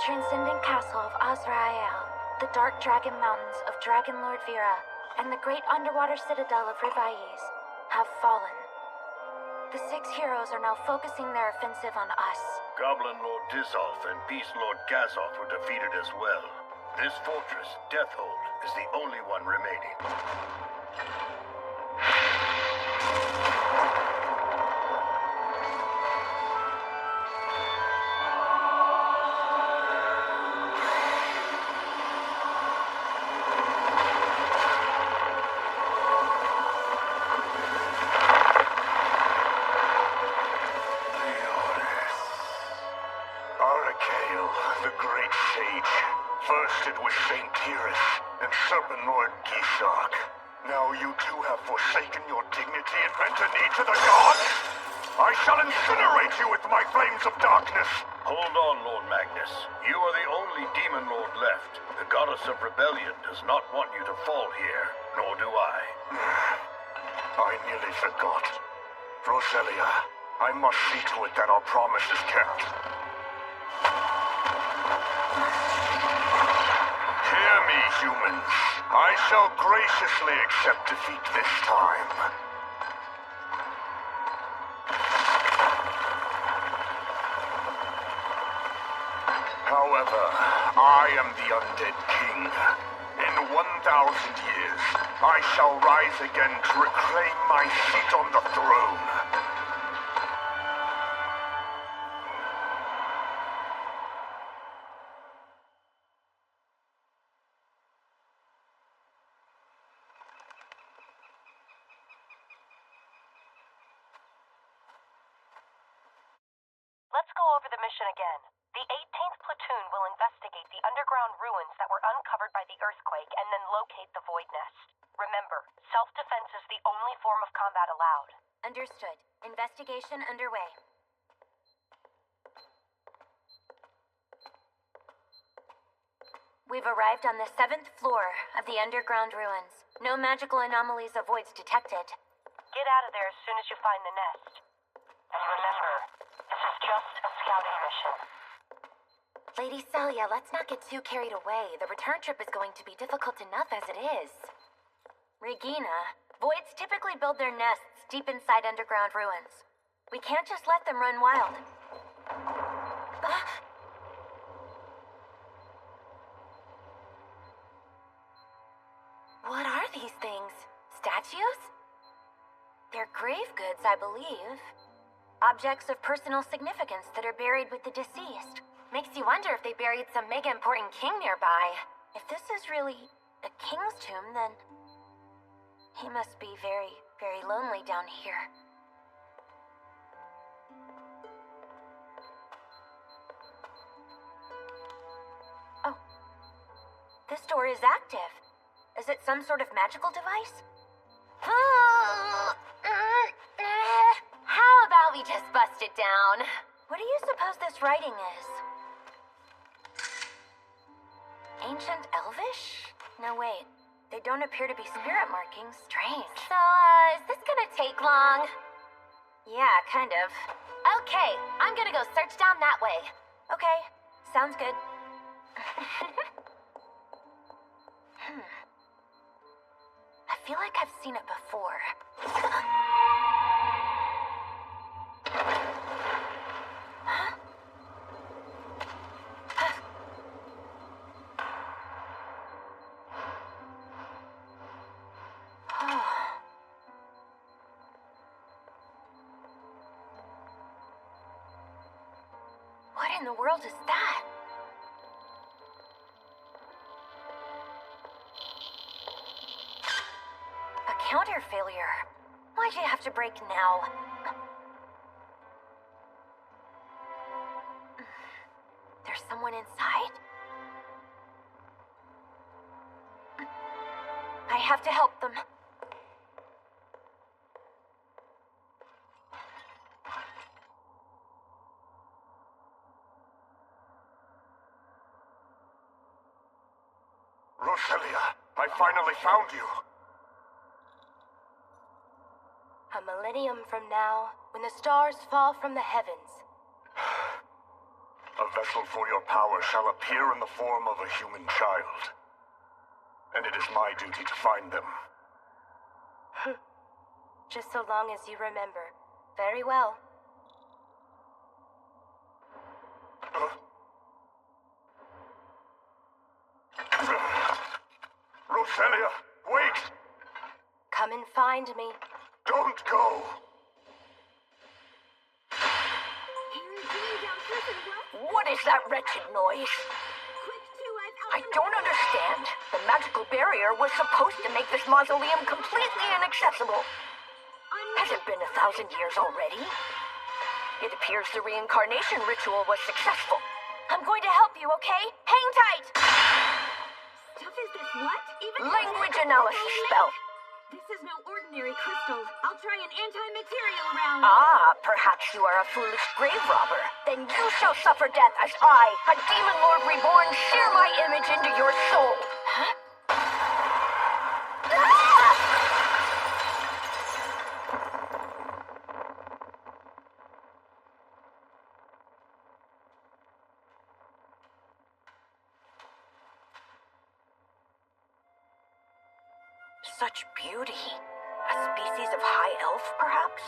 transcendent castle of Azrael, the dark dragon mountains of Dragon Lord Vera, and the great underwater citadel of Rivais have fallen. The 6 heroes are now focusing their offensive on us. Goblin Lord Dissolf and Beast Lord Gazoth were defeated as well. This fortress, Deathhold, is the only one remaining. The great sage. First it was Saint Tyrus and Serpent Lord Gisark. Now you two have forsaken your dignity and bent a knee to the gods? I shall incinerate you with my flames of darkness. Hold on, Lord Magnus. You are the only demon lord left. The goddess of rebellion does not want you to fall here, nor do I. I nearly forgot. Roselia, I must see to it that our promise is kept. Hear me, humans. I shall graciously accept defeat this time. However, I am the Undead King. In 1,000 years, I shall rise again to reclaim my seat on the throne. Let's go over the mission again. The 18th Platoon will investigate the underground ruins that were uncovered by the earthquake and then locate the Void Nest. Remember, self-defense is the only form of combat allowed. Understood. Investigation underway. We've arrived on the 7th floor of the underground ruins. No magical anomalies or voids detected. Get out of there as soon as you find the nest. And remember, this is just a scouting mission. Lady Celia, let's not get too carried away. The return trip is going to be difficult enough as it is. Regina, voids typically build their nests deep inside underground ruins. We can't just let them run wild. What are these things? Statues? They're grave goods, I believe. Objects of personal significance that are buried with the deceased. Makes you wonder if they buried some mega important king nearby. If this is really a king's tomb, then he must be very, very lonely down here. Oh. This door is active. Is it some sort of magical device? How about we just bust it down? What do you suppose this writing is? Ancient Elvish? No, wait. They don't appear to be spirit markings. Strange. So, is this gonna take long? Yeah, kind of. Okay, I'm gonna go search down that way. Okay, sounds good. I feel like I've seen it before. What in the world is that? A counter failure. Why'd you have to break now? There's someone inside? I have to help them. Roselia, I finally found you. A millennium from now, when the stars fall from the heavens. a vessel for your power shall appear in the form of a human child. And it is my duty to find them. Just so long as you remember. Very well. Roselia, wait! Come and find me. Don't go! What is that wretched noise? I don't understand. The magical barrier was supposed to make this mausoleum completely inaccessible. Has it been 1,000 years already? It appears the reincarnation ritual was successful. I'm going to help you, okay? Hang tight! Stuff is this what? Even Language analysis spell. This is no ordinary crystal. I'll try an anti-material round. Ah, perhaps you are a foolish grave robber. Then you shall suffer death as I, a demon lord reborn, shear my image into your soul. Huh? Such beauty. A species of high elf, perhaps?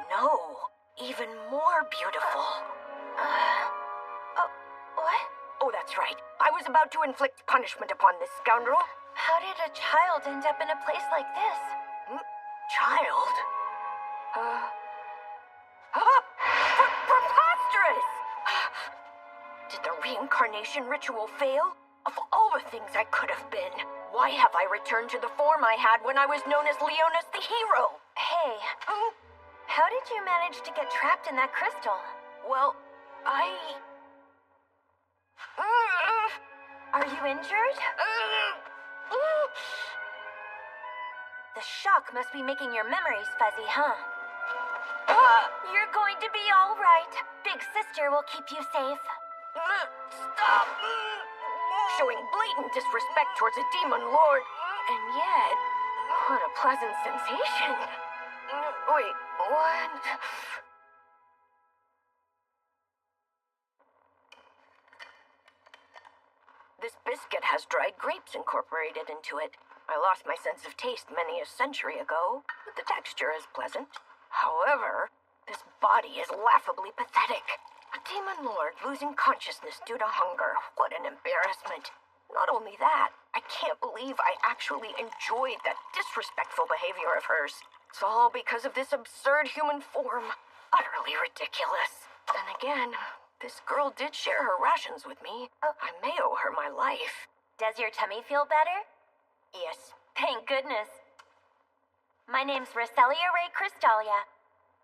No, even more beautiful. What? Oh, that's right. I was about to inflict punishment upon this scoundrel. How did a child end up in a place like this? Child? Preposterous! Did the reincarnation ritual fail? Of all the things I could have been, why have I returned to the form I had when I was known as Leonis the Hero? Hey, how did you manage to get trapped in that crystal? Well, Are you injured? The shock must be making your memories fuzzy, huh? You're going to be all right. Big Sister will keep you safe. Stop! Showing blatant disrespect towards a demon lord. And yet, what a pleasant sensation. Wait, what? This biscuit has dried grapes incorporated into it. I lost my sense of taste many a century ago, but the texture is pleasant. However, this body is laughably pathetic. A demon lord losing consciousness due to hunger. What an embarrassment. Not only that, I can't believe I actually enjoyed that disrespectful behavior of hers. It's all because of this absurd human form. Utterly ridiculous. Then again, this girl did share her rations with me. I may owe her my life. Does your tummy feel better? Yes. Thank goodness. My name's Roselia Ray Crystalia.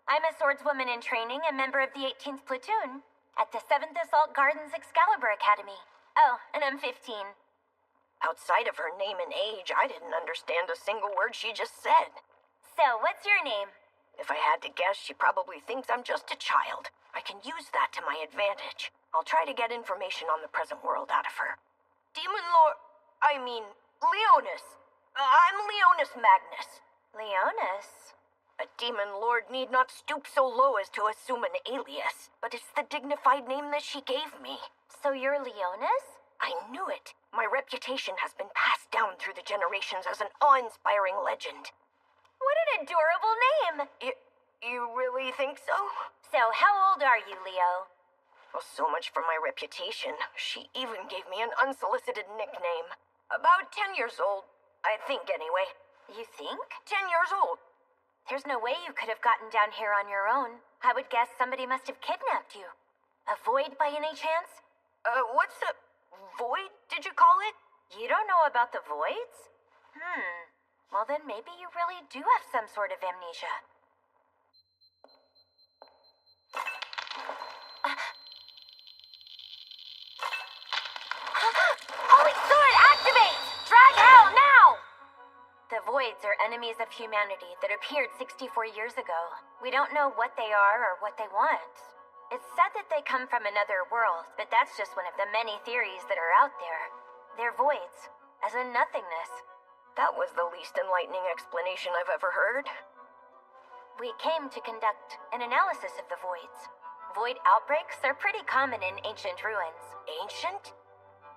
I'm a swordswoman in training and member of the 18th Platoon at the 7th Assault Gardens Excalibur Academy. Oh, and I'm 15. Outside of her name and age, I didn't understand a single word she just said. So, what's your name? If I had to guess, she probably thinks I'm just a child. I can use that to my advantage. I'll try to get information on the present world out of her. Leonis. I'm Leonis Magnus. Leonis? A demon lord need not stoop so low as to assume an alias, but it's the dignified name that she gave me. So you're Leonis? I knew it. My reputation has been passed down through the generations as an awe-inspiring legend. What an adorable name! You really think so? So, how old are you, Leo? Well, so much for my reputation. She even gave me an unsolicited nickname. About 10 years old. I think, anyway. You think? 10 years old. There's no way you could have gotten down here on your own. I would guess somebody must have kidnapped you. A void by any chance? What's a void, did you call it? You don't know about the voids? Well, then maybe you really do have some sort of amnesia. Holy Sword, activate! Drag hell now! The voids are enemies of humanity that appeared 64 years ago. We don't know what they are or what they want. It's said that they come from another world, but that's just one of the many theories that are out there. They're voids, as in nothingness. That was the least enlightening explanation I've ever heard. We came to conduct an analysis of the voids. Void outbreaks are pretty common in ancient ruins. Ancient?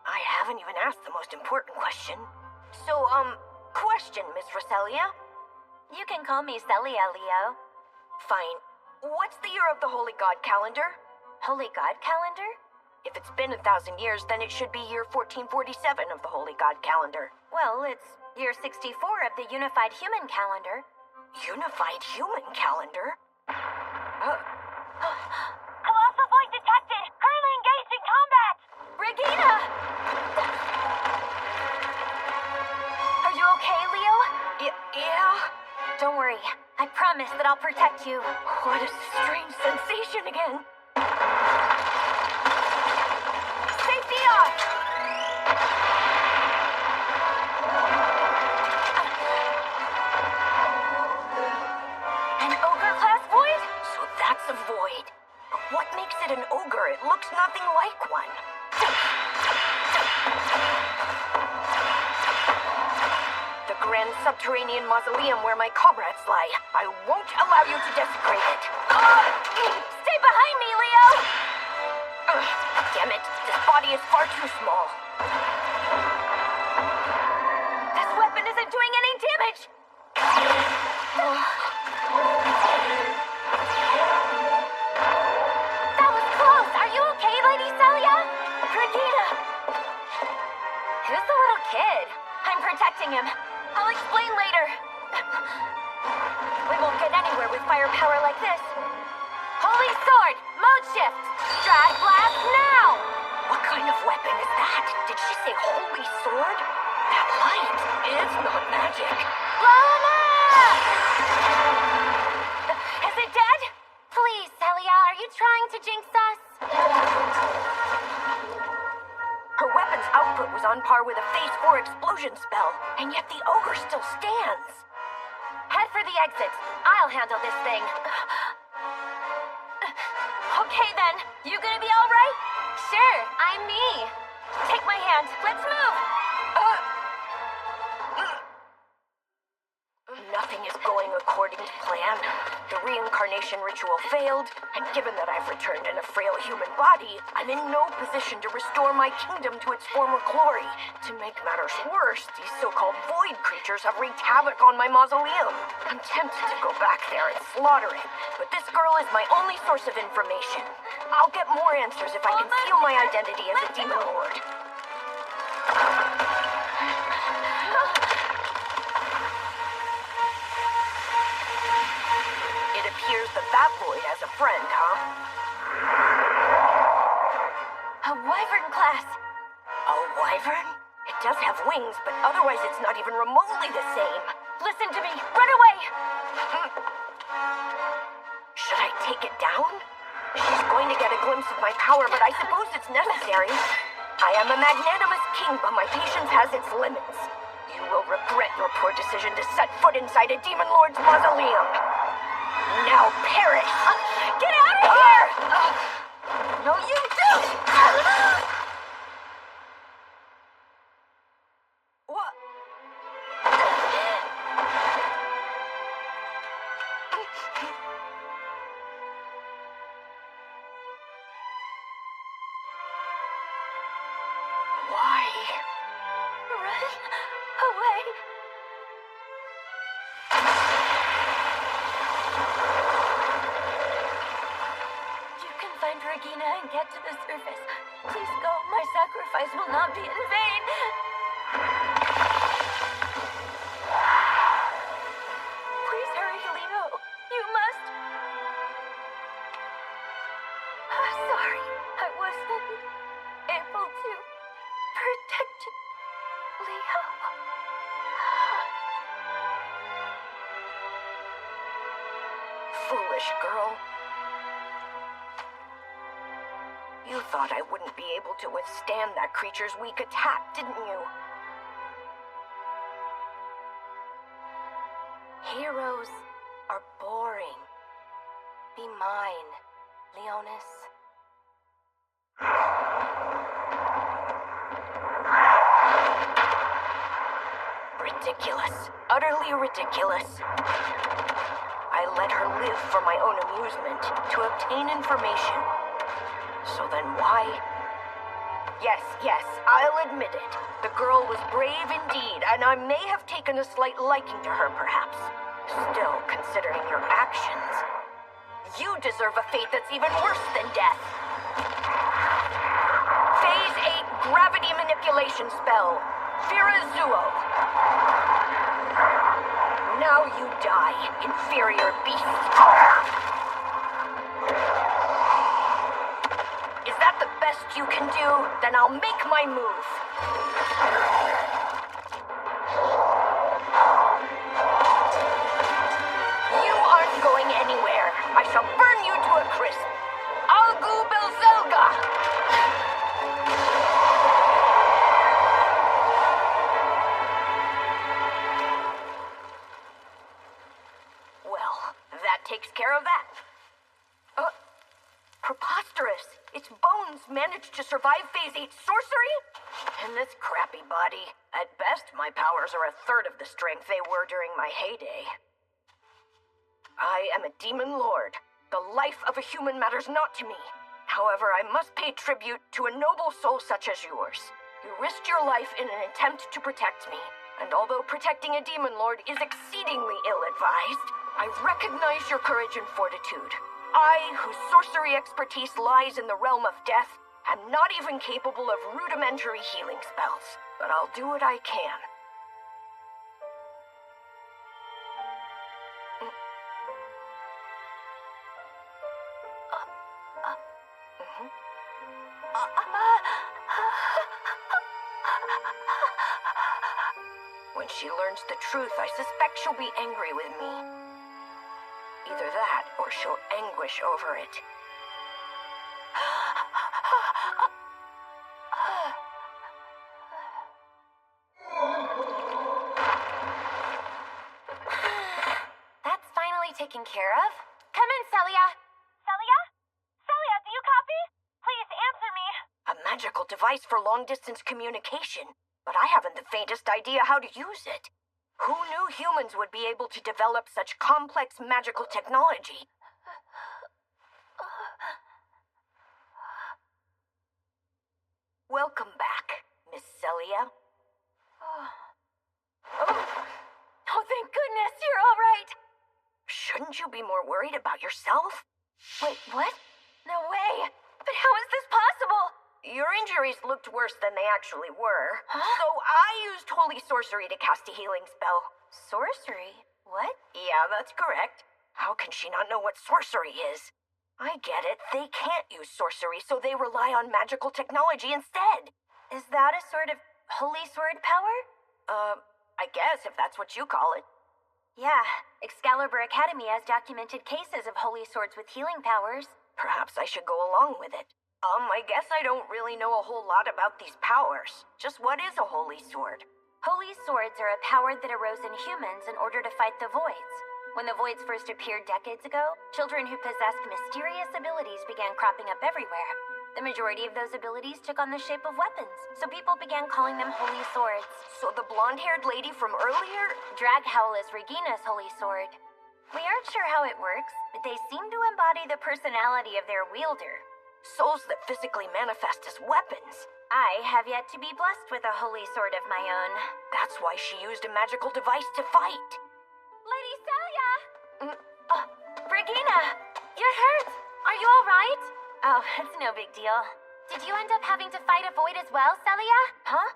I haven't even asked the most important question. So, question, Miss Roselia? You can call me Celia, Leo. Fine. What's the year of the Holy God calendar? Holy God calendar? If it's been 1,000 years, then it should be year 1447 of the Holy God calendar. Well, it's year 64 of the Unified Human calendar. Unified Human calendar? Colossal void detected! Currently engaged in combat! Regina! Are you okay, Leo? Yeah? Don't worry. I promise that I'll protect you. What a strange sensation again. Safety off! An ogre class void? So that's a void. But what makes it an ogre? It looks nothing like one. The grand subterranean mausoleum where my comrades lie. I won't allow you to desecrate it. Stay behind me, Leo! Damn it, this body is far too small. This weapon isn't doing any damage! That was close! Are you okay, Lady Celia? Regina! Who's the little kid? I'm protecting him. I'll explain later. We won't get anywhere with firepower like this. Holy sword! Mode shift! Drag blast now! What kind of weapon is that? Did she say holy sword? That light is not magic. Lana! Is it dead? Please, Celia, are you trying to jinx us? Her weapon's output was on par with a Phase 4 explosion spell, and yet the ogre still stands. Head for the exit. I'll handle this thing. Okay then, you gonna be alright? Sure, I'm me. Take my hand, let's move. Nothing is going according to plan. The reincarnation ritual failed, and given that I've returned in a frail human body, I'm in no position to restore my kingdom to its former glory. To make matters worse, these so-called void creatures have wreaked havoc on my mausoleum. I'm tempted to go back there and slaughter it, but this girl is my only source of information. I'll get more answers if I conceal my identity as a demon lord. It appears that void has a friend, huh? A wyvern class. A wyvern? It does have wings, but otherwise it's not even remotely the same. Listen to me, run away! Should I take it down? She's going to get a glimpse of my power, but I suppose it's necessary. I am a magnanimous king, but my patience has its limits. You will regret your poor decision to set foot inside a demon lord's mausoleum. Now perish! Get out of here! No, you don't! What? Why? Run away. You can find Regina and get to the surface. Please go. My sacrifice will not be in vain. Please hurry, Leo. You must. I'm sorry. I wasn't able to protect you, Leo. Foolish girl. You thought I wouldn't be able to withstand that creature's weak attack, didn't you? Heroes are boring. Be mine, Leonis. Ridiculous. Utterly ridiculous. I let her live for my own amusement, to obtain information. So then why? Yes, I'll admit it. The girl was brave indeed, and I may have taken a slight liking to her, perhaps. Still, considering your actions, you deserve a fate that's even worse than death. Phase 8 gravity manipulation spell. Firazuo. Now you die, inferior beast. Is that the best you can do? Then I'll make my move. You aren't going anywhere. I shall burn you to a crisp. Algu Belzelga! Well, that takes care of that. Preposterous. Its bones managed to survive Phase 8 sorcery? And this crappy body. At best, my powers are a third of the strength they were during my heyday. I am a demon lord. The life of a human matters not to me. However, I must pay tribute to a noble soul such as yours. You risked your life in an attempt to protect me, and although protecting a demon lord is exceedingly ill-advised, I recognize your courage and fortitude. I, whose sorcery expertise lies in the realm of death, am not even capable of rudimentary healing spells, but I'll do what I can. When she learns the truth, I suspect she'll be angry with me. Either that, or she'll anguish over it. That's finally taken care of. Come in, Celia. Celia? Celia, do you copy? Please answer me. A magical device for long-distance communication, but I haven't the faintest idea how to use it. Who knew humans would be able to develop such complex magical technology? Welcome back, Miss Celia. Oh, thank goodness, you're all right. Shouldn't you be more worried about yourself? Wait, what? No way. But how is this possible? Your injuries looked worse than they actually were. Huh? So I used Holy Sorcery to cast a healing spell. Sorcery? What? Yeah, that's correct. How can she not know what sorcery is? I get it. They can't use sorcery, so they rely on magical technology instead. Is that a sort of holy sword power? I guess if that's what you call it. Yeah, Excalibur Academy has documented cases of holy swords with healing powers. Perhaps I should go along with it. I guess I don't really know a whole lot about these powers. Just what is a holy sword? Holy swords are a power that arose in humans in order to fight the voids. When the voids first appeared decades ago, children who possessed mysterious abilities began cropping up everywhere. The majority of those abilities took on the shape of weapons, so people began calling them holy swords. So the blonde-haired lady from earlier? Draghowl is Regina's holy sword. We aren't sure how it works, but they seem to embody the personality of their wielder. Souls that physically manifest as weapons. I have yet to be blessed with a holy sword of my own. That's why she used a magical device to fight. Lady Celia! Regina! You're hurt! Are you alright? Oh, it's no big deal. Did you end up having to fight a void as well, Celia? Huh?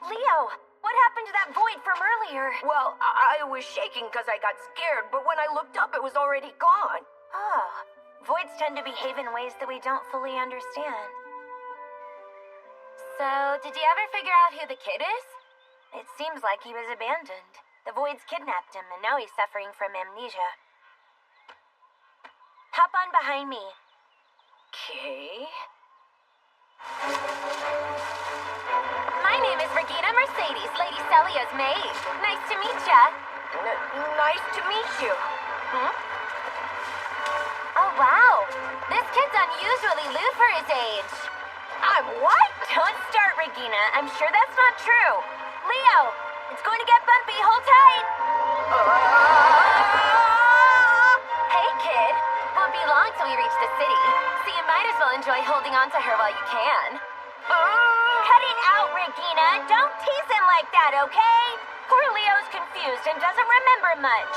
Leo, what happened to that void from earlier? Well, I was shaking because I got scared, but when I looked up, it was already gone. Oh, voids tend to behave in ways that we don't fully understand. So, did you ever figure out who the kid is? It seems like he was abandoned. The voids kidnapped him, and now he's suffering from amnesia. Hop on behind me. Okay. My name is Regina Mercedes, Lady Celia's maid. Nice to meet ya. Nice to meet you. Oh, wow. This kid's unusually lewd for his age. I'm what? Don't start, Regina. I'm sure that's not true. Leo, it's going to get bumpy. Hold tight. city, so you might as well enjoy holding on to her while you can. Cut it out, Regina. Don't tease him like that, okay? Poor Leo's confused and doesn't remember much.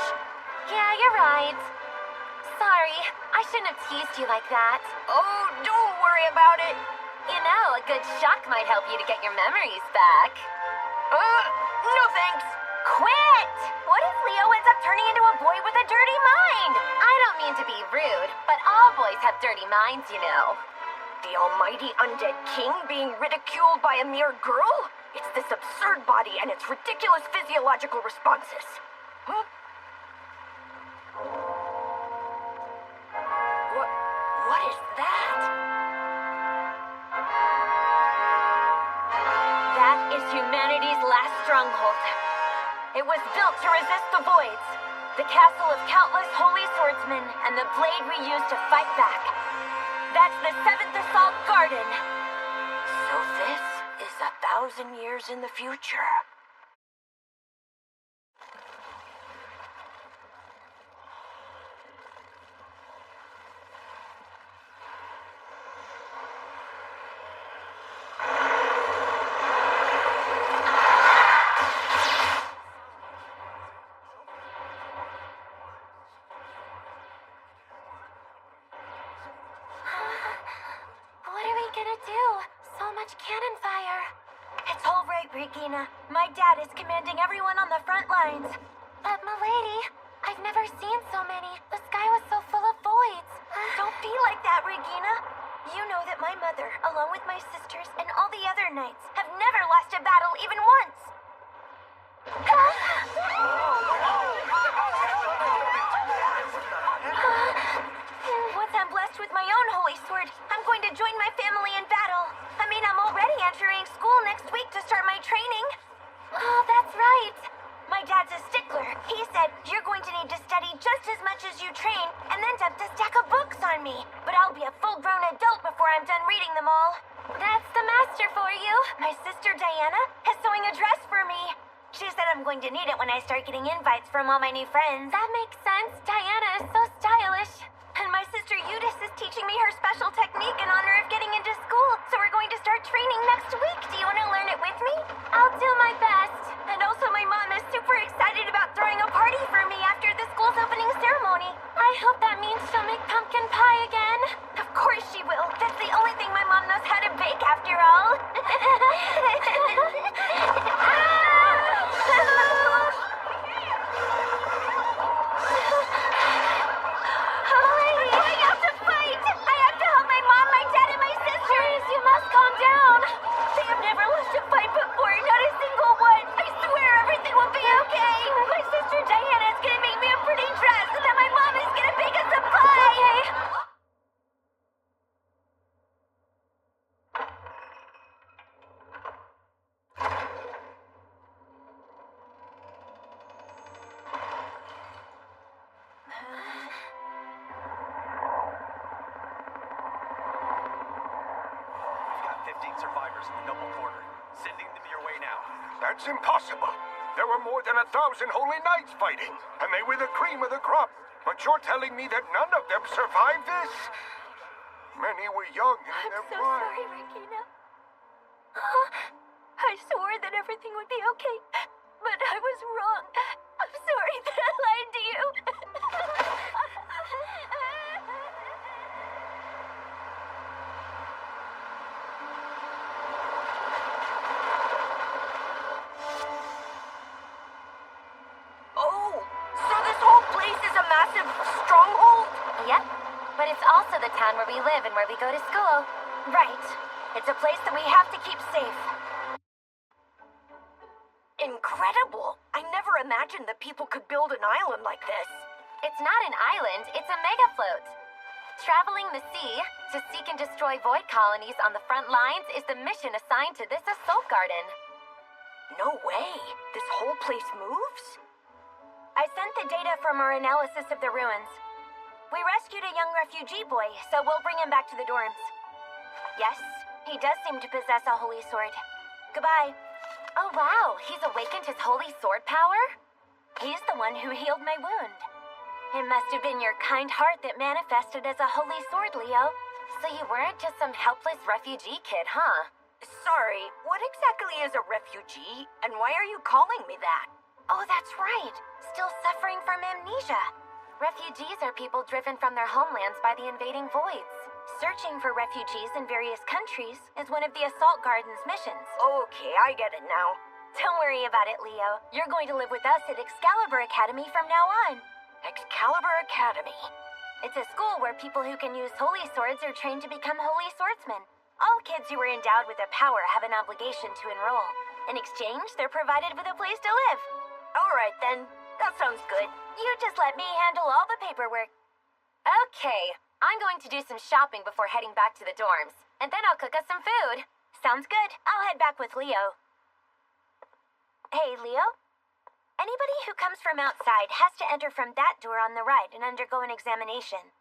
Yeah, you're right. Sorry, I shouldn't have teased you like that. Oh, don't worry about it. You know, a good shock might help you to get your memories back. No thanks. Quit! What if Leo ends up turning into a boy with a dirty mind? I don't mean to be rude, but all boys have dirty minds, you know. The almighty undead king being ridiculed by a mere girl? It's this absurd body and its ridiculous physiological responses. Huh? What is that? That is humanity's last stronghold. It was built to resist the voids, the castle of countless holy swordsmen, and the blade we use to fight back. That's the 7th Assault Garden. So this is 1,000 years in the future. What are we gonna do? So much cannon fire. It's all right, Regina. My dad is commanding everyone on the front lines. But, milady, I've never seen so many. The sky was so full of voids. Don't be like that, Regina. You know that my mother, along with my sisters and all the other knights, have never lost a battle even once. Once I'm blessed with my own holy sword, I'm going to join my family in battle. I mean, I'm already entering school next week to start my training. Oh, that's right. My dad's a stickler. He said, you're going to need to study just as much as you train and then dump a stack of books on me. But I'll be a full-grown adult before I'm done reading them all. That's the master for you. My sister Diana is sewing a dress for me. She said I'm going to need it when I start getting invites from all my new friends. That makes sense. Diana is so stylish. And my sister Eudice is teaching me her special technique in honor of getting into school. So we're going to start training next week. Do you want to learn it with me? I'll do my best. And also my mom is super excited about throwing a party for me after the school's opening ceremony. I hope that means she'll make pumpkin pie again. Of course she will. That's the only thing my mom knows how to bake after all. I have to fight! I have to help my mom, my dad, and my sisters! You must calm down! They have never lost a fight before, not a single one! I swear everything will be okay! My sister Diana is gonna make me a pretty dress, and then my mom is gonna bake us a pie! Okay. We've got 15 survivors in the Noble Quarter. Sending them your way now. That's impossible. There were more than 1,000 holy knights fighting, and they were the cream of the crop. But you're telling me that none of them survived this? Many were young and in their I'm so prime. sorry, Regina. I swore that everything would be okay, but I was wrong. I'm sorry that I lied to you. Oh, so this whole place is a massive stronghold? Yep, but it's also the town where we live and where we go to school. Right. It's a place that we have to keep safe. Incredible! I never imagined that people could build an island like this. It's not an island, it's a megafloat. Traveling the sea to seek and destroy void colonies on the front lines is the mission assigned to this assault garden. No way! This whole place moves? I sent the data from our analysis of the ruins. We rescued a young refugee boy, so we'll bring him back to the dorms. Yes, he does seem to possess a holy sword. Goodbye. Oh wow, he's awakened his holy sword power? He's the one who healed my wound. It must have been your kind heart that manifested as a holy sword, Leo. So you weren't just some helpless refugee kid, huh? Sorry, what exactly is a refugee, and why are you calling me that? Oh, that's right. Still suffering from amnesia. Refugees are people driven from their homelands by the invading voids. Searching for refugees in various countries is one of the Assault Garden's missions. Okay, I get it now. Don't worry about it, Leo. You're going to live with us at Excalibur Academy from now on. Excalibur Academy. It's a school where people who can use holy swords are trained to become holy swordsmen. All kids who are endowed with a power have an obligation to enroll. In exchange, they're provided with a place to live. All right, then. That sounds good. You just let me handle all the paperwork. Okay, I'm going to do some shopping before heading back to the dorms. And then I'll cook us some food. Sounds good. I'll head back with Leo. Hey, Leo? Anybody who comes from outside has to enter from that door on the right and undergo an examination.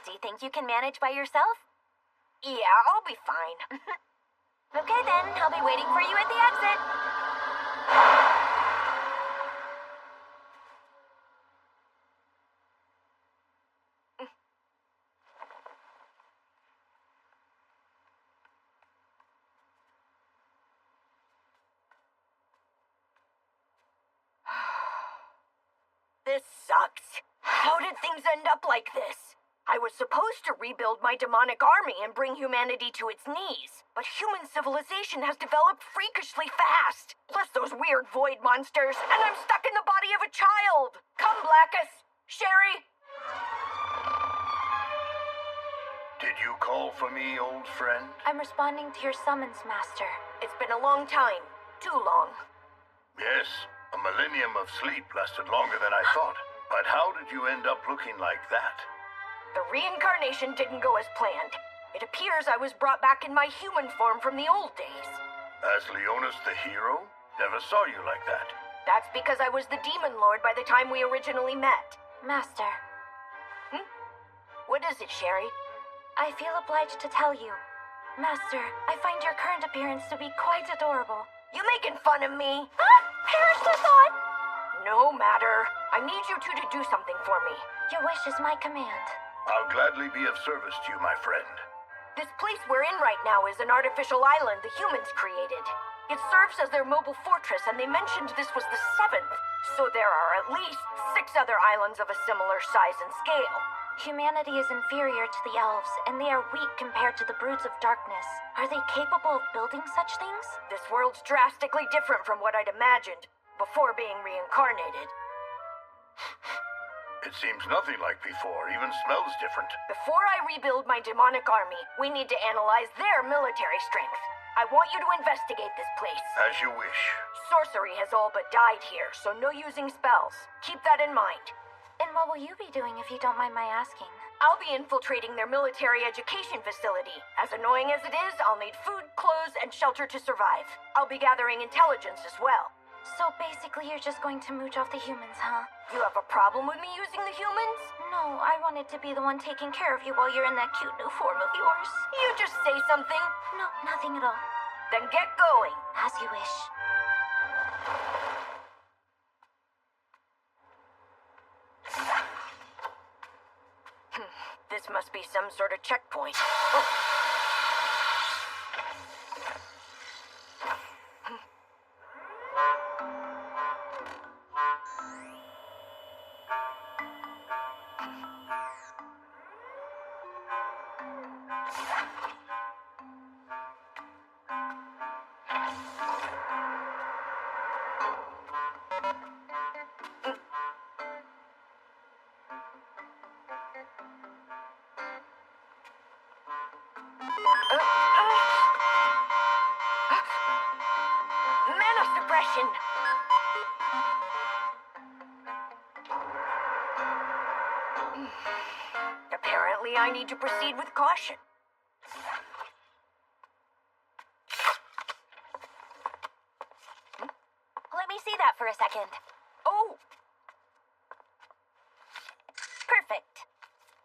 Do you think you can manage by yourself? Yeah, I'll be fine. Okay then, I'll be waiting for you at the exit. This sucks. How did things end up like this? I was supposed to rebuild my demonic army and bring humanity to its knees, but human civilization has developed freakishly fast. Plus those weird void monsters, and I'm stuck in the body of a child. Come, Blackus. Sherry. Did you call for me, old friend? I'm responding to your summons, Master. It's been a long time. Too long. Yes, a millennium of sleep lasted longer than I thought. But how did you end up looking like that? The reincarnation didn't go as planned. It appears I was brought back in my human form from the old days. As Leonis the hero? Never saw you like that. That's because I was the Demon Lord by the time we originally met. Master. What is it, Sherry? I feel obliged to tell you. Master, I find your current appearance to be quite adorable. You making fun of me? Perish the thought! No matter. I need you two to do something for me. Your wish is my command. I'll gladly be of service to you, my friend. This place we're in right now is an artificial island the humans created. It serves as their mobile fortress, and they mentioned this was the 7th. So there are at least 6 other islands of a similar size and scale. Humanity is inferior to the elves, and they are weak compared to the broods of darkness. Are they capable of building such things? This world's drastically different from what I'd imagined before being reincarnated. It seems nothing like before, even smells different. Before I rebuild my demonic army, we need to analyze their military strength. I want you to investigate this place. As you wish. Sorcery has all but died here, so no using spells. Keep that in mind. And what will you be doing if you don't mind my asking? I'll be infiltrating their military education facility. As annoying as it is, I'll need food, clothes, and shelter to survive. I'll be gathering intelligence as well. So basically you're just going to mooch off the humans, huh? You have a problem with me using the humans? No, I wanted to be the one taking care of you while you're in that cute new form of yours. You just say something. No, nothing at all. Then get going. As you wish. This must be some sort of checkpoint. Mana suppression! Apparently, I need to proceed with caution. Let me see that for a second. Oh! Perfect.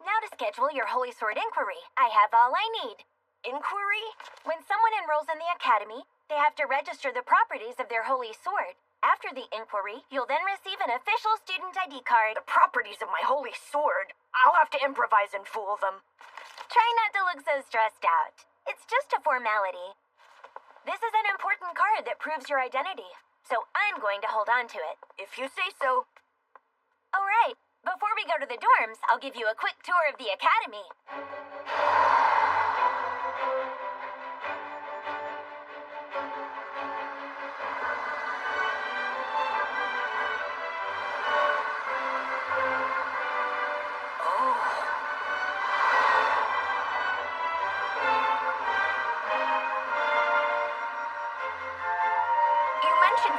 Now to schedule your Holy Sword inquiry. I have all I need. Inquiry? When someone enrolls in the academy, they have to register the properties of their holy sword. After the inquiry, you'll then receive an official student ID card. The properties of my holy sword. I'll have to improvise and fool them. Try not to look so stressed out. It's just a formality. This is an important card that proves your identity, so I'm going to hold on to it. If you say so. All right, before we go to the dorms, I'll give you a quick tour of the academy.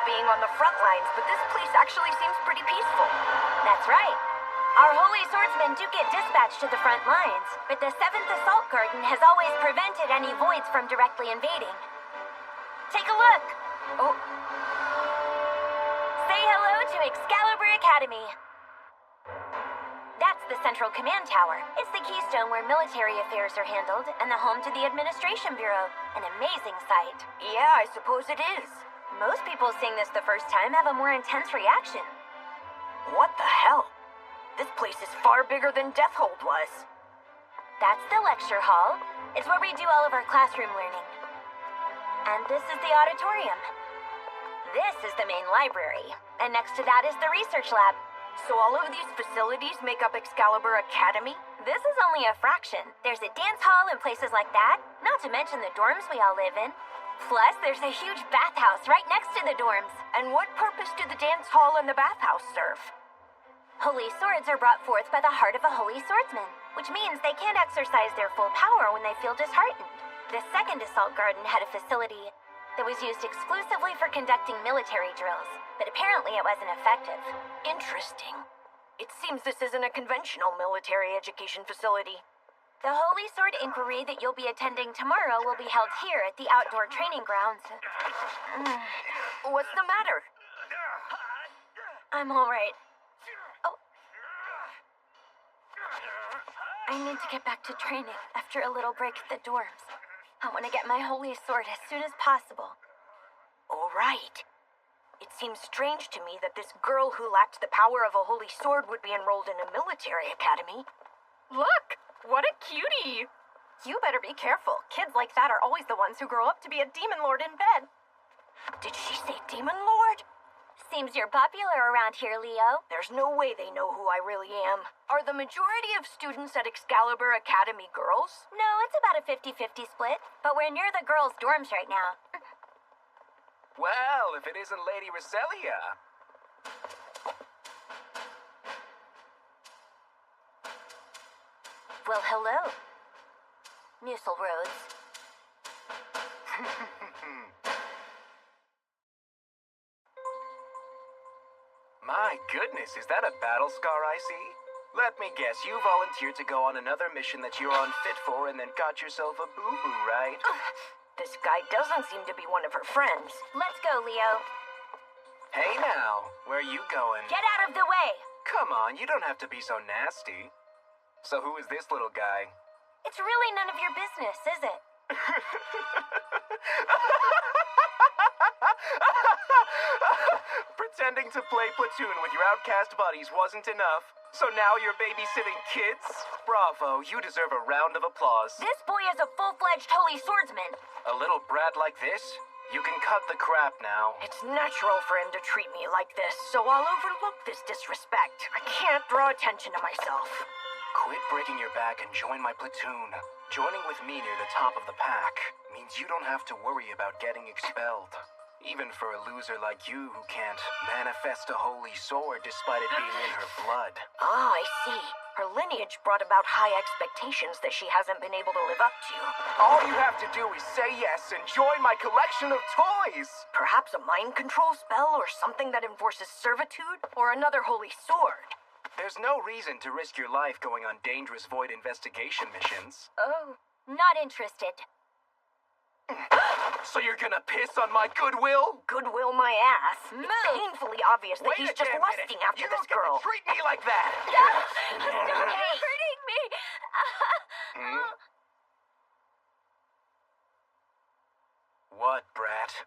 Being on the front lines, but this place actually seems pretty peaceful. That's right. Our holy swordsmen do get dispatched to the front lines, but the 7th Assault Garden has always prevented any voids from directly invading. Take a look. Oh. Say hello to Excalibur Academy. That's the Central Command Tower. It's the keystone where military affairs are handled and the home to the Administration Bureau. An amazing sight. Yeah, I suppose it is. Most people seeing this the first time have a more intense reaction. What the hell? This place is far bigger than Deathhold was. That's the lecture hall. It's where we do all of our classroom learning. And this is the auditorium. This is the main library. And next to that is the research lab. So all of these facilities make up Excalibur Academy? This is only a fraction. There's a dance hall and places like that, not to mention the dorms we all live in. Plus, there's a huge bathhouse right next to the dorms. And what purpose do the dance hall and the bathhouse serve? Holy swords are brought forth by the heart of a holy swordsman, which means they can't exercise their full power when they feel disheartened. The 2nd Assault Garden had a facility that was used exclusively for conducting military drills, but apparently it wasn't effective. Interesting. It seems this isn't a conventional military education facility. The Holy Sword inquiry that you'll be attending tomorrow will be held here at the outdoor training grounds. What's the matter? I'm all right. Oh. I need to get back to training after a little break at the dorms. I want to get my Holy Sword as soon as possible. All right. It seems strange to me that this girl who lacked the power of a holy sword would be enrolled in a military academy. Look! What a cutie! You better be careful. Kids like that are always the ones who grow up to be a demon lord in bed. Did she say demon lord? Seems you're popular around here, Leo. There's no way they know who I really am. Are the majority of students at Excalibur Academy girls? No, it's about a 50-50 split, but we're near the girls' dorms right now. Well, if it isn't Lady Roselia. Well, hello, Mussel Rhodes. My goodness, is that a battle scar I see? Let me guess, you volunteered to go on another mission that you're unfit for and then got yourself a boo-boo, right? This guy doesn't seem to be one of her friends. Let's go, Leo. Hey now, where are you going? Get out of the way! Come on, you don't have to be so nasty. So who is this little guy? It's really none of your business, is it? Pretending to play platoon with your outcast buddies wasn't enough. So now you're babysitting kids? Bravo, you deserve a round of applause. This boy is a full-fledged holy swordsman. A little brat like this? You can cut the crap now. It's natural for him to treat me like this, so I'll overlook this disrespect. I can't draw attention to myself. Quit breaking your back and join my platoon. Joining with me near the top of the pack means you don't have to worry about getting expelled. Even for a loser like you who can't manifest a holy sword despite it being in her blood. Ah, I see. Her lineage brought about high expectations that she hasn't been able to live up to. All you have to do is say yes and join my collection of toys! Perhaps a mind control spell or something that enforces servitude? Or another holy sword? There's no reason to risk your life going on dangerous void investigation missions. Oh, not interested. So you're gonna piss on my goodwill? Goodwill my ass. Move! It's painfully obvious that he's just lusting after you this don't girl. Get to treat me like that! Stop hurting me! What, brat?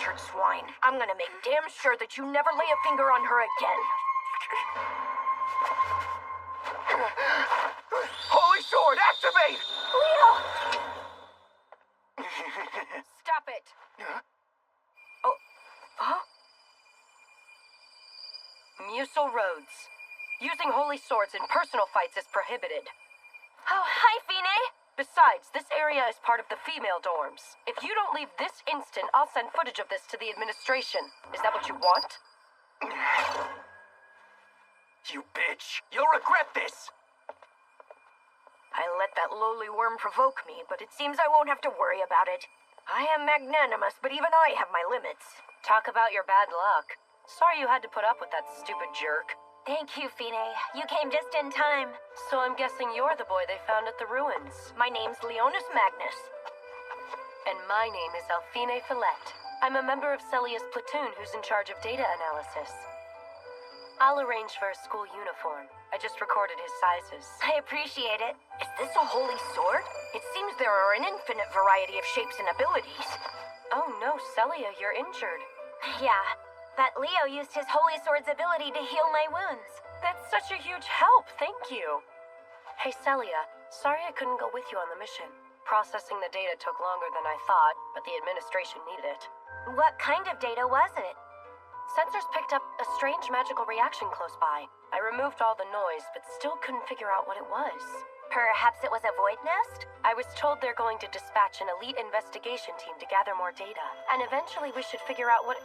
butchered swine. I'm gonna make damn sure that you never lay a finger on her again. Holy Sword, activate! Leo! Stop it. Oh, huh? Musel Rhodes. Using holy swords in personal fights is prohibited. Oh, hi, Fine. Besides, this area is part of the female dorms. If you don't leave this instant, I'll send footage of this to the administration. Is that what you want? You bitch! You'll regret this! I let that lowly worm provoke me, but it seems I won't have to worry about it. I am magnanimous, but even I have my limits. Talk about your bad luck. Sorry you had to put up with that stupid jerk. Thank you, Fine. You came just in time. So I'm guessing you're the boy they found at the ruins. My name's Leonis Magnus. And my name is Alphine Fillet. I'm a member of Celia's platoon who's in charge of data analysis. I'll arrange for a school uniform. I just recorded his sizes. I appreciate it. Is this a holy sword? It seems there are an infinite variety of shapes and abilities. Oh no, Celia, you're injured. Yeah, but Leo used his holy sword's ability to heal my wounds. That's such a huge help, thank you. Hey Celia, sorry I couldn't go with you on the mission. Processing the data took longer than I thought, but the administration needed it. What kind of data was it? Sensors picked up a strange magical reaction close by. I removed all the noise, but still couldn't figure out what it was. Perhaps it was a void nest? I was told they're going to dispatch an elite investigation team to gather more data. And eventually we should figure out what...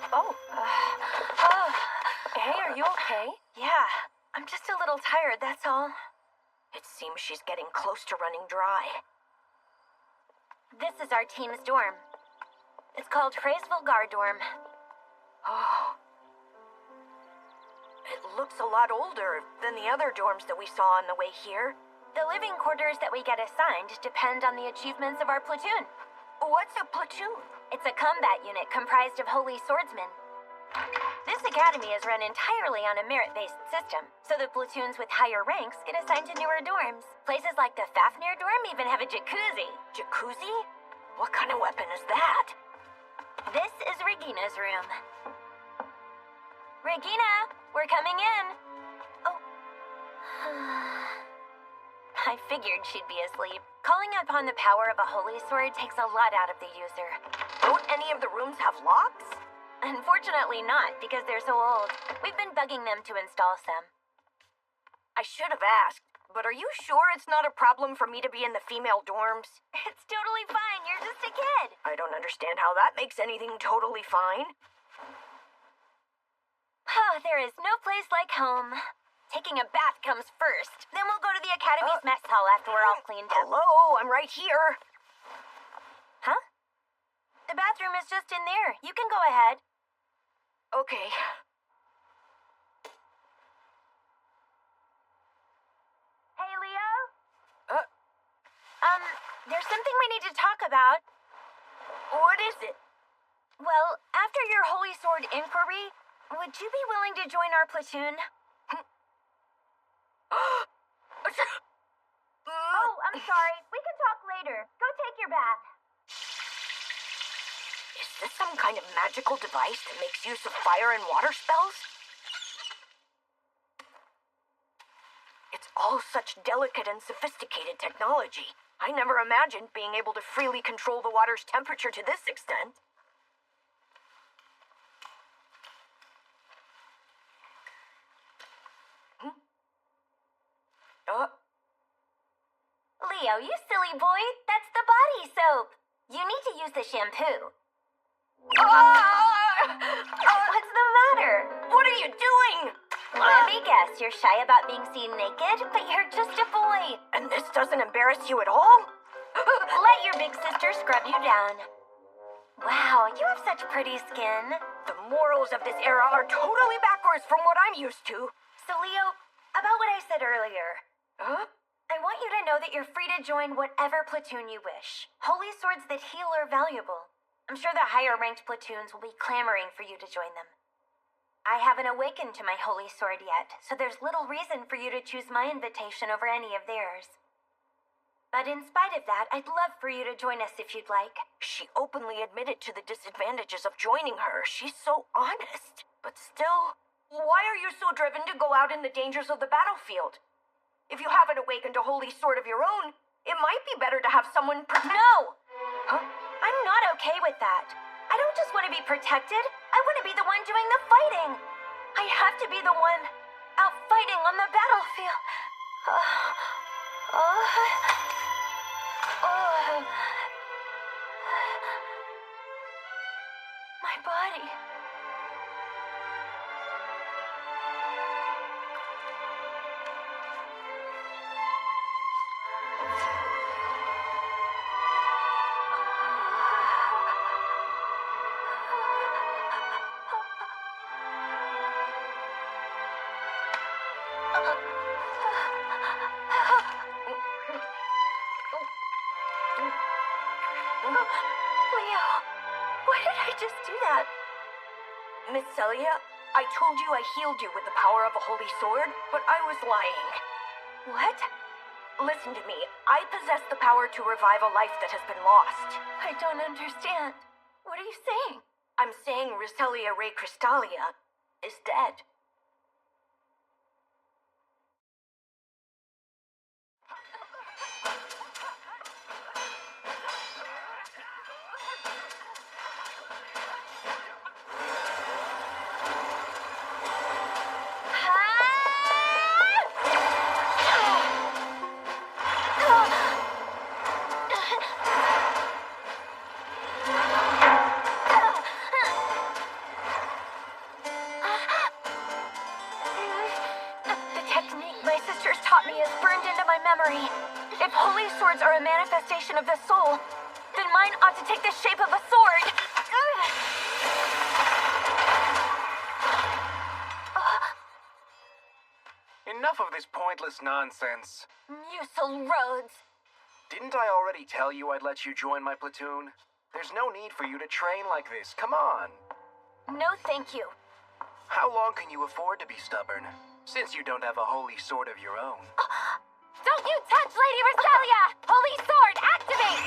Hey, are you okay? Yeah, I'm just a little tired, that's all. It seems she's getting close to running dry. This is our team's dorm. It's called Craysville Guard Dorm. Oh. It looks a lot older than the other dorms that we saw on the way here. The living quarters that we get assigned depend on the achievements of our platoon. What's a platoon? It's a combat unit comprised of holy swordsmen. This academy is run entirely on a merit-based system, so the platoons with higher ranks get assigned to newer dorms. Places like the Fafnir dorm even have a jacuzzi. Jacuzzi? What kind of weapon is that? This is Regina's room. Regina, we're coming in. Oh. I figured she'd be asleep. Calling upon the power of a holy sword takes a lot out of the user. Don't any of the rooms have locks? Unfortunately not, because they're so old. We've been bugging them to install some. I should have asked, but are you sure it's not a problem for me to be in the female dorms? It's totally fine, you're just a kid. I don't understand how that makes anything totally fine. There is no place like home. Taking a bath comes first. Then we'll go to the academy's mess hall after we're all cleaned up. Hello, I'm right here. Huh? The bathroom is just in there. You can go ahead. Okay. Hey, Leo? There's something we need to talk about. What is it? Well, after your holy sword inquiry, would you be willing to join our platoon? Oh, I'm sorry. We can talk later. Go take your bath. Is this some kind of magical device that makes use of fire and water spells? It's all such delicate and sophisticated technology. I never imagined being able to freely control the water's temperature to this extent. Leo, you silly boy. That's the body soap. You need to use the shampoo. What's the matter? What are you doing? Let me guess, you're shy about being seen naked, but you're just a boy. And this doesn't embarrass you at all? Let your big sister scrub you down. Wow, you have such pretty skin. The morals of this era are totally backwards from what I'm used to. So, Leo, about what I said earlier. Huh? I want you to know that you're free to join whatever platoon you wish. Holy swords that heal are valuable. I'm sure the higher-ranked platoons will be clamoring for you to join them. I haven't awakened to my holy sword yet, so there's little reason for you to choose my invitation over any of theirs. But in spite of that, I'd love for you to join us if you'd like. She openly admitted to the disadvantages of joining her. She's so honest. But still, why are you so driven to go out in the dangers of the battlefield? If you haven't awakened a holy sword of your own, it might be better to have someone protect— No! Huh? I'm not okay with that. I don't just want to be protected. I want to be the one doing the fighting. I have to be the one out fighting on the battlefield. My body. Leo, why did I just do that? Miss Celia, I told you I healed you with the power of a holy sword, but I was lying. What? Listen to me. I possess the power to revive a life that has been lost. I don't understand. What are you saying? I'm saying Roselia Ray Crystalia is dead. If holy swords are a manifestation of the soul, then mine ought to take the shape of a sword. Enough of this pointless nonsense. Musil Rhodes. Didn't I already tell you I'd let you join my platoon? There's no need for you to train like this. Come on. No, thank you. How long can you afford to be stubborn, since you don't have a holy sword of your own? Don't you touch Lady Roselia! Holy sword, activate!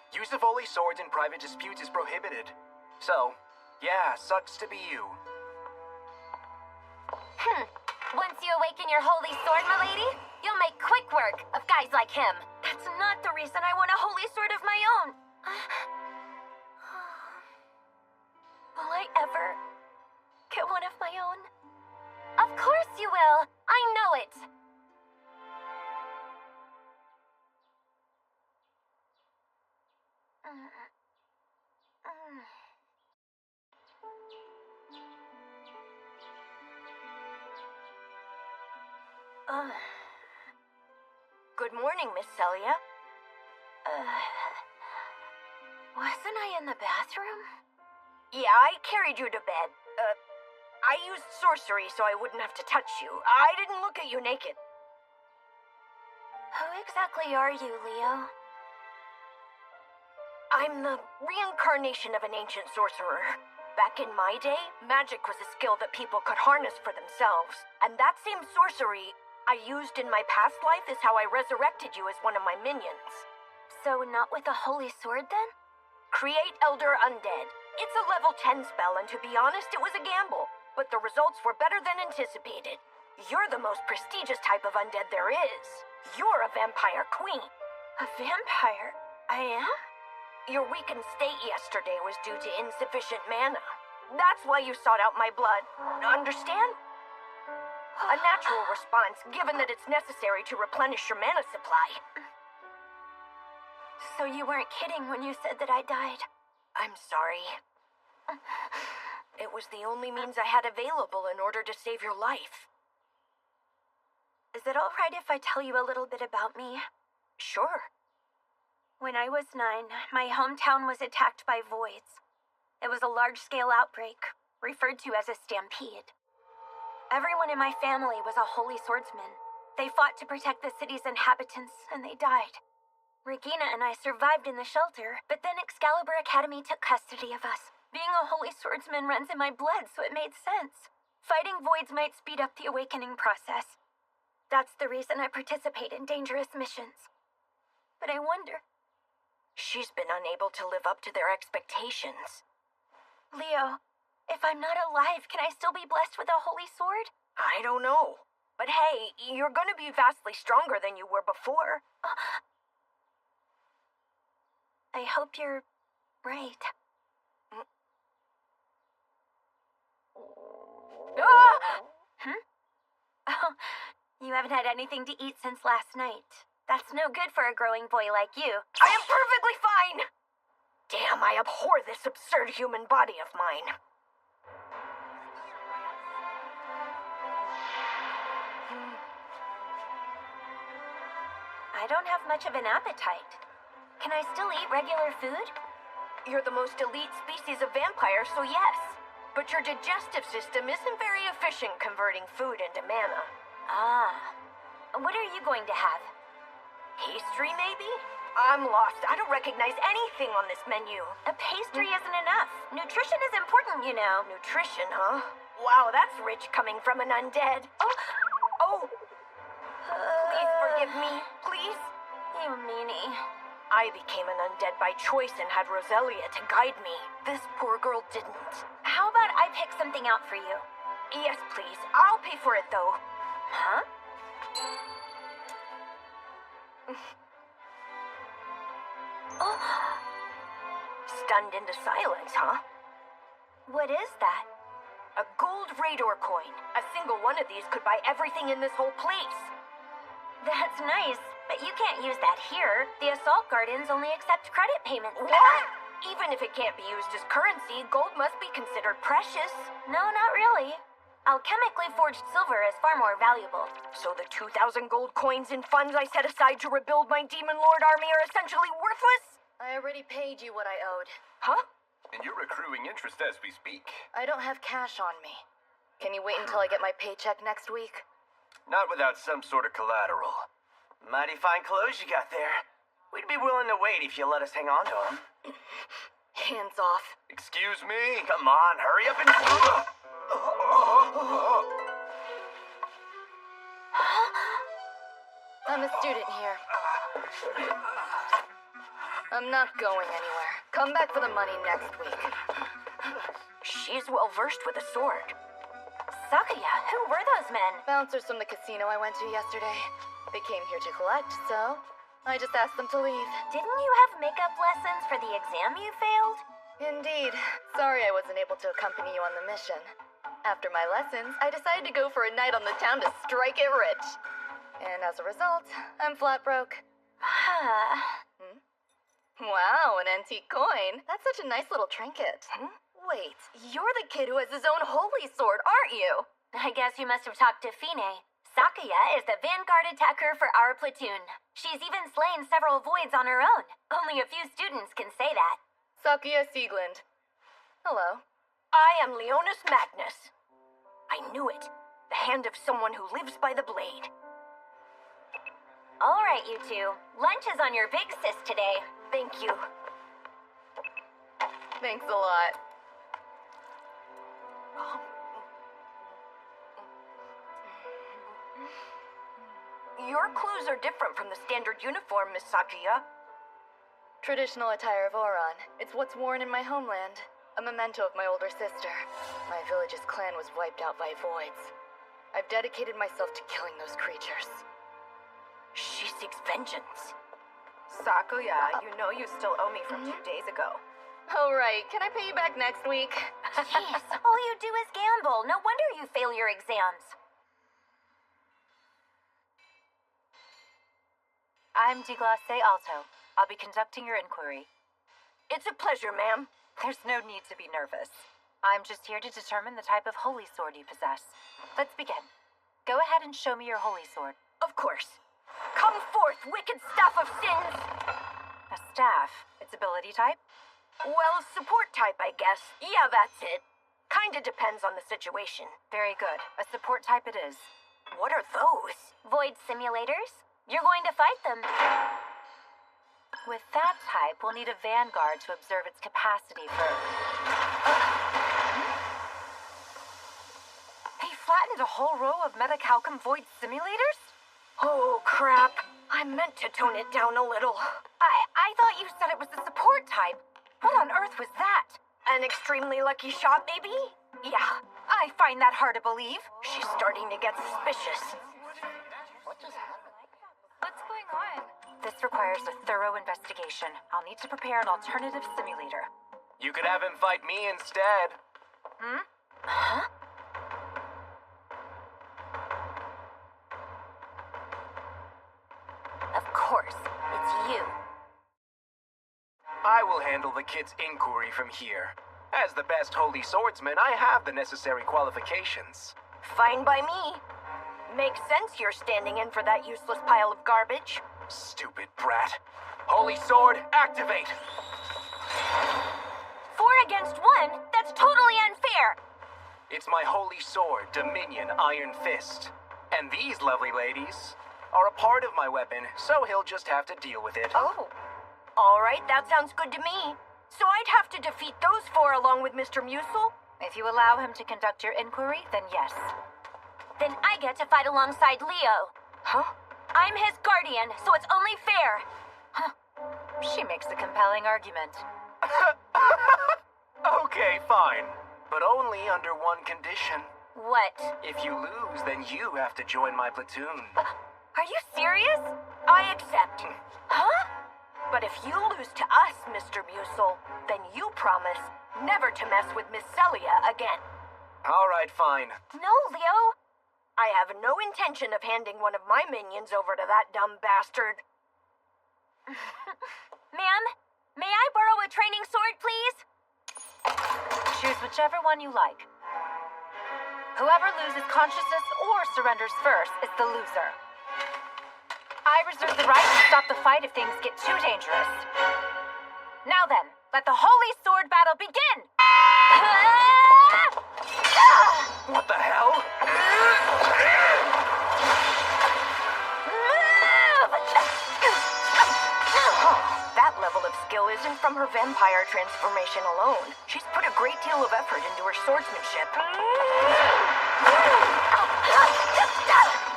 Use of holy swords in private disputes is prohibited. So, yeah, sucks to be you. Once you awaken your holy sword, my lady, you'll make quick work of guys like him. That's not the reason I want a holy sword of my own. Will I ever get one of my own? Of course you will. I know it. Good morning, Miss Celia. Wasn't I in the bathroom? Yeah, I carried you to bed. I used sorcery so I wouldn't have to touch you. I didn't look at you naked. Who exactly are you, Leo? I'm the reincarnation of an ancient sorcerer. Back in my day, magic was a skill that people could harness for themselves. And that same sorcery I used in my past life is how I resurrected you as one of my minions. So not with a holy sword, then? Create Elder Undead. It's a level 10 spell, and to be honest, it was a gamble. But the results were better than anticipated. You're the most prestigious type of undead there is. You're a vampire queen. A vampire? I am? Your weakened state yesterday was due to insufficient mana. That's why you sought out my blood. Understand? A natural response, given that it's necessary to replenish your mana supply. So you weren't kidding when you said that I died? I'm sorry. It was the only means I had available in order to save your life. Is it all right if I tell you a little bit about me? Sure. When I was 9, my hometown was attacked by voids. It was a large-scale outbreak, referred to as a stampede. Everyone in my family was a holy swordsman. They fought to protect the city's inhabitants, and they died. Regina and I survived in the shelter, but then Excalibur Academy took custody of us. Being a holy swordsman runs in my blood, so it made sense. Fighting voids might speed up the awakening process. That's the reason I participate in dangerous missions. But I wonder... She's been unable to live up to their expectations. Leo, if I'm not alive, can I still be blessed with a holy sword? I don't know. But hey, you're gonna be vastly stronger than you were before. I hope you're right. Ah! Oh, you haven't had anything to eat since last night. That's no good for a growing boy like you. I am perfectly fine! Damn, I abhor this absurd human body of mine. I don't have much of an appetite. Can I still eat regular food? You're the most elite species of vampire, so yes. But your digestive system isn't very efficient converting food into mana. Ah. What are you going to have? Pastry, maybe? I'm lost. I don't recognize anything on this menu. A pastry isn't enough. Nutrition is important, you know. Nutrition, huh? Wow, that's rich coming from an undead. Oh! Please forgive me, please? You meanie. I became an undead by choice and had Roselia to guide me. This poor girl didn't. How about I pick something out for you? Yes, please. I'll pay for it, though. Huh? Stunned into silence, huh? What is that? A gold Rador coin. A single one of these could buy everything in this whole place. That's nice, but you can't use that here. The Assault Gardens only accept credit payments. What? Even if it can't be used as currency, gold must be considered precious. No, not really. Alchemically forged silver is far more valuable. So the 2,000 gold coins in funds I set aside to rebuild my Demon Lord army are essentially worthless? I already paid you what I owed. Huh? And you're accruing interest as we speak. I don't have cash on me. Can you wait until I get my paycheck next week? Not without some sort of collateral. Mighty fine clothes you got there. We'd be willing to wait if you let us hang on to them. Hands off. Excuse me? Come on, hurry up and... I'm a student here. I'm not going anywhere. Come back for the money next week. She's well versed with a sword. Sakuya, who were those men? Bouncers from the casino I went to yesterday. They came here to collect, so I just asked them to leave. Didn't you have makeup lessons for the exam you failed? Indeed. Sorry I wasn't able to accompany you on the mission. After my lessons, I decided to go for a night on the town to strike it rich. And as a result, I'm flat broke. Wow, an antique coin. That's such a nice little trinket. Wait, you're the kid who has his own holy sword, aren't you? I guess you must have talked to Fine. Sakuya is the vanguard attacker for our platoon. She's even slain several voids on her own. Only a few students can say that. Sakuya Sieglund. Hello. I am Leonis Magnus. I knew it. The hand of someone who lives by the blade. All right, you two. Lunch is on your big sis today. Thank you. Thanks a lot. Your clothes are different from the standard uniform, Miss Sakuya. Traditional attire of Oron. It's what's worn in my homeland. A memento of my older sister. My village's clan was wiped out by voids. I've dedicated myself to killing those creatures. She seeks vengeance. Sakuya, you know you still owe me from 2 days ago. Oh, right. Can I pay you back next week? Jeez, all you do is gamble. No wonder you fail your exams. I'm DeGlace Alto. I'll be conducting your inquiry. It's a pleasure, ma'am. There's no need to be nervous. I'm just here to determine the type of holy sword you possess. Let's begin. Go ahead and show me your holy sword. Of course. Come forth, wicked staff of sins! A staff? Its ability type? Well, support type, I guess. Yeah, that's it. Kinda depends on the situation. Very good. A support type it is. What are those? Void simulators? You're going to fight them. With that type, we'll need a vanguard to observe its capacity for... They flattened a whole row of Metacalcum Void simulators? Oh, crap. I meant to tone it down a little. I thought you said it was the support type. What on earth was that? An extremely lucky shot, maybe? Yeah, I find that hard to believe. She's starting to get suspicious. What's going on? This requires a thorough investigation. I'll need to prepare an alternative simulator. You could have him fight me instead. Huh? Of course, it's you. I will handle the kid's inquiry from here. As the best holy swordsman, I have the necessary qualifications. Fine by me. Makes sense you're standing in for that useless pile of garbage. Stupid brat. Holy sword, activate! 4 against 1? That's totally unfair! It's my holy sword, Dominion Iron Fist. And these lovely ladies are a part of my weapon, so he'll just have to deal with it. Oh. All right, that sounds good to me. So I'd have to defeat those 4 along with Mr. Musil? If you allow him to conduct your inquiry, then yes. Then I get to fight alongside Leo. Huh? I'm his guardian, so it's only fair. Huh. She makes a compelling argument. Okay, fine. But only under one condition. What? If you lose, then you have to join my platoon. Are you serious? I accept. Huh? But if you lose to us, Mr. Musil, then you promise never to mess with Miss Celia again. All right, fine. No, Leo. I have no intention of handing one of my minions over to that dumb bastard. Ma'am, may I borrow a training sword, please? Choose whichever one you like. Whoever loses consciousness or surrenders first is the loser. I reserve the right to stop the fight if things get too dangerous. Now then, let the holy sword battle begin! What the hell? That level of skill isn't from her vampire transformation alone. She's put a great deal of effort into her swordsmanship.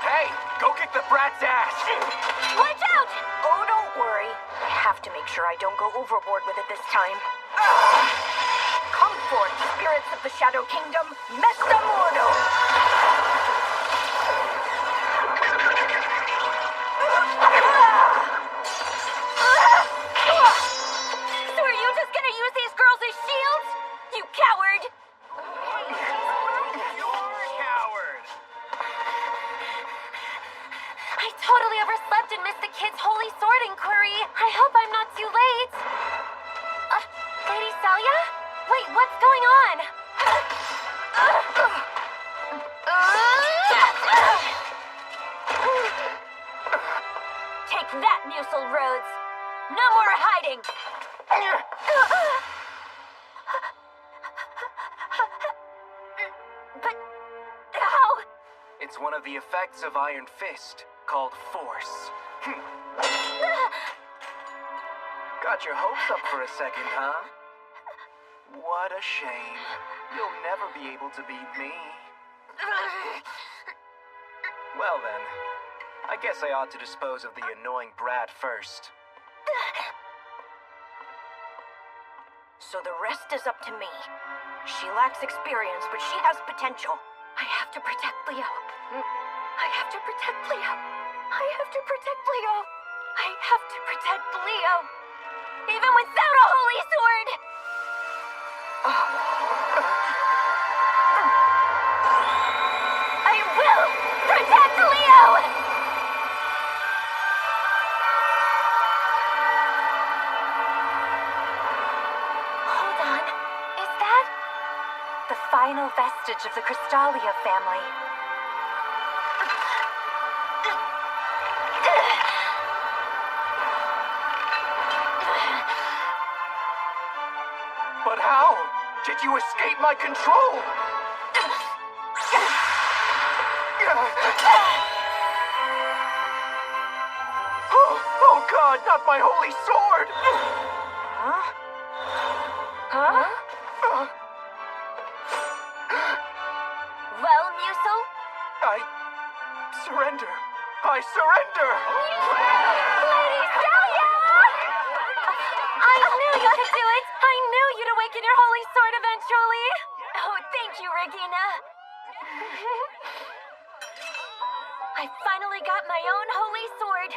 Hey, go kick the brat's ass! Watch out! Oh, don't worry. I have to make sure I don't go overboard with it this time. Come forth, spirits of the Shadow Kingdom, Mesta Mordo! So are you just gonna use these girls as shields? You coward! You're a coward! I totally overslept and missed the kids' holy sword inquiry. I hope I'm not too late. Lady Celia? Wait, what's going on? Take that, Musil Rhodes. No more hiding. But how? It's one of the effects of Iron Fist, called Force. Got your hopes up for a second, huh? What a shame. You'll never be able to beat me. Well then, I guess I ought to dispose of the annoying brat first. So the rest is up to me. She lacks experience, but she has potential. I have to protect Leo. I have to protect Leo. I have to protect Leo. I have to protect Leo. Even without a holy sword! I will protect Leo! Hold on. Is that the final vestige of the Crystalia family? But how? Did you escape my control? Oh God, not my holy sword! Huh? Huh? Well, Musil? I surrender. I I surrender! Lady Celia! I knew you could do it! I knew you'd awaken your holy sword eventually! Oh, thank you, Regina. I finally got my own holy sword.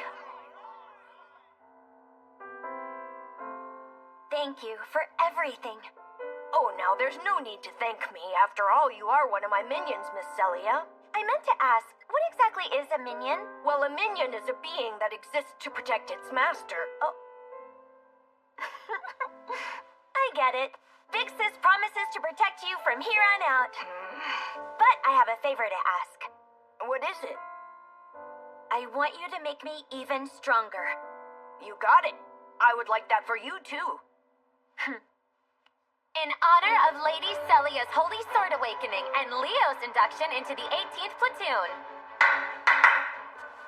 Thank you for everything. Oh, now there's no need to thank me. After all, you are one of my minions, Miss Celia. I meant to ask, what exactly is a minion? Well, a minion is a being that exists to protect its master. Oh. I get it. Big Sis promises to protect you from here on out. But I have a favor to ask. What is it? I want you to make me even stronger. You got it. I would like that for you, too. In honor of Lady Celia's Holy Sword Awakening and Leo's induction into the 18th Platoon.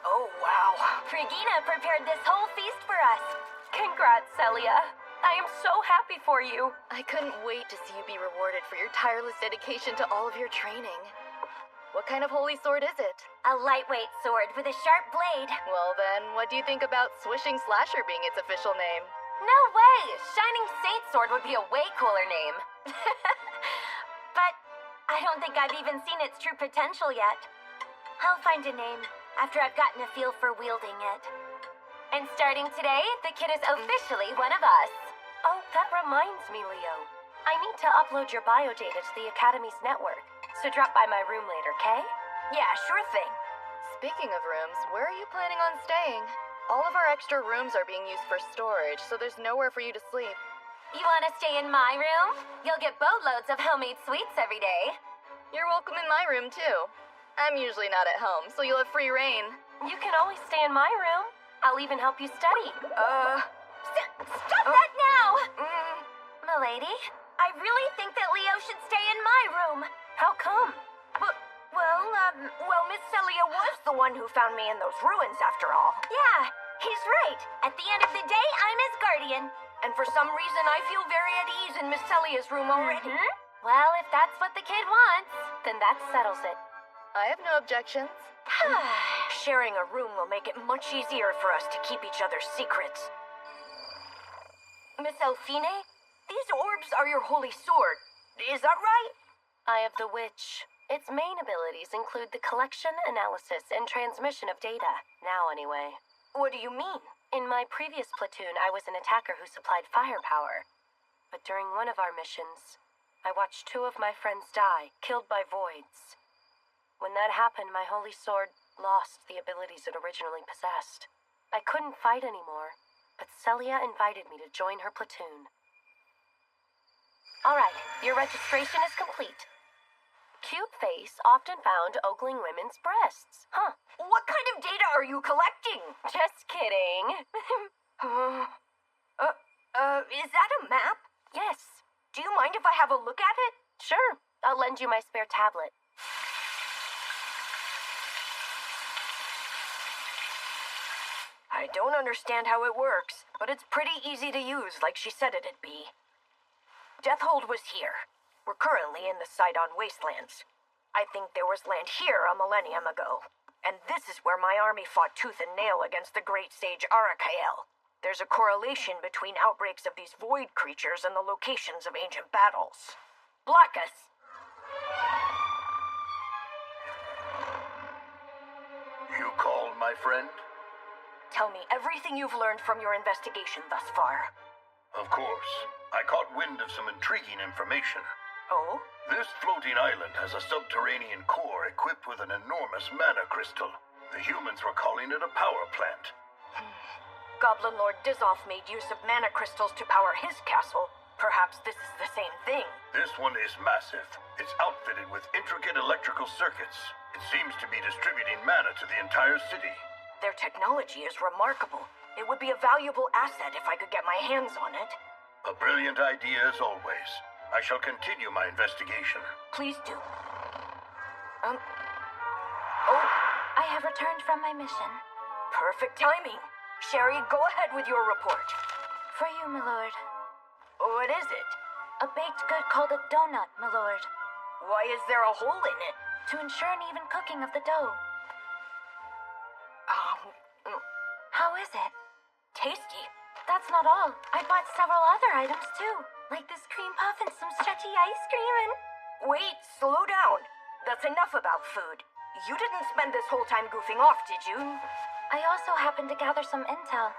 Oh, wow. Regina prepared this whole feast for us. Congrats, Celia. I am so happy for you. I couldn't wait to see you be rewarded for your tireless dedication to all of your training. What kind of holy sword is it? A lightweight sword with a sharp blade. Well then, what do you think about Swishing Slasher being its official name? No way! Shining Saint Sword would be a way cooler name. But I don't think I've even seen its true potential yet. I'll find a name after I've gotten a feel for wielding it. And starting today, the kid is officially one of us. Oh, that reminds me, Leo. I need to upload your biodata to the Academy's network, so drop by my room later, okay? Yeah, sure thing. Speaking of rooms, where are you planning on staying? All of our extra rooms are being used for storage, so there's nowhere for you to sleep. You want to stay in my room? You'll get boatloads of homemade sweets every day. You're welcome in my room, too. I'm usually not at home, so you'll have free reign. You can always stay in my room. I'll even help you study. Stop that now! Milady, I really think that Leo should stay in my room. How come? Well, Miss Celia was the one who found me in those ruins, after all. Yeah, he's right. At the end of the day, I'm his guardian. And for some reason, I feel very at ease in Miss Celia's room already. Well, if that's what the kid wants, then that settles it. I have no objections. Sharing a room will make it much easier for us to keep each other's secrets. Miss Elfine, these orbs are your holy sword. Is that right? Eye of the Witch. Its main abilities include the collection, analysis, and transmission of data. Now, anyway. What do you mean? In my previous platoon, I was an attacker who supplied firepower. But during one of our missions, I watched 2 of my friends die, killed by voids. When that happened, my holy sword lost the abilities it originally possessed. I couldn't fight anymore, but Celia invited me to join her platoon. All right, your registration is complete. Cute face often found ogling women's breasts. Huh. What kind of data are you collecting? Just kidding. Is that a map? Yes. Do you mind if I have a look at it? Sure. I'll lend you my spare tablet. I don't understand how it works, but it's pretty easy to use, like she said it'd be. Deathhold was here. We're currently in the Sidon Wastelands. I think there was land here a millennium ago. And this is where my army fought tooth and nail against the great sage Arakael. There's a correlation between outbreaks of these void creatures and the locations of ancient battles. Blackus! You called, my friend? Tell me everything you've learned from your investigation thus far. Of course. I caught wind of some intriguing information. Oh? This floating island has a subterranean core equipped with an enormous mana crystal. The humans were calling it a power plant. Goblin Lord Dizoff made use of mana crystals to power his castle. Perhaps this is the same thing. This one is massive. It's outfitted with intricate electrical circuits. It seems to be distributing mana to the entire city. Their technology is remarkable. It would be a valuable asset if I could get my hands on it. A brilliant idea as always. I shall continue my investigation. Please do. I have returned from my mission. Perfect timing. Sherry, go ahead with your report. For you, my lord. What is it? A baked good called a donut, my lord. Why is there a hole in it? To ensure an even cooking of the dough. tasty. That's not all. I bought several other items too, like this cream puff and some stretchy ice cream and... Wait, slow down. That's enough about food. You didn't spend this whole time goofing off, did you? I also happened to gather some intel.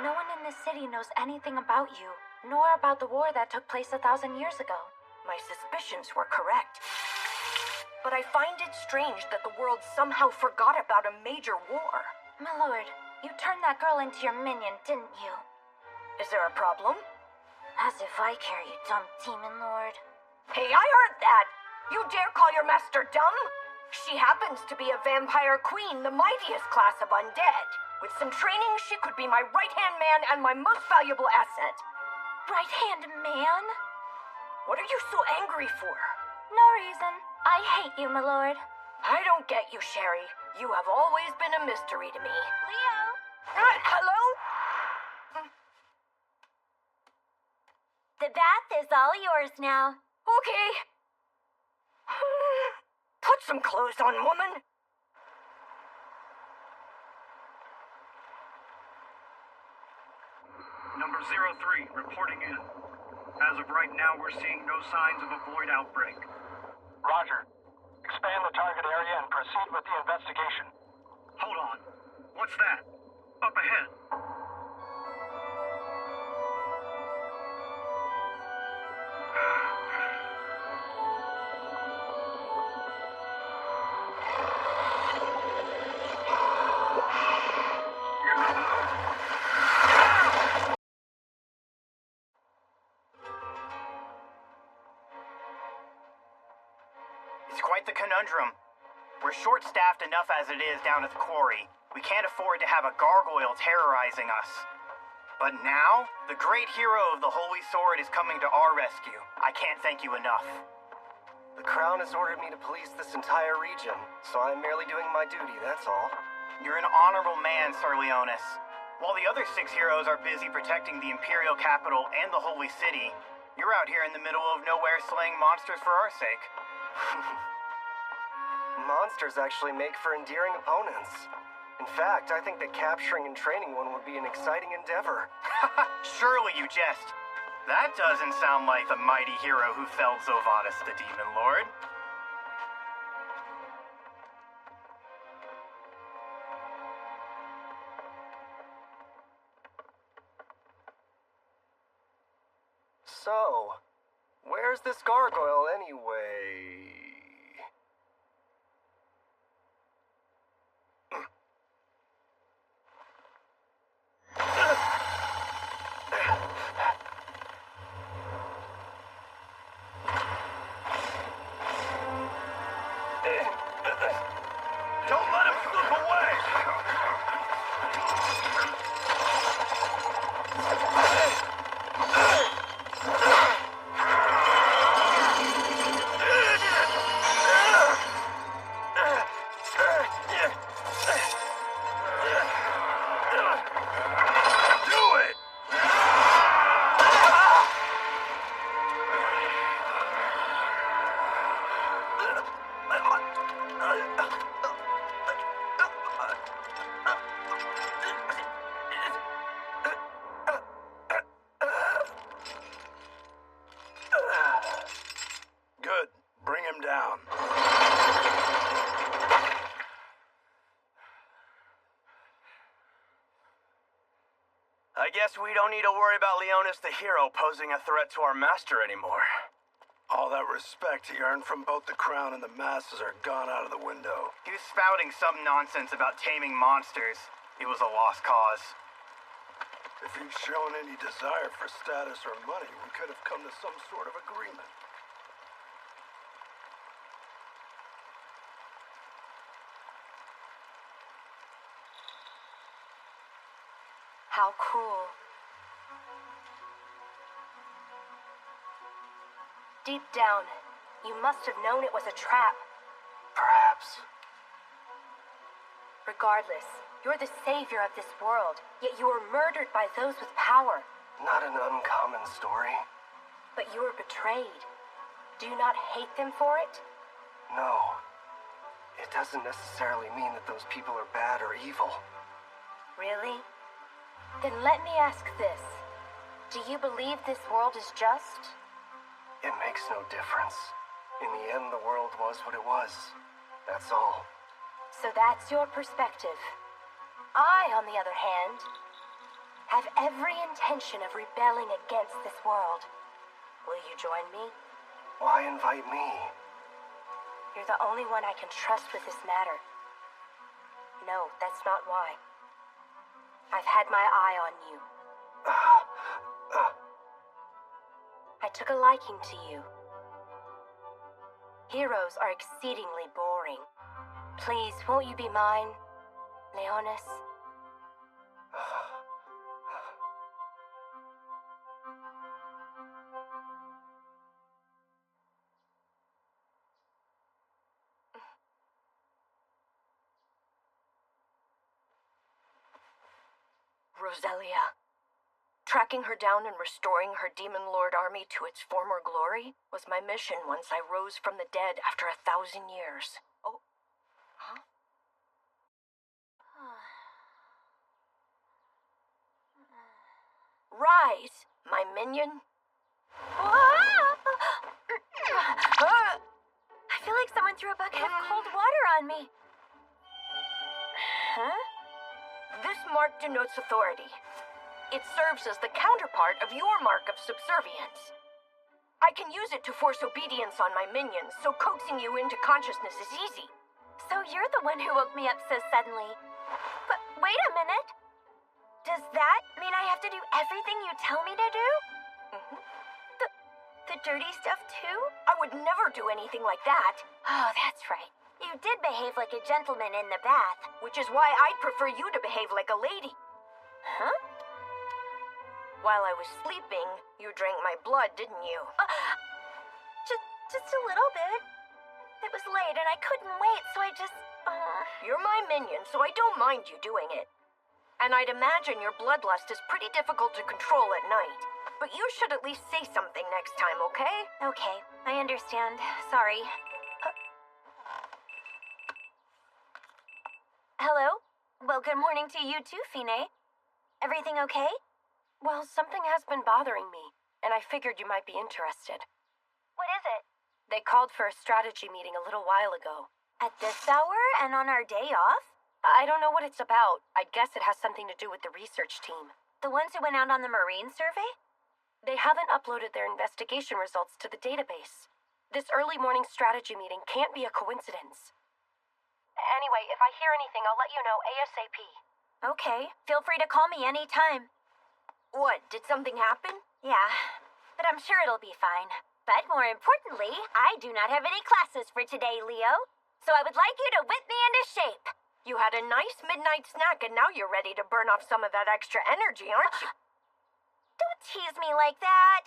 No one in this city knows anything about you, nor about the war that took place 1,000 years ago. My suspicions were correct. But I find it strange that the world somehow forgot about a major war. My lord, you turned that girl into your minion, didn't you? Is there a problem? As if I care, you dumb demon lord. Hey, I heard that! You dare call your master dumb? She happens to be a vampire queen, the mightiest class of undead. With some training, she could be my right-hand man and my most valuable asset. Right-hand man? What are you so angry for? No reason. I hate you, my lord. I don't get you, Sherry. You have always been a mystery to me. Leo? Hello? The bath is all yours now. Okay. Put some clothes on, woman. Number 03, reporting in. As of right now, we're seeing no signs of a void outbreak. Roger. Expand the target area and proceed with the investigation. Hold on. What's that? Up ahead. It's quite the conundrum. We're short-staffed enough as it is down at the quarry. We can't afford to have a gargoyle terrorizing us. But now, the great hero of the Holy Sword is coming to our rescue. I can't thank you enough. The Crown has ordered me to police this entire region, so I'm merely doing my duty, that's all. You're an honorable man, Sir Leonis. While the other 6 heroes are busy protecting the Imperial capital and the Holy City, you're out here in the middle of nowhere slaying monsters for our sake. Monsters actually make for endearing opponents. In fact, I think that capturing and training one would be an exciting endeavor. Surely you jest. That doesn't sound like the mighty hero who felled Zovatus the Demon Lord. So, where's this gargoyle anyway? Don't let him slip away! Do it! Good. Bring him down. I guess we don't need to worry about Leonis the hero posing a threat to our master anymore. All that respect he earned from both the Crown and the masses are gone out of the window. He was spouting some nonsense about taming monsters. It was a lost cause. If he'd shown any desire for status or money, we could have come to some sort of agreement. How cruel. Deep down, you must have known it was a trap. Perhaps. Regardless, you're the savior of this world, yet you were murdered by those with power. Not an uncommon story. But you were betrayed. Do you not hate them for it? No. It doesn't necessarily mean that those people are bad or evil. Really? Then let me ask this. Do you believe this world is just? It makes no difference. In the end, the world was what it was. That's all. So that's your perspective. I, on the other hand, have every intention of rebelling against this world. Will you join me? Why invite me? You're the only one I can trust with this matter. No, that's not why. I've had my eye on you. I took a liking to you. Heroes are exceedingly boring. Please, won't you be mine, Leonis? Roselia. Tracking her down and restoring her Demon Lord army to its former glory was my mission once I rose from the dead after 1,000 years. Oh. Huh? Rise, my minion. I feel like someone threw a bucket of cold water on me. Huh? This mark denotes authority. It serves as the counterpart of your mark of subservience. I can use it to force obedience on my minions, so coaxing you into consciousness is easy. So you're the one who woke me up so suddenly. But wait a minute. Does that mean I have to do everything you tell me to do? Mm-hmm. The dirty stuff too? I would never do anything like that. Oh, that's right. You did behave like a gentleman in the bath. Which is why I'd prefer you to behave like a lady. Huh? While I was sleeping, you drank my blood, didn't you? Just a little bit. It was late and I couldn't wait, so I just... You're my minion, so I don't mind you doing it. And I'd imagine your bloodlust is pretty difficult to control at night. But you should at least say something next time, okay? Okay, I understand. Sorry. Hello? Well, good morning to you too, Fine. Everything okay? Well, something has been bothering me, and I figured you might be interested. What is it? They called for a strategy meeting a little while ago. At this hour and on our day off? I don't know what it's about. I guess it has something to do with the research team. The ones who went out on the Marine survey? They haven't uploaded their investigation results to the database. This early morning strategy meeting can't be a coincidence. Anyway, if I hear anything, I'll let you know ASAP. Okay, feel free to call me anytime. What, did something happen? Yeah, but I'm sure it'll be fine. But more importantly, I do not have any classes for today, Leo. So I would like you to whip me into shape. You had a nice midnight snack and now you're ready to burn off some of that extra energy, aren't you? Don't tease me like that.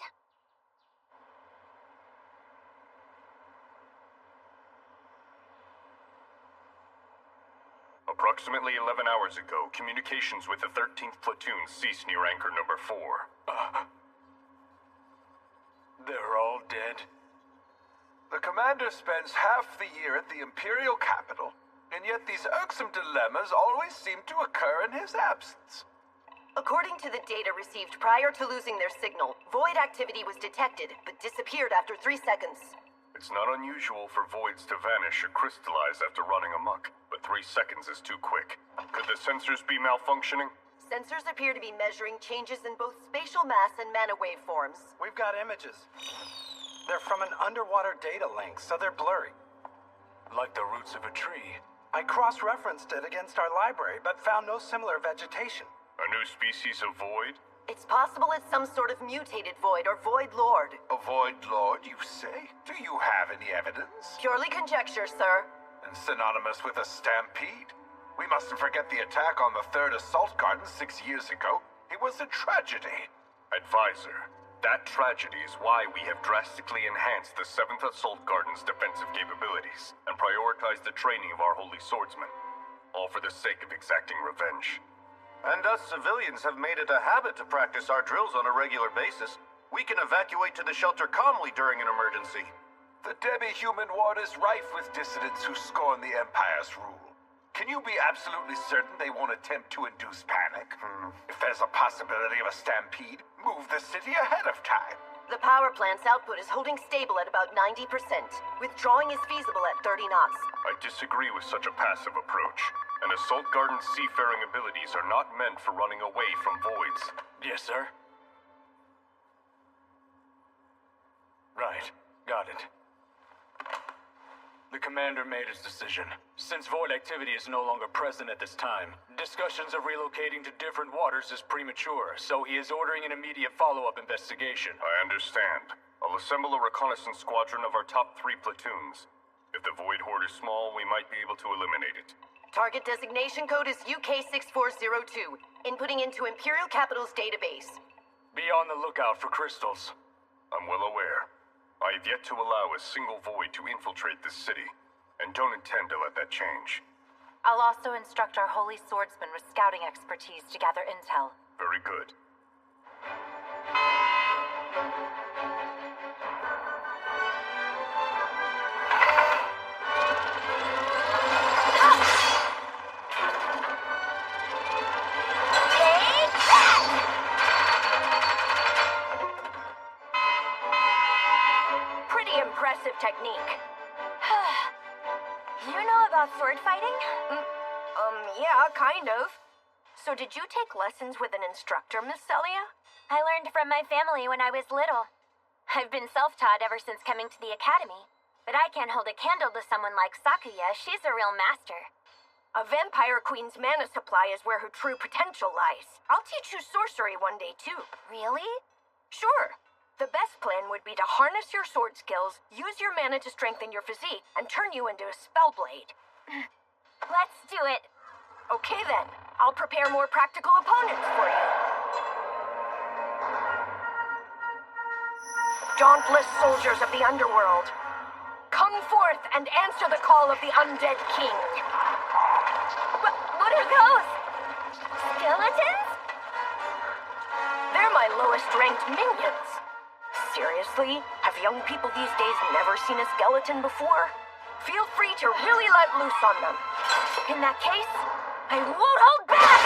Approximately 11 hours ago, communications with the 13th Platoon ceased near anchor number 4. They're all dead. The commander spends half the year at the Imperial capital, and yet these irksome dilemmas always seem to occur in his absence. According to the data received prior to losing their signal, void activity was detected, but disappeared after 3 seconds. It's not unusual for voids to vanish or crystallize after running amok, but 3 seconds is too quick. Could the sensors be malfunctioning? Sensors appear to be measuring changes in both spatial mass and mana waveforms. We've got images. They're from an underwater data link, so they're blurry. Like the roots of a tree. I cross-referenced it against our library, but found no similar vegetation. A new species of void? It's possible it's some sort of mutated void or void lord. A void lord, you say? Do you have any evidence? Purely conjecture, sir. And synonymous with a stampede? We mustn't forget the attack on the 3rd Assault Garden 6 years ago. It was a tragedy. Advisor, that tragedy is why we have drastically enhanced the 7th Assault Garden's defensive capabilities and prioritized the training of our holy swordsmen, all for the sake of exacting revenge. And us civilians have made it a habit to practice our drills on a regular basis. We can evacuate to the shelter calmly during an emergency. The demi-human ward is rife with dissidents who scorn the Empire's rule. Can you be absolutely certain they won't attempt to induce panic? If there's a possibility of a stampede, move the city ahead of time. The power plant's output is holding stable at about 90%. Withdrawing is feasible at 30 knots. I disagree with such a passive approach. And Assault Garden's seafaring abilities are not meant for running away from voids. Yes, sir. Right. Got it. The commander made his decision. Since void activity is no longer present at this time, discussions of relocating to different waters is premature, so he is ordering an immediate follow-up investigation. I understand. I'll assemble a reconnaissance squadron of our top 3 platoons. If the void horde is small, we might be able to eliminate it. Target designation code is UK6402. Inputting into Imperial Capital's database. Be on the lookout for crystals. I'm well aware. I have yet to allow a single void to infiltrate this city, and don't intend to let that change. I'll also instruct our Holy Swordsman with scouting expertise to gather intel. Very good. Impressive technique. You know about sword fighting? Yeah, kind of. So did you take lessons with an instructor, Miss Celia? I learned from my family when I was little. I've been self-taught ever since coming to the academy. But I can't hold a candle to someone like Sakuya. She's a real master. A vampire queen's mana supply is where her true potential lies. I'll teach you sorcery one day, too. Really? Sure. The best plan would be to harness your sword skills, use your mana to strengthen your physique, and turn you into a spellblade. Let's do it. Okay then, I'll prepare more practical opponents for you. Dauntless soldiers of the underworld, come forth and answer the call of the undead king. What are those? Skeletons? They're my lowest ranked minions. Seriously? Have young people these days never seen a skeleton before? Feel free to really let loose on them. In that case, I won't hold back!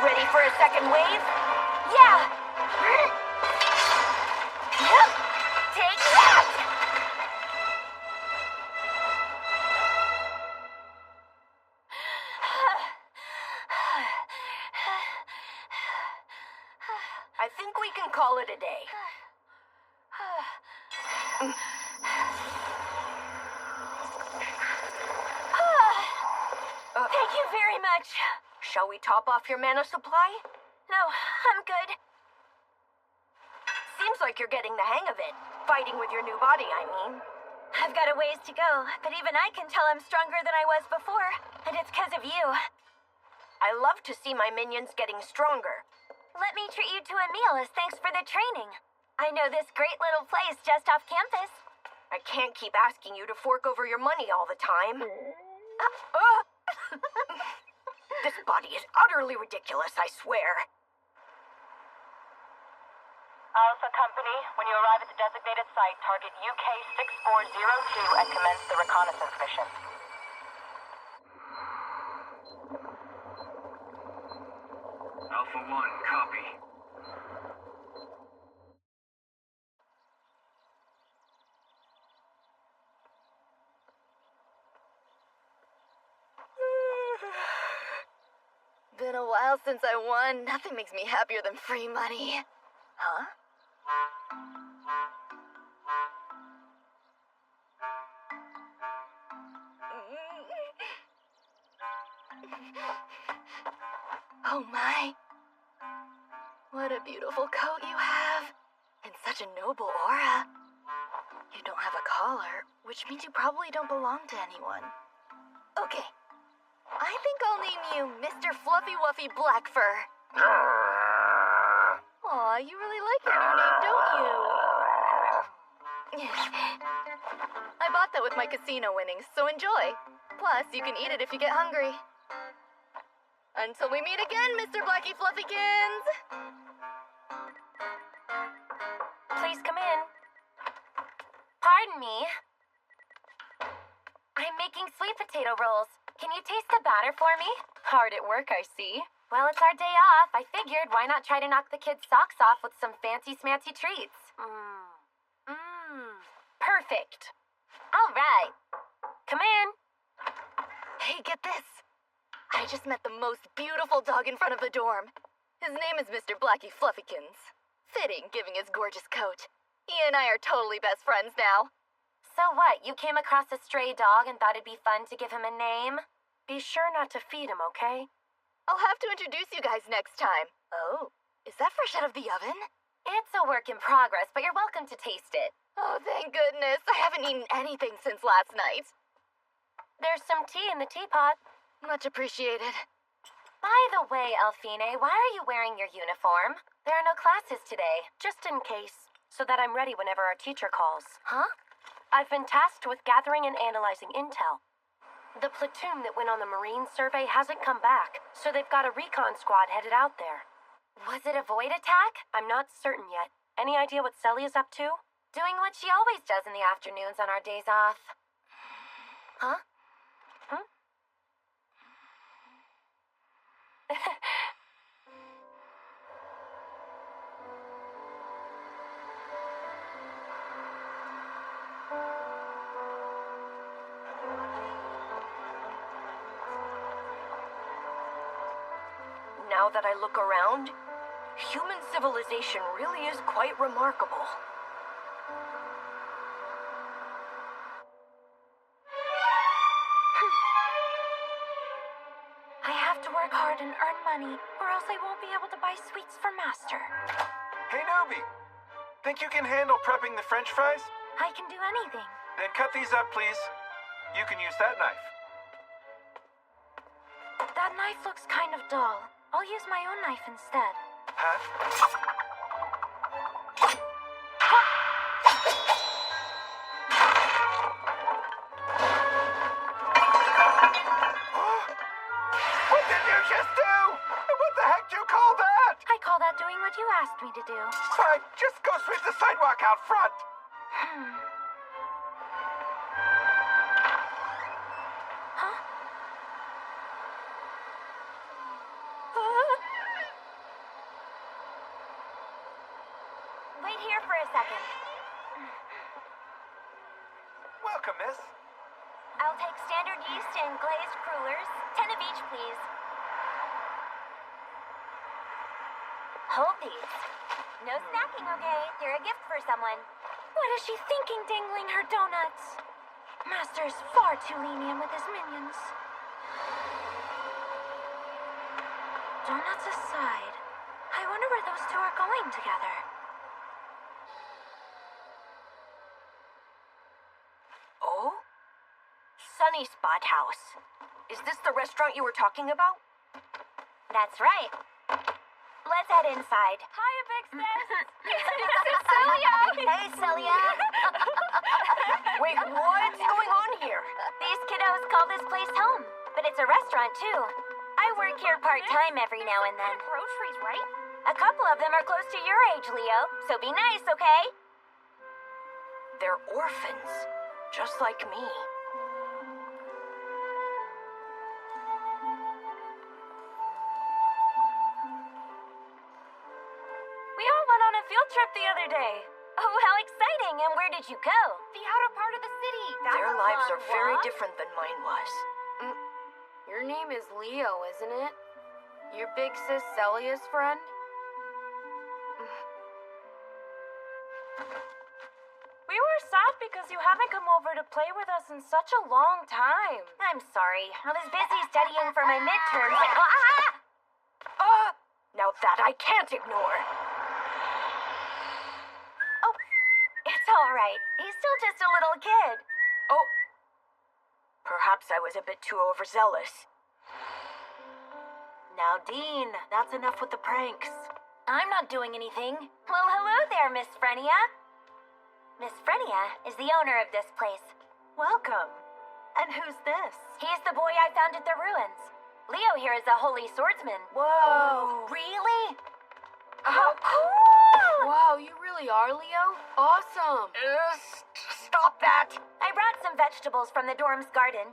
Ready for a second wave? Yeah! Take that! I think we can call it a day. Thank you very much. Shall we top off your mana supply? No, I'm good. Seems like you're getting the hang of it. Fighting with your new body, I mean. I've got a ways to go, but even I can tell I'm stronger than I was before. And it's because of you. I love to see my minions getting stronger. Let me treat you to a meal as thanks for the training. I know this great little place just off campus. I can't keep asking you to fork over your money all the time. This body is utterly ridiculous, I swear. Alpha Company, when you arrive at the designated site, target UK6402 and commence the reconnaissance mission. Alpha 1, copy. Been a while since I won. Nothing makes me happier than free money. Huh? Oh my. What a beautiful coat you have. And such a noble aura. You don't have a collar, which means you probably don't belong to anyone. Okay. I think I'll name you Mr. Fluffy Wuffy Blackfur. Aw, you really like your new name, don't you? I bought that with my casino winnings, so enjoy. Plus, you can eat it if you get hungry. Until we meet again, Mr. Blackie Fluffykins! in. Pardon me. I'm making sweet potato rolls. Can you taste the batter for me? Hard at work, I see. Well, it's our day off. I figured, why not try to knock the kids' socks off with some fancy smancy treats? Perfect. All right. Come in. Hey, get this. I just met the most beautiful dog in front of the dorm. His name is Mr. Blackie Fluffykins. Fitting, given his gorgeous coat. He and I are totally best friends now. So what, you came across a stray dog and thought it'd be fun to give him a name? Be sure not to feed him, okay? I'll have to introduce you guys next time. Oh, is that fresh out of the oven? It's a work in progress, but you're welcome to taste it. Oh, thank goodness. I haven't eaten anything since last night. There's some tea in the teapot. Much appreciated. By the way, Alfine, why are you wearing your uniform? There are no classes today. Just in case, so that I'm ready whenever our teacher calls. Huh? I've been tasked with gathering and analyzing intel. The platoon that went on the Marine survey hasn't come back, so they've got a recon squad headed out there. Was it a void attack? I'm not certain yet. Any idea what Celia's up to? Doing what she always does in the afternoons on our days off. Huh? Now that I look around, human civilization really is quite remarkable. I have to work hard and earn money, or else I won't be able to buy sweets for Master. Hey, Newbie. Think you can handle prepping the French fries? I can do anything. Then cut these up, please. You can use that knife. That knife looks kind of dull. I'll use my own knife instead. Huh? What did you just do? What the heck do you call that? I call that doing what you asked me to do. Fine, just go sweep the sidewalk out front. Huh? Wait here for a second. Welcome, miss. I'll take standard yeast and glazed crullers. 10 of each, please. Hold these. No snacking, okay? They're a gift for someone. What is she thinking, dangling her donuts? Master's far too lenient with his minions. Donuts aside, I wonder where those two are going together. Oh? Sunny Spot House. Is this the restaurant you were talking about? That's right. Let's head inside. Hiya, Big Sis! Celia! Hey, Celia! Wait, what's going on here? These kiddos call this place home, but it's a restaurant, too. I work here part-time every now and then. Groceries, right? A couple of them are close to your age, Leo, so be nice, okay? They're orphans, just like me. We all went on a field trip the other day. Oh, how exciting! And where did you go? The outer part of the city. Their lives are very different than mine was. Your name is Leo, isn't it? Your big sis Celia's friend? We were sad because you haven't come over to play with us in such a long time. I'm sorry. I was busy studying for my midterms. Now that I can't ignore. Oh, it's all right. He's still just a little kid. Oh. Perhaps I was a bit too overzealous. Now, Dean, that's enough with the pranks. I'm not doing anything. Well, hello there, Miss Frenia. Miss Frenia is the owner of this place. Welcome. And who's this? He's the boy I found at the ruins. Leo here is a holy swordsman. Whoa. Really? How cool! Wow, you really are, Leo? Awesome! Stop that! I brought some vegetables from the dorm's garden.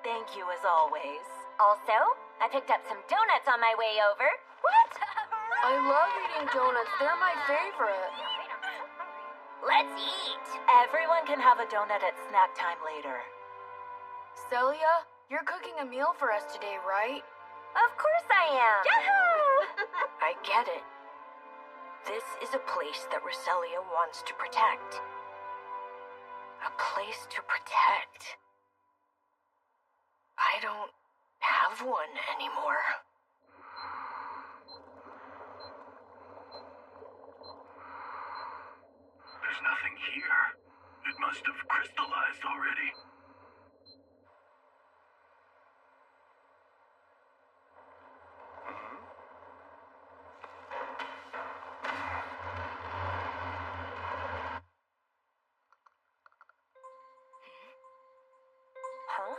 Thank you as always. Also, I picked up some donuts on my way over. What? I love eating donuts. They're my favorite. Let's eat. Everyone can have a donut at snack time later. Celia, you're cooking a meal for us today, right? Of course I am. Yahoo! I get it. This is a place that Roselia wants to protect. A place to protect. I don't have one anymore. There's nothing here. It must have crystallized already. Huh?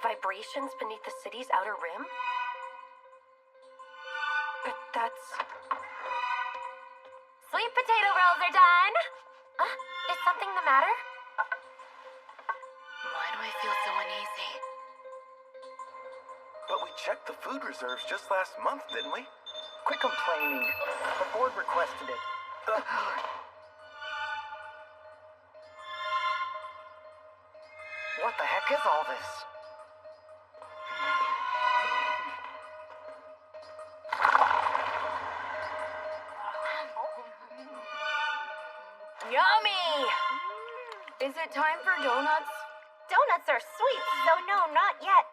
Vibrations beneath the city's outer rim? But that's... Sweet potato rolls are done. Is something the matter? Why do I feel so uneasy? But we checked the food reserves just last month, didn't we? Quit complaining. The board requested it. What the heck is all this? Yummy! Is it time for donuts? Donuts are sweet, so no, not yet.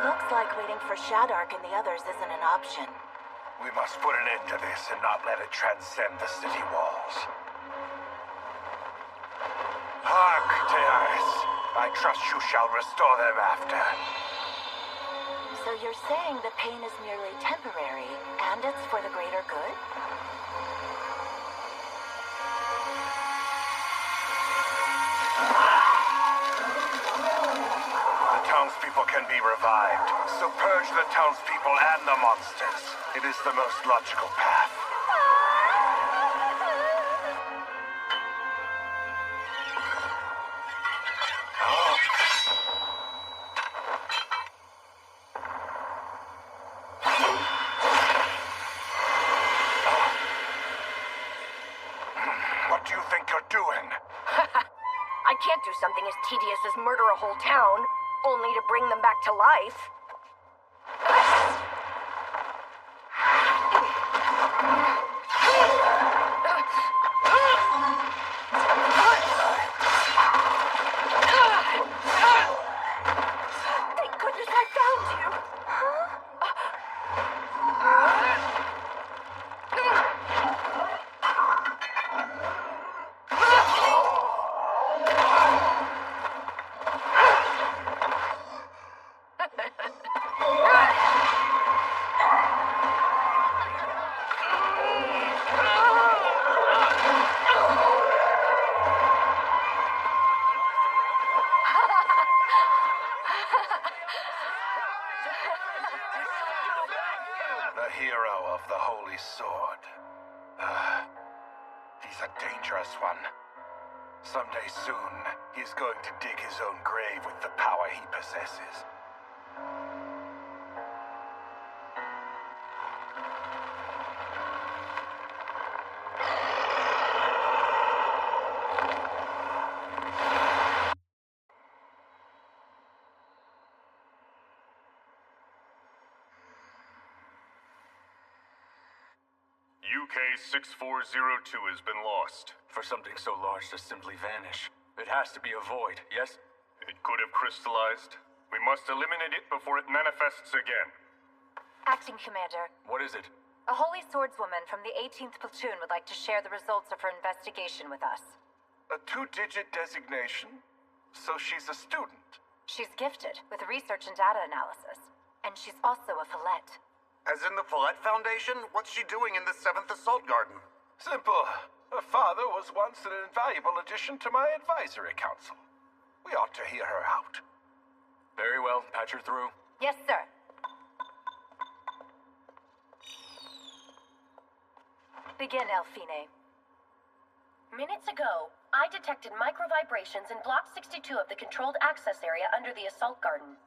Looks like waiting for Shadark and the others isn't an option. We must put an end to this and not let it transcend the city walls. Hark, Tearis. I trust you shall restore them after. So you're saying the pain is merely temporary, and it's for the greater good? The townspeople can be revived, so purge the townspeople and the monsters. It is the most logical path. think you're doing? I can't do something as tedious as murder a whole town, only to bring them back to life. Thank goodness I found you! The hero of the Holy Sword. He's a dangerous one. Someday soon, he's going to dig his own grave with the power he possesses. UK-6402 has been lost. For something so large to simply vanish, it has to be a void, yes? It could have crystallized. We must eliminate it before it manifests again. Acting Commander. What is it? A Holy Swordswoman from the 18th Platoon would like to share the results of her investigation with us. A 2-digit designation? So she's a student? She's gifted with research and data analysis. And she's also a Follett. As in the Follett Foundation? What's she doing in the 7th Assault Garden? Simple. Her father was once an invaluable addition to my advisory council. We ought to hear her out. Very well. Patch her through. Yes, sir. Begin, Elfine. Minutes ago, I detected microvibrations in Block 62 of the controlled access area under the Assault Garden.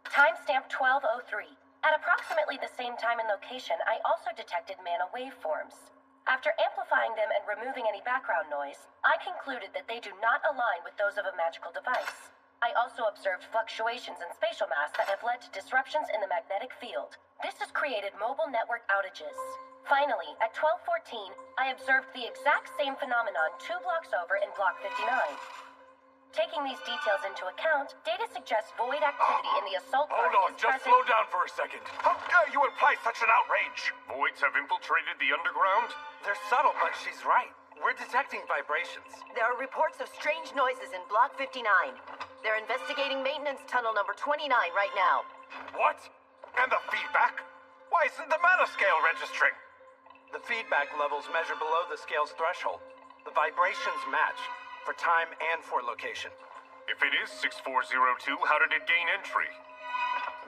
Timestamp 1203. At approximately the same time and location, I also detected mana waveforms. After amplifying them and removing any background noise, I concluded that they do not align with those of a magical device. I also observed fluctuations in spatial mass that have led to disruptions in the magnetic field. This has created mobile network outages. Finally, at 12:14, I observed the exact same phenomenon 2 blocks over in Block 59. Taking these details into account, data suggests void activity in the assault Hold garden on, is just present. slow down for a second. How dare you imply such an outrage? Voids have infiltrated the underground? They're subtle, but she's right. We're detecting vibrations. There are reports of strange noises in Block 59. They're investigating maintenance tunnel number 29 right now. What? And the feedback? Why isn't the mana scale registering? The feedback levels measure below the scale's threshold. The vibrations match, for time and for location. If it is 6402, how did it gain entry?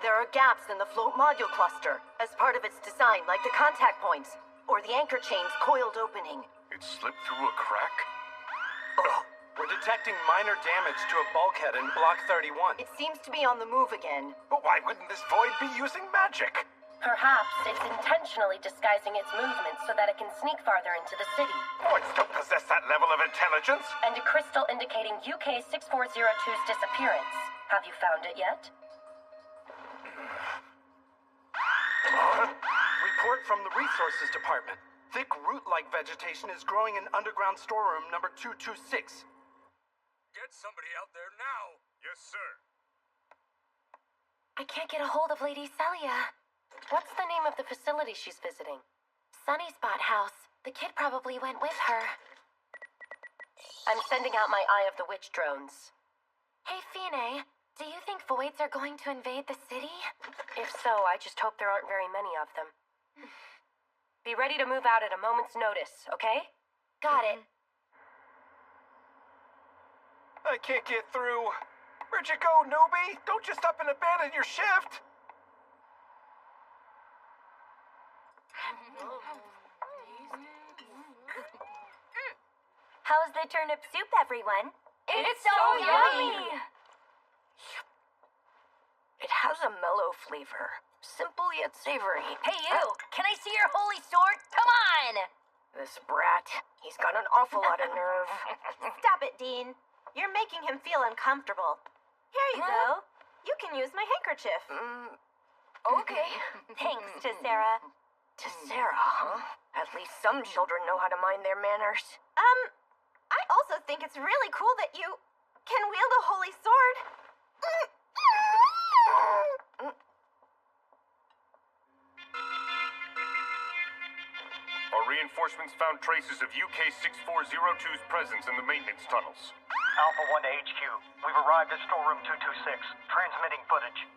There are gaps in the float module cluster as part of its design, like the contact points, or the anchor chain's coiled opening. It slipped through a crack? We're detecting minor damage to a bulkhead in Block 31. It seems to be on the move again. But why wouldn't this void be using magic? Perhaps it's intentionally disguising its movements so that it can sneak farther into the city. Voids don't possess that level of intelligence. And a crystal indicating UK-6402's disappearance. Have you found it yet? Report from the Resources Department. Thick root-like vegetation is growing in underground storeroom number 226. Get somebody out there now. Yes, sir. I can't get a hold of Lady Celia. What's the name of the facility she's visiting? Sunnyspot House. The kid probably went with her. I'm sending out my Eye of the Witch drones. Hey, Fine, do you think voids are going to invade the city? If so, I just hope there aren't very many of them. Be ready to move out at a moment's notice, okay? Got it. I can't get through. Where'd you go, newbie? Don't just up and abandon your shift. How's the turnip soup, everyone? It's so yummy! It has a mellow flavor. Simple yet savory. Hey, you! Can I see your holy sword? Come on! This brat, he's got an awful lot of nerve. Stop it, Dean. You're making him feel uncomfortable. Here you go. You can use my handkerchief. Okay. Thanks to Sarah. To Sarah, huh? At least some children know how to mind their manners. I also think it's really cool that you can wield a holy sword. Our reinforcements found traces of UK-6402's presence in the maintenance tunnels. Alpha 1 to HQ. We've arrived at storeroom 226. Transmitting footage.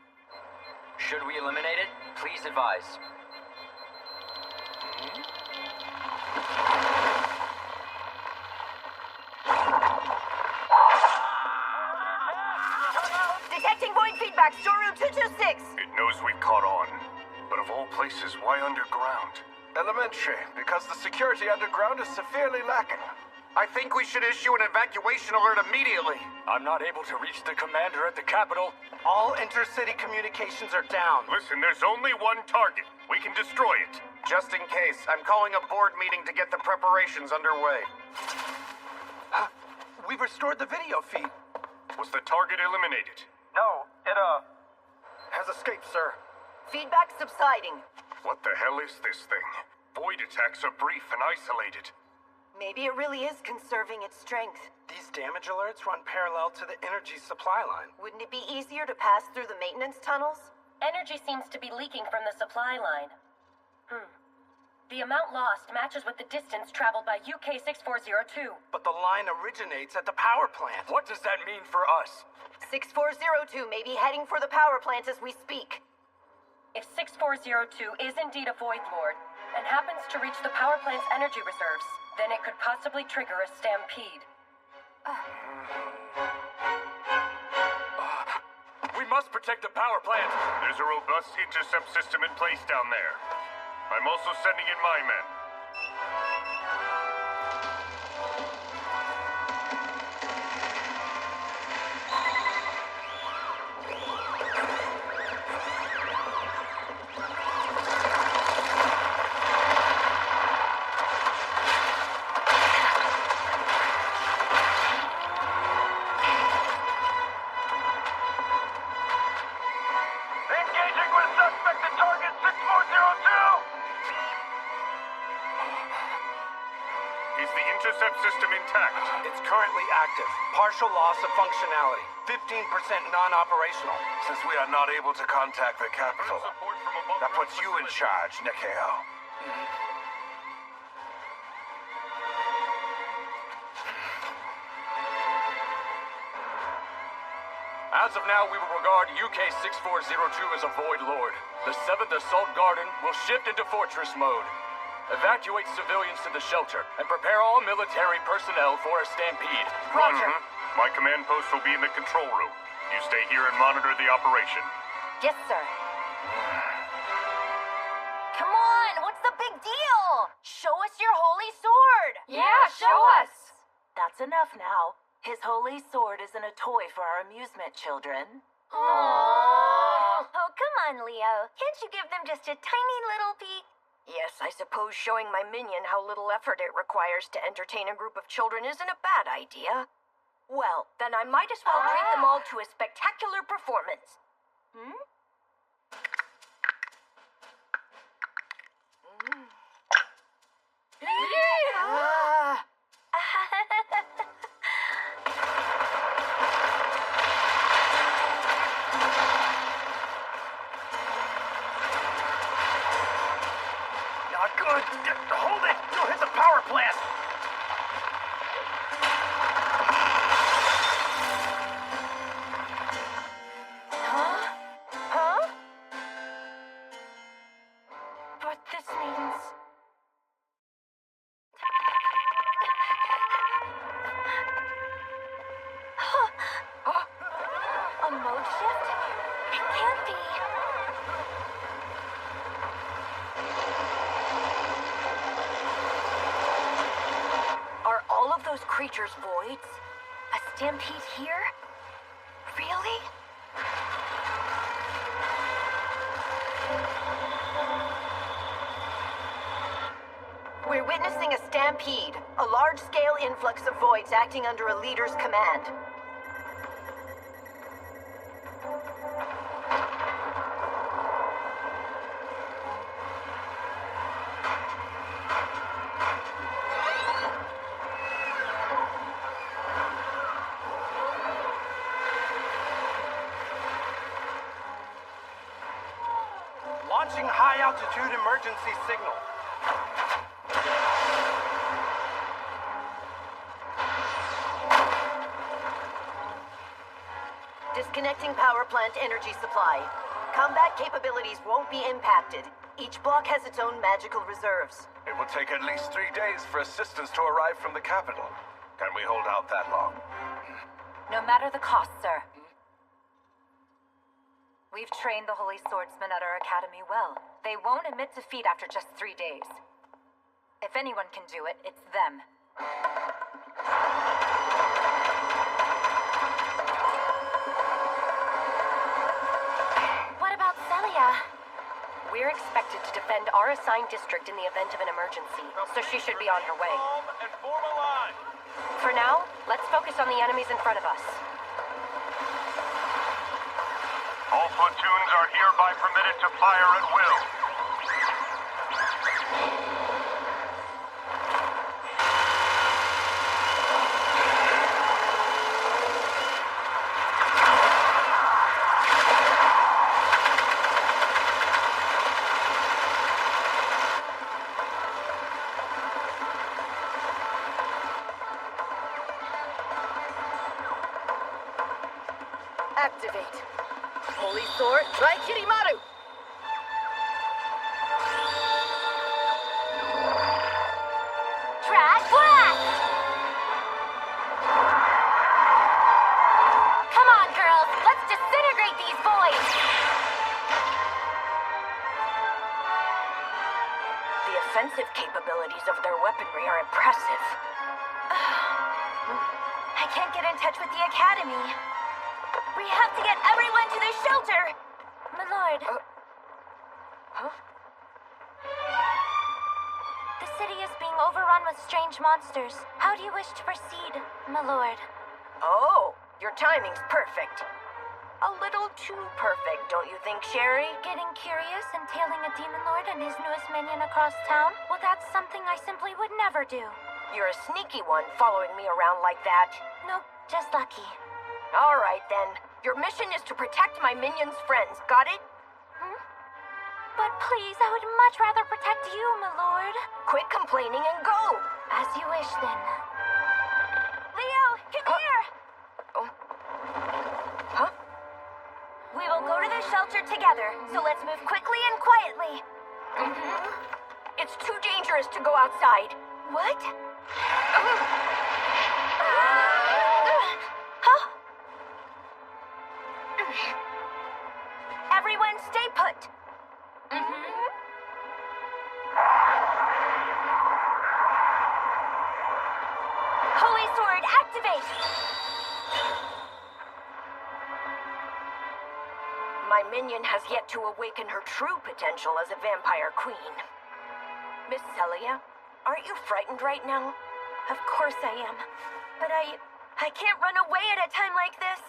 Should we eliminate it? Please advise. Detecting void feedback. Storeroom 226. It knows we've caught on. But of all places, why underground? Elementary, because the security underground is severely lacking. I think we should issue an evacuation alert immediately. I'm not able to reach the commander at the capital. All intercity communications are down. Listen, there's only one target. We can destroy it. Just in case, I'm calling a board meeting to get the preparations underway. We've restored the video feed. Was the target eliminated? No, it, has escaped, sir. Feedback subsiding. What the hell is this thing? Void attacks are brief and isolated. Maybe it really is conserving its strength. These damage alerts run parallel to the energy supply line. Wouldn't it be easier to pass through the maintenance tunnels? Energy seems to be leaking from the supply line. The amount lost matches with the distance traveled by UK-6402. But the line originates at the power plant. What does that mean for us? 6402 may be heading for the power plant as we speak. If 6402 is indeed a Void Lord, and happens to reach the power plant's energy reserves, then it could possibly trigger a stampede. We must protect the power plant! There's a robust intercept system in place down there. I'm also sending in my men. Intercept system intact. It's currently active. Partial loss of functionality. 15% non-operational. Since we are not able to contact the capital, that puts you in charge, Nikeo. As of now, we will regard UK-6402 as a Void Lord. The 7th Assault Garden will shift into fortress mode. Evacuate civilians to the shelter and prepare all military personnel for a stampede. Roger. My command post will be in the control room. You stay here and monitor the operation. Yes, sir. Come on, what's the big deal? Show us your holy sword. Yeah, show us. That's enough now. His holy sword isn't a toy for our amusement, children. Aww. Oh, come on, Leo. Can't you give them just a tiny little peek? Yes, I suppose showing my minion how little effort it requires to entertain a group of children isn't a bad idea. Well, then I might as well treat them all to a spectacular performance. Good. Hold it! You'll hit the power plant! Huh? But this means... A mode shift? It can't be. Are all of those creatures voids? A stampede here? Really? We're witnessing a Stampede, a large-scale influx of voids acting under a leader's command. Launching high-altitude emergency signal. Disconnecting power plant energy supply. Combat capabilities won't be impacted. Each block has its own magical reserves. It will take at least 3 days for assistance to arrive from the capital. Can we hold out that long? No matter the cost, sir. We've trained the Holy Swordsmen at our academy well. They won't admit defeat after just 3 days. If anyone can do it, it's them. What about Celia? We're expected to defend our assigned district in the event of an emergency, so she should be on her way. For now, let's focus on the enemies in front of us. All platoons are hereby permitted to fire at will. Activate. Holy Sword, try Kirimaru! Drag blast! Come on, girls, let's disintegrate these voids! The offensive capabilities of their weaponry are impressive. I can't get in touch with the Academy. We have to get everyone to the shelter! My lord. Huh? The city is being overrun with strange monsters. How do you wish to proceed, my lord? Oh, your timing's perfect. A little too perfect, don't you think, Sherry? Getting curious and tailing a demon lord and his newest minion across town? Well, that's something I simply would never do. You're a sneaky one, following me around like that. Nope, just lucky. All right, then. Your mission is to protect my minion's friends, got it? But please, I would much rather protect you, my lord. Quit complaining and go! As you wish, then. Leo, come here! Oh. Huh? We will go to the shelter together, so let's move quickly and quietly. It's too dangerous to go outside. What? Everyone stay put. Holy Sword, activate! My minion has yet to awaken her true potential as a vampire queen. Miss Celia, aren't you frightened right now? Of course I am. But I can't run away at a time like this.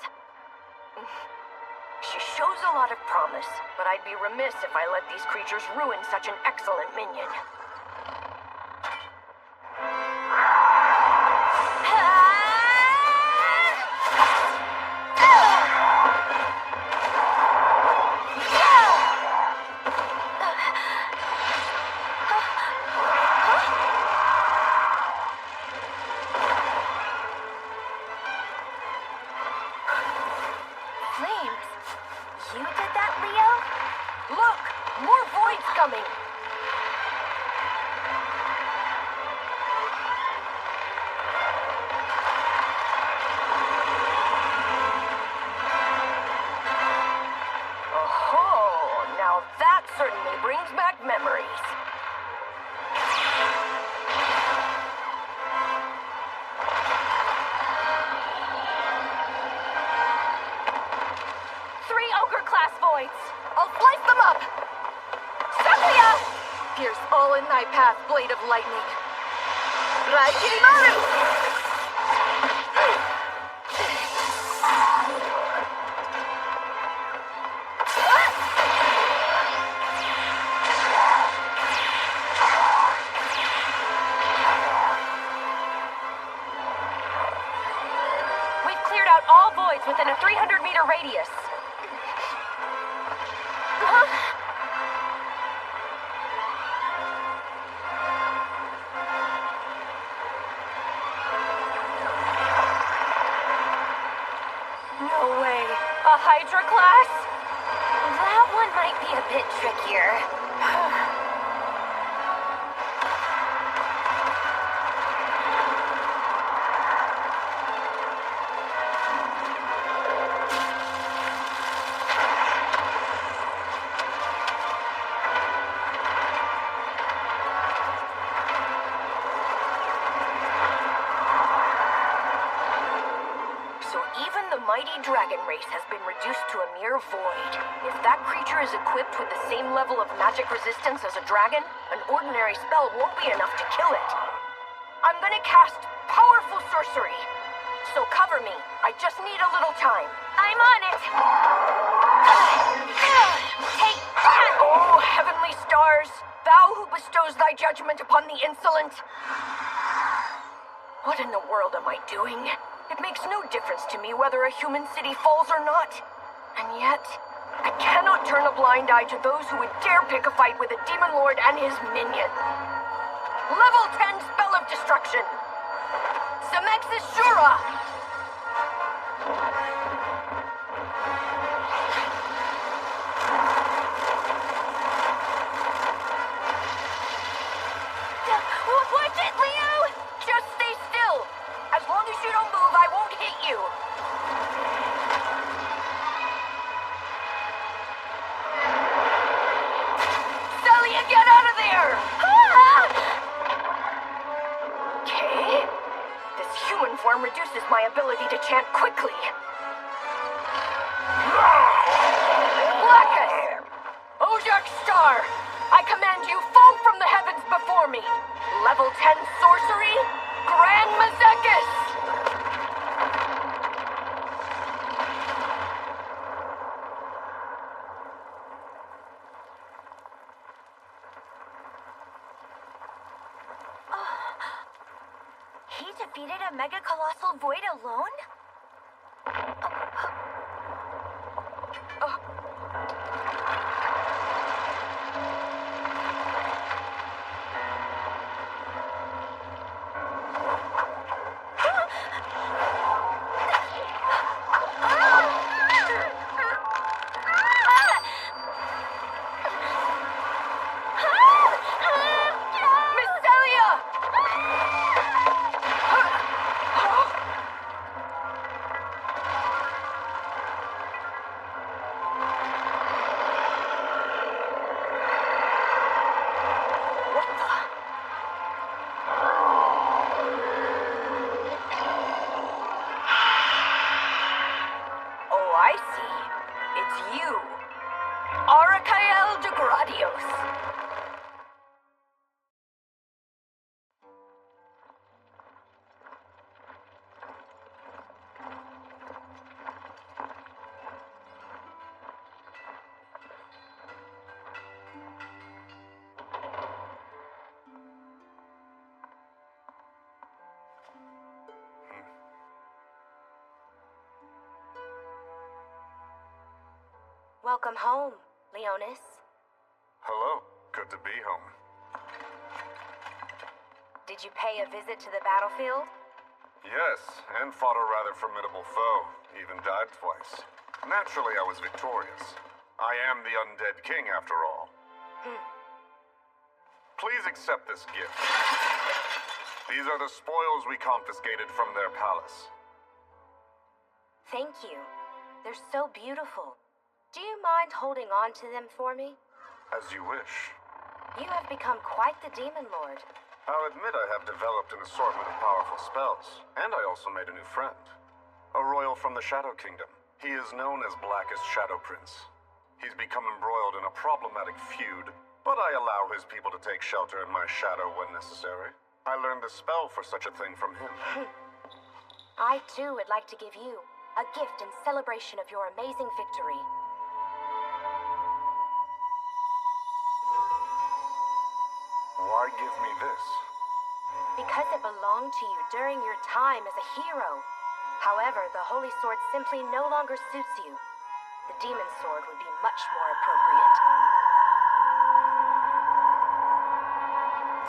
She shows a lot of promise, but I'd be remiss if I let these creatures ruin such an excellent minion. Flames? You did that, Leo? Look! More voids coming! Oh, now that certainly brings back memories. Ogre-class voids! I'll slice them up! Celia! Pierce all in thy path, blade of lightning. Raikirimaru! We've cleared out all voids within a 300-meter radius. No way. A Hydra class? That one might be a bit trickier. So even the mighty dragon race has been reduced to a mere void. If that creature is equipped with the same level of magic resistance as a dragon, an ordinary spell won't be enough to kill it. I'm gonna cast powerful sorcery. So cover me. I just need a little time. I'm on it! Take that! Oh, heavenly stars, thou who bestows thy judgment upon the insolent. What in the world am I doing? It makes no difference to me whether a human city falls or not. And yet, I cannot turn a blind eye to those who would dare pick a fight with a demon lord and his minion. Level 10 spell of destruction. Semexis Shura! Watch it, Leo! Just stay still. As long as you don't move, I won't hit you. Celia, get out of there! Okay. This human form reduces my ability to chant quickly. Blackus! Ojak Star! I command you, fall from the heavens before me! Level 10 sorcery, Grand Mazekis! He defeated a Mega Colossal Void alone? Miss Celia! Oh, I see. It's you. Arakael de Gradios. Welcome home, Leonis. Hello. Good to be home. Did you pay a visit to the battlefield? Yes, and fought a rather formidable foe. Even died twice. Naturally, I was victorious. I am the undead king, after all. Please accept this gift. These are the spoils we confiscated from their palace. Thank you. They're so beautiful. Do you mind holding on to them for me? As you wish. You have become quite the demon lord. I'll admit I have developed an assortment of powerful spells, and I also made a new friend. A royal from the Shadow Kingdom. He is known as Blackest Shadow Prince. He's become embroiled in a problematic feud, but I allow his people to take shelter in my shadow when necessary. I learned the spell for such a thing from him. I too would like to give you a gift in celebration of your amazing victory. Why give me this? Because it belonged to you during your time as a hero. However, the Holy Sword simply no longer suits you. The Demon Sword would be much more appropriate.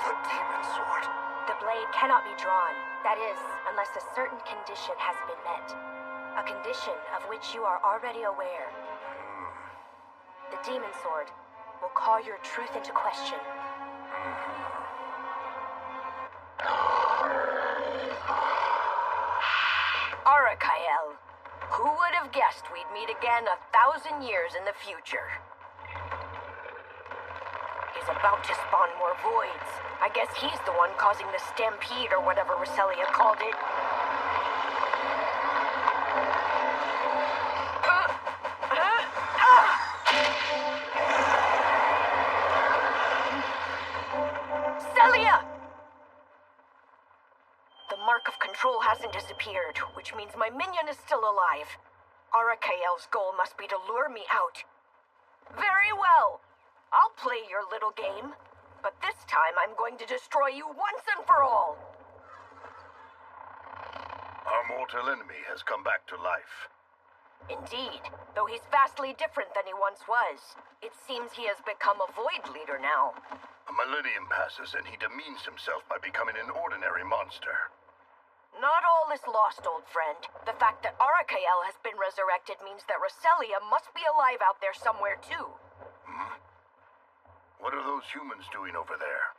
The Demon Sword? The blade cannot be drawn. That is, unless a certain condition has been met. A condition of which you are already aware. The Demon Sword will call your truth into question. Arakael, who would have guessed we'd meet again 1,000 years in the future? He's about to spawn more voids. I guess he's the one causing the stampede or whatever Roselia called it. Celia! The mark of control hasn't disappeared, which means my minion is still alive. Arakael's goal must be to lure me out. Very well. I'll play your little game, but this time I'm going to destroy you once and for all. Our mortal enemy has come back to life. Indeed, though he's vastly different than he once was. It seems he has become a Void Leader now. A millennium passes and he demeans himself by becoming an ordinary monster. Not all is lost, old friend. The fact that Arakael has been resurrected means that Roselia must be alive out there somewhere too. What are those humans doing over there?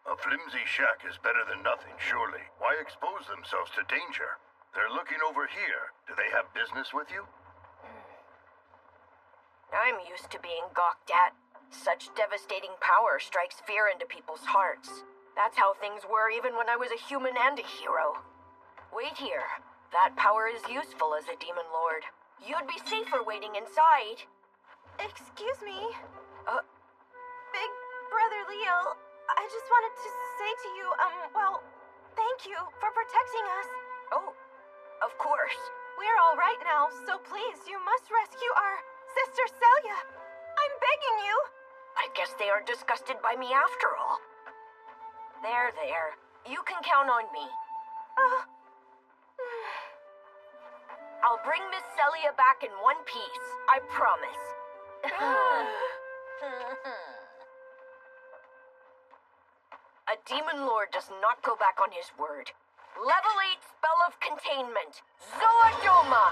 A flimsy shack is better than nothing, surely. Why expose themselves to danger? They're looking over here. Do they have business with you? I'm used to being gawked at. Such devastating power strikes fear into people's hearts. That's how things were even when I was a human and a hero. Wait here. That power is useful as a demon lord. You'd be safer waiting inside. Excuse me. Big Brother Leo, I just wanted to say to you, well, thank you for protecting us. Oh, of course. We're all right now, so please, you must rescue our sister Celia. I'm begging you. I guess they are disgusted by me after all. There. You can count on me. I'll bring Miss Celia back in one piece. I promise. A demon lord does not go back on his word. Level 8 spell of containment. Zoadoma!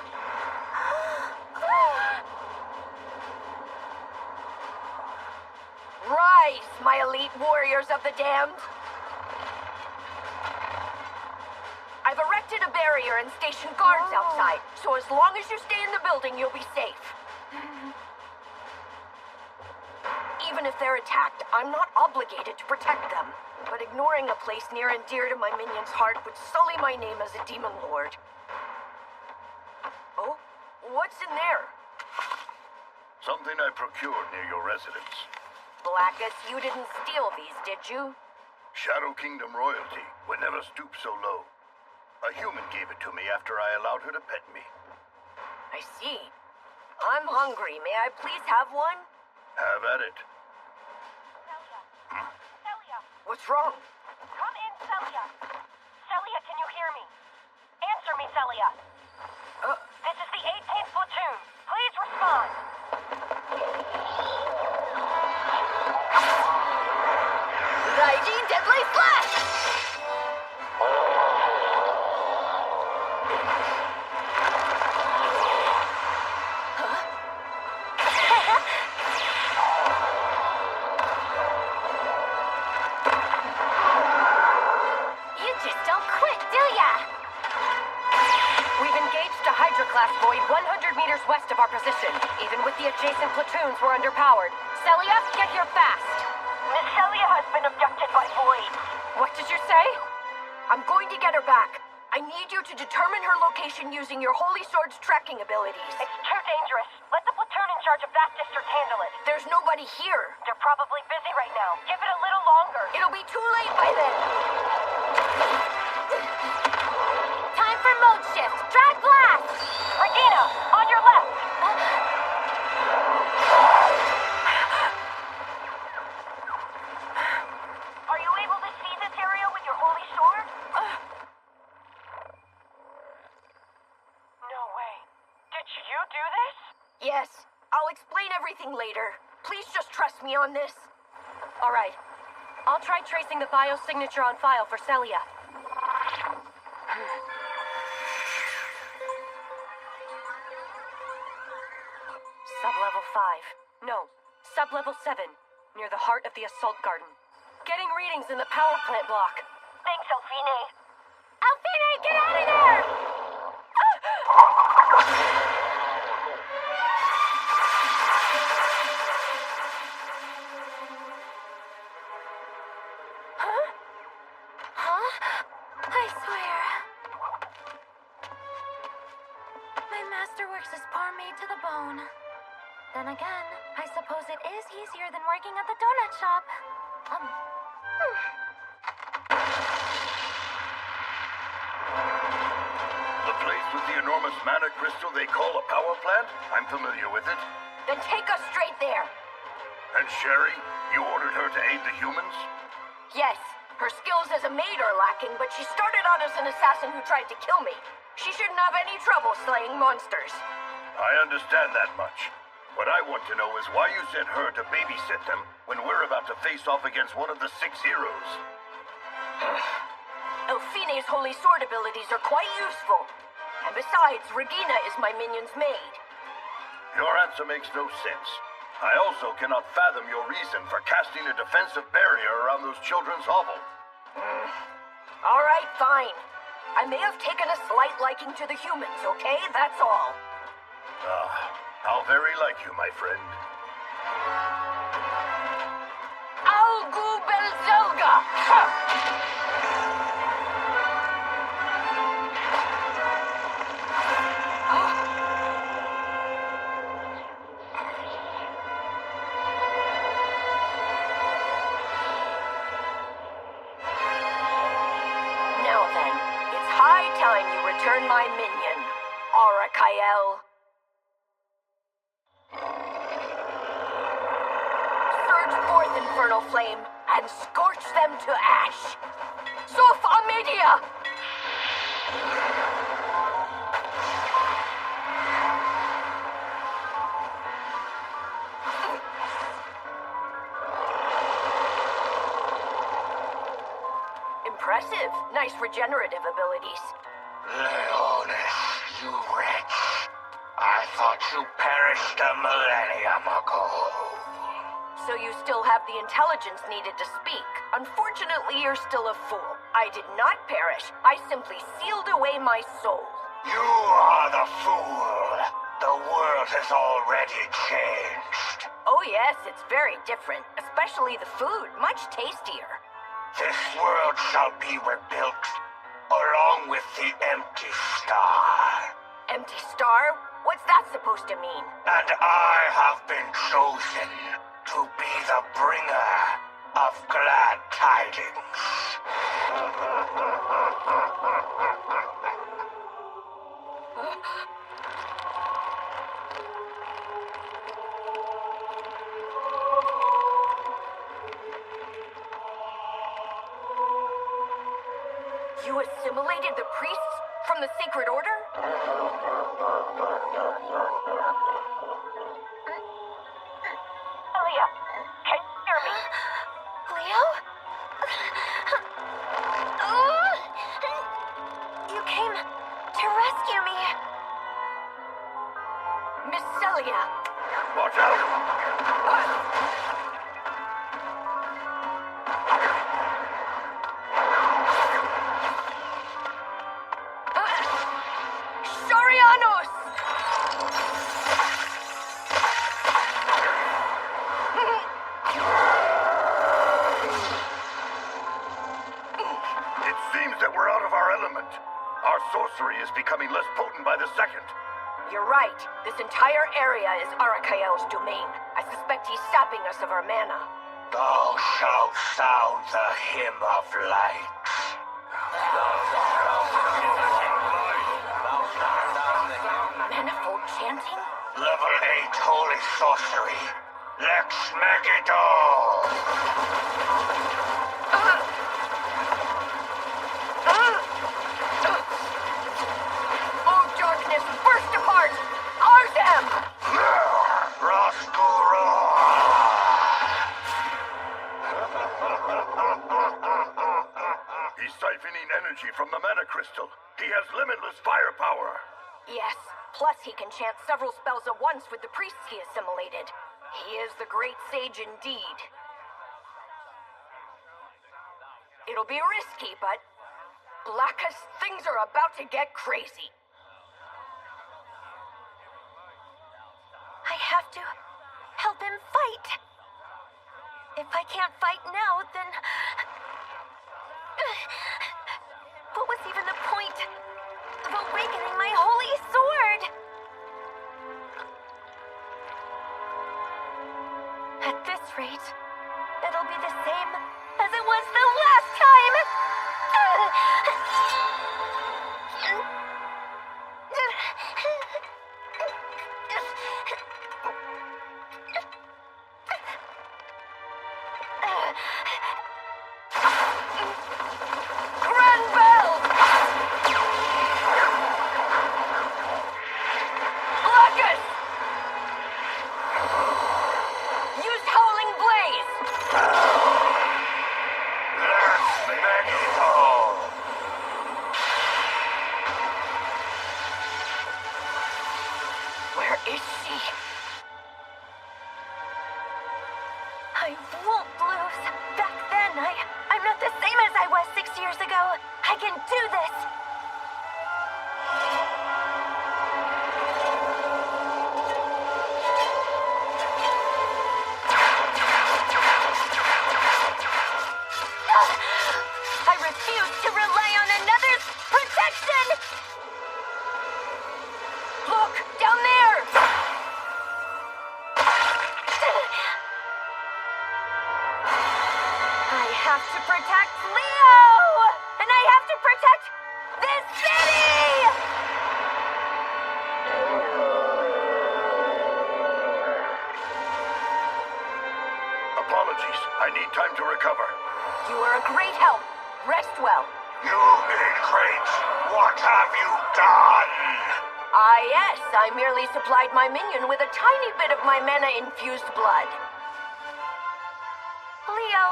Rise, my elite warriors of the damned! I've erected a barrier and stationed guards outside, so as long as you stay in the building, you'll be safe. Even if they're attacked, I'm not obligated to protect them. But ignoring a place near and dear to my minion's heart would sully my name as a demon lord. Oh? What's in there? Something I procured near your residence. Blackus, you didn't steal these, did you? Shadow Kingdom royalty would never stoop so low. A human gave it to me after I allowed her to pet me. I see. I'm hungry. May I please have one? Have at it. Celia! What's wrong? Come in, Celia! Celia, can you hear me? Answer me, Celia! This is the 18th platoon. Please respond. Raijin Deadly Flash! Class Void 100 meters west of our position. Even with the adjacent platoons, we're underpowered. Celia, get here fast. Miss Celia has been abducted by Void. What did you say? I'm going to get her back. I need you to determine her location using your Holy Sword's tracking abilities. It's too dangerous. Let the platoon in charge of that district handle it. There's nobody here. They're probably busy right now. Give it a little longer. It'll be too late by then. Time for mode shift. Drag blast! Regina, on your left. Are you able to see this area with your holy sword? No way. Did you do this? Yes. I'll explain everything later. Please just trust me on this. All right. I'll try tracing the biosignature on file for Celia. Sub-level 5. No, sub-level 7. Near the heart of the assault garden. Getting readings in the power plant block. Thanks, Elfine. Elfine, get out of there! I swear. My masterworks is poor me to the bone. Then again, I suppose it is easier than working at the donut shop. The place with the enormous mana crystal they call a power plant? I'm familiar with it. Then take us straight there. And Sherry, you ordered her to aid the humans? Yes. Her skills as a maid are lacking, but she started out as an assassin who tried to kill me. She shouldn't have any trouble slaying monsters. I understand that much. What I want to know is why you sent her to babysit them when we're about to face off against one of the 6 heroes. Elfine's holy sword abilities are quite useful. And besides, Regina is my minion's maid. Your answer makes no sense. I also cannot fathom your reason for casting a defensive barrier around those children's hovel. All right, fine. I may have taken a slight liking to the humans, okay? That's all. How very like you, my friend. Algu Belzelga! Now then, it's high time you return my minion, Arakael. Surge forth, infernal flame, and scorch them to ash. Sof Amedia! Impressive. Nice regenerative abilities. Leonis, you wretch. I thought you perished a millennium ago. So you still have the intelligence needed to speak. Unfortunately, you're still a fool. I did not perish. I simply sealed away my soul. You are the fool. The world has already changed. Oh yes, it's very different. Especially the food. Much tastier. This world shall be rebuilt, along with the empty star. Empty star? What's that supposed to mean? And I have been chosen to be the bringer of glad tidings. You assimilated the priests from the Sacred Order? Aaliyah, can you hear me? Leo? You came to rescue me. Miss Celia. Watch out! Sorianos! It seems that we're out of our element. Our sorcery is becoming less potent by the second. You're right. This entire area is Arakael's domain. I suspect he's sapping us of our mana. Thou shalt sound the hymn of light. Manifold chanting? Level 8 holy sorcery. Lex Megiddo! Oh, darkness, burst apart! Arzam! Rosguru! He's siphoning energy from the mana crystal. He has limitless firepower. Yes, plus he can chant several spells at once with the priests he assimilated. He is the great sage indeed. It'll be risky, but... Blackus, things are about to get crazy. I have to help him fight. If I can't fight now, then... What was even the point of awakening my holy sword? At this rate, it'll be the same as it was the last time! I won't lose. Back then, I'm not the same as I was 6 years ago. I can do this. I refuse to rely on another's protection! Look, down there! I have to protect Leo! And I have to protect this city! Apologies. I need time to recover. You are a great help. Rest well. You did great. What have you done? Yes. I merely supplied my minion with a tiny bit of my mana-infused blood. Leo.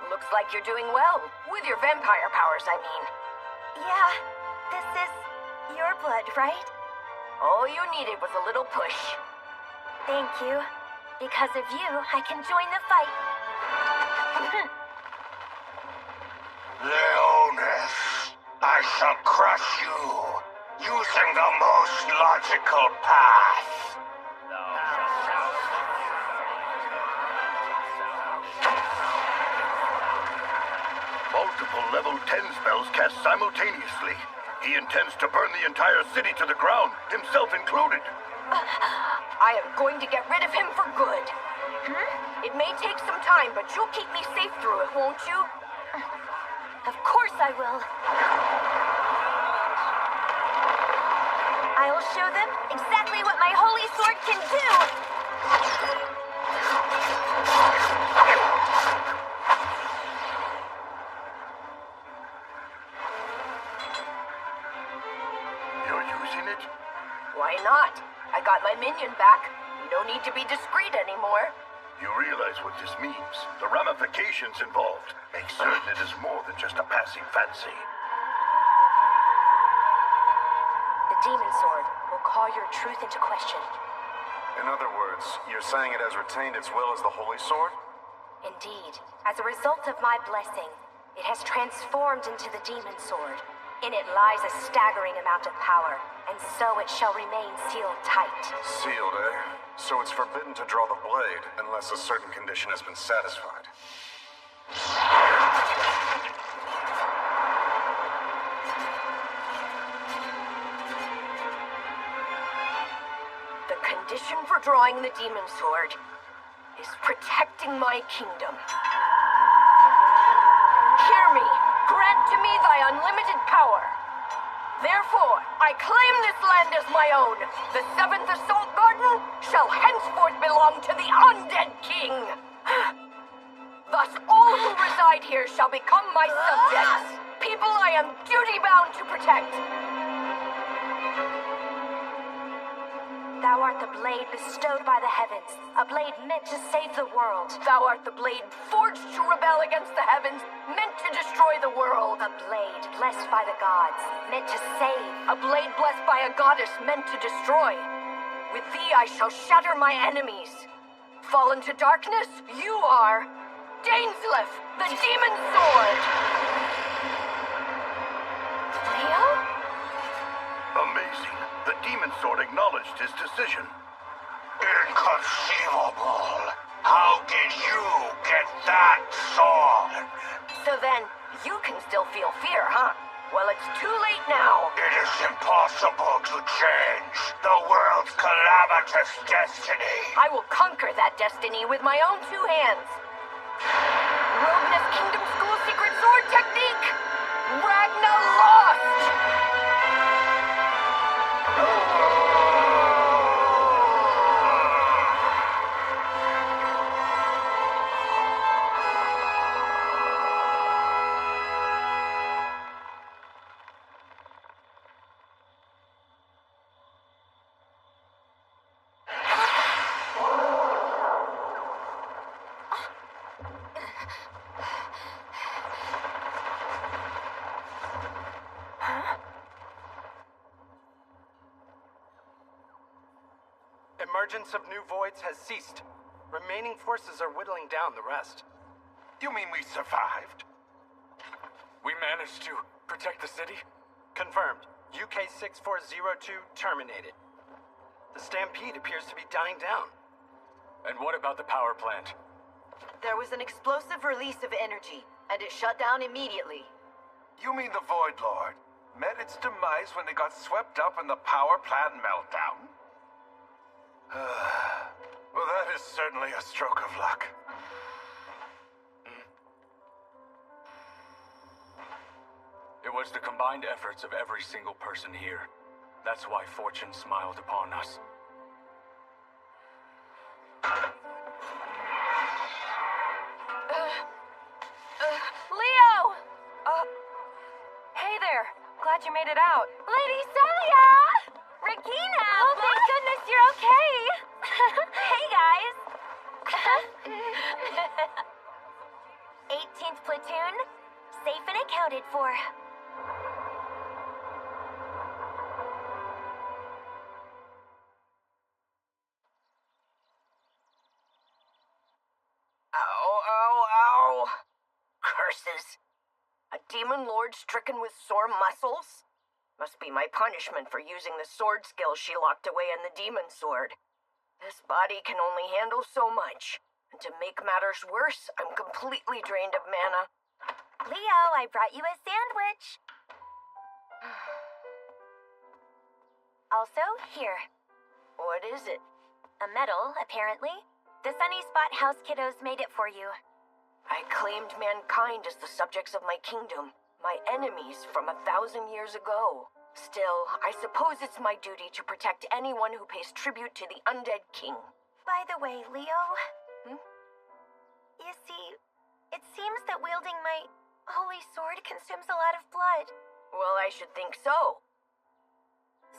Looks like you're doing well. With your vampire powers, I mean. Yeah, this is your blood, right? All you needed was a little push. Thank you. Because of you, I can join the fight. Leonis, I shall crush you using the most logical path. Multiple level 10 spells cast simultaneously. He intends to burn the entire city to the ground, himself included. I am going to get rid of him for good. It may take some time, but you'll keep me safe through it, won't you? Of course I will. I will show them exactly what my holy sword can do. You're using it? Why not? I got my minion back. No need to be discreet anymore. You realize what this means. The ramifications involved make certain it is more than just a passing fancy. The demon sword will call your truth into question. In other words, you're saying it has retained its will as the Holy Sword? Indeed. As a result of my blessing, it has transformed into the demon sword. In it lies a staggering amount of power, and so it shall remain sealed tight. Sealed, eh? So it's forbidden to draw the blade unless a certain condition has been satisfied. The condition for drawing the demon sword is protecting my kingdom. Hear me. Grant to me thy unlimited power. Therefore, I claim this land as my own. The 7th Assault Garden shall henceforth belong to the Undead King. Thus, all who reside here shall become my subjects. People I am duty-bound to protect. Thou art the blade bestowed by the heavens, a blade meant to save the world. Thou art the blade forged to rebel against the heavens, meant to destroy the world. A blade blessed by the gods, meant to save. A blade blessed by a goddess, meant to destroy. With thee I shall shatter my enemies. Fall into darkness, you are Dainsleif, the demon sword. Leo? Amazing. The demon sword acknowledged his decision. Inconceivable! How did you get that sword? So then, you can still feel fear, huh? Well, it's too late now. It is impossible to change the world's calamitous destiny. I will conquer that destiny with my own 2 hands. Rognus Kingdom School Secret Sword Technique! Ragna Lost! Emergence of new voids has ceased. Remaining forces are whittling down the rest. You mean we survived? We managed to protect the city? Confirmed. UK 6402 terminated. The stampede appears to be dying down. And what about the power plant? There was an explosive release of energy, and it shut down immediately. You mean the Void Lord met its demise when it got swept up in the power plant meltdown? Well, that is certainly a stroke of luck. It was the combined efforts of every single person here. That's why fortune smiled upon us. Leo! Hey there. Glad you made it out. Lady Celia! Regina! Oh, thank goodness you're okay! Hey, guys! 18th Platoon, safe and accounted for. Ow, ow, ow. Curses. A demon lord stricken with sore muscles? Must be my punishment for using the sword skill she locked away in the demon sword. This body can only handle so much. And to make matters worse, I'm completely drained of mana. Leo, I brought you a sandwich. Also, here. What is it? A medal, apparently. The Sunny Spot House kiddos made it for you. I claimed mankind as the subjects of my kingdom, my enemies from 1,000 years ago. Still, I suppose it's my duty to protect anyone who pays tribute to the Undead King. By the way, Leo... You see, it seems that wielding my holy sword consumes a lot of blood. Well, I should think so.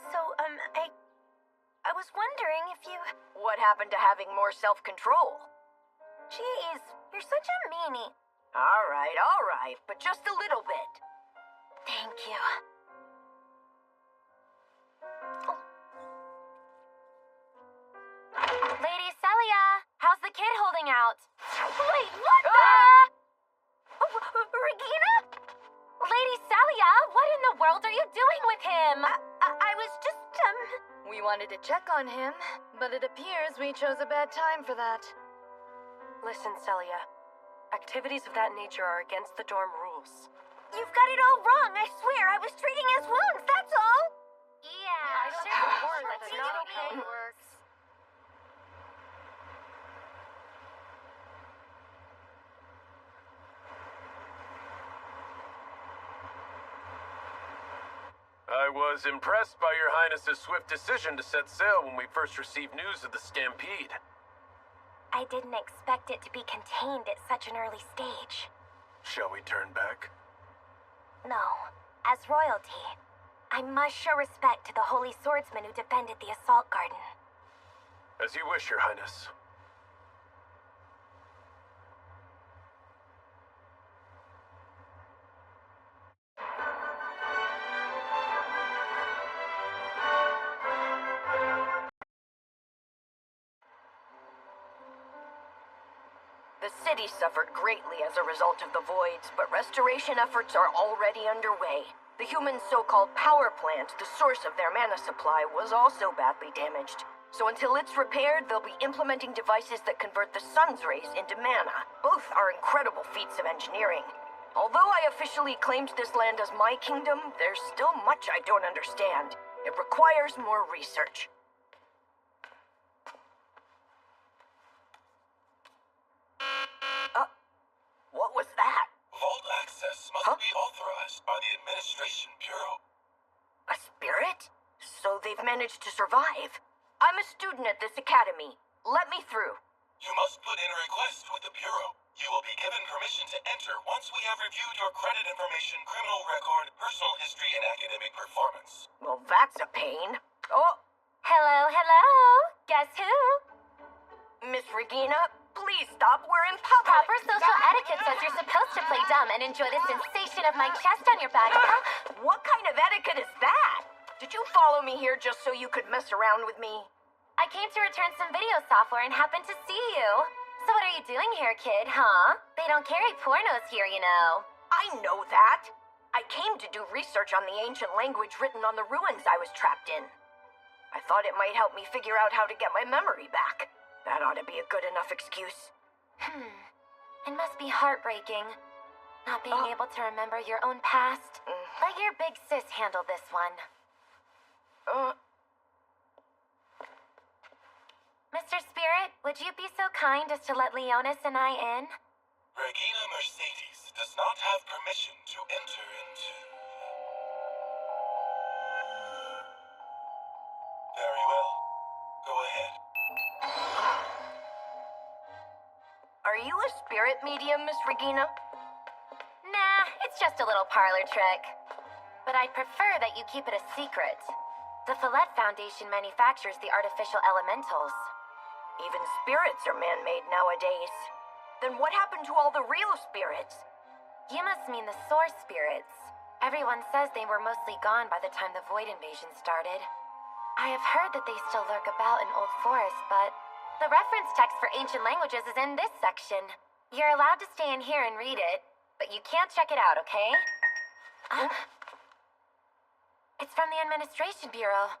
So, I was wondering if you... What happened to having more self-control? Jeez, you're such a meanie. All right, but just a little bit. Thank you. Lady Celia, how's the kid holding out? Wait, what the? Regina? Lady Celia, what in the world wanted to check on him, but it appears we chose a bad time for that. Listen, Celia. Activities of that nature are against the dorm rules. You've got it all wrong, I swear. I was treating his wounds, that's all. Yeah, that's not okay. I was impressed by Your Highness's swift decision to set sail when we first received news of the stampede. I didn't expect it to be contained at such an early stage. Shall we turn back? No. As royalty, I must show respect to the holy swordsman who defended the assault garden. As you wish, Your Highness. The city suffered greatly as a result of the voids, but restoration efforts are already underway. The human so-called power plant, the source of their mana supply, was also badly damaged. So until it's repaired, they'll be implementing devices that convert the sun's rays into mana. Both are incredible feats of engineering. Although I officially claimed this land as my kingdom, there's still much I don't understand. It requires more research. What was that? Vault access must be authorized by the Administration Bureau. A spirit? So they've managed to survive. I'm a student at this academy. Let me through. You must put in a request with the Bureau. You will be given permission to enter once we have reviewed your credit information, criminal record, personal history, and academic performance. Well, that's a pain. Oh! Hello, hello! Guess who? Miss Regina, please stop. We're in public. Proper social etiquette says you're supposed to play dumb and enjoy the sensation of my chest on your back. What kind of etiquette is that? Did you follow me here just so you could mess around with me? I came to return some video software and happened to see you. So what are you doing here, kid, huh? They don't carry pornos here, you know. I know that. I came to do research on the ancient language written on the ruins I was trapped in. I thought it might help me figure out how to get my memory back. That ought to be a good enough excuse. It must be heartbreaking, not being able to remember your own past. Let your big sis handle this one. Mr. Spirit, would you be so kind as to let Leonis and I in? Regina Mercedes does not have permission to enter into... Very well. Go ahead. Are you a spirit medium, Miss Regina? Nah, it's just a little parlor trick. But I'd prefer that you keep it a secret. The Follett Foundation manufactures the artificial elementals. Even spirits are man-made nowadays. Then what happened to all the real spirits? You must mean the source spirits. Everyone says they were mostly gone by the time the Void invasion started. I have heard that they still lurk about in Old Forest, but the reference text for ancient languages is in this section. You're allowed to stay in here and read it, but you can't check it out, okay? It's from the Administration Bureau.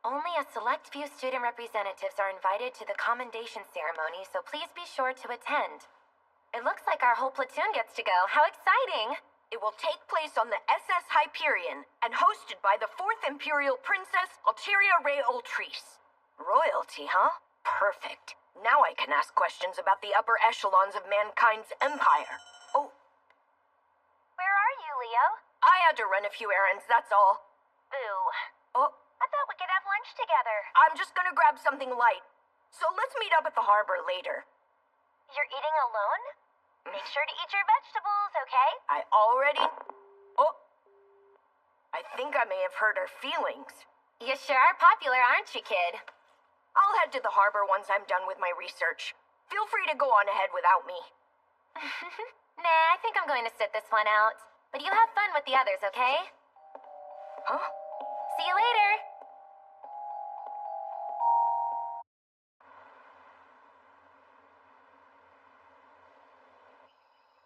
Only a select few student representatives are invited to the commendation ceremony, so please be sure to attend. It looks like our whole platoon gets to go. How exciting! It will take place on the SS Hyperion and hosted by the 4th Imperial Princess, Alteria Ray Ultrice. Royalty, huh? Perfect. Now I can ask questions about the upper echelons of mankind's empire. Oh. Where are you, Leo? I had to run a few errands, that's all. Boo. Oh. I thought we could have lunch together. I'm just gonna grab something light. So let's meet up at the harbor later. You're eating alone? Make sure to eat your vegetables, okay? I already... Oh. I think I may have hurt her feelings. You sure are popular, aren't you, kid? I'll head to the harbor once I'm done with my research. Feel free to go on ahead without me. Nah, I think I'm going to sit this one out. But you have fun with the others, okay? Huh? See you later!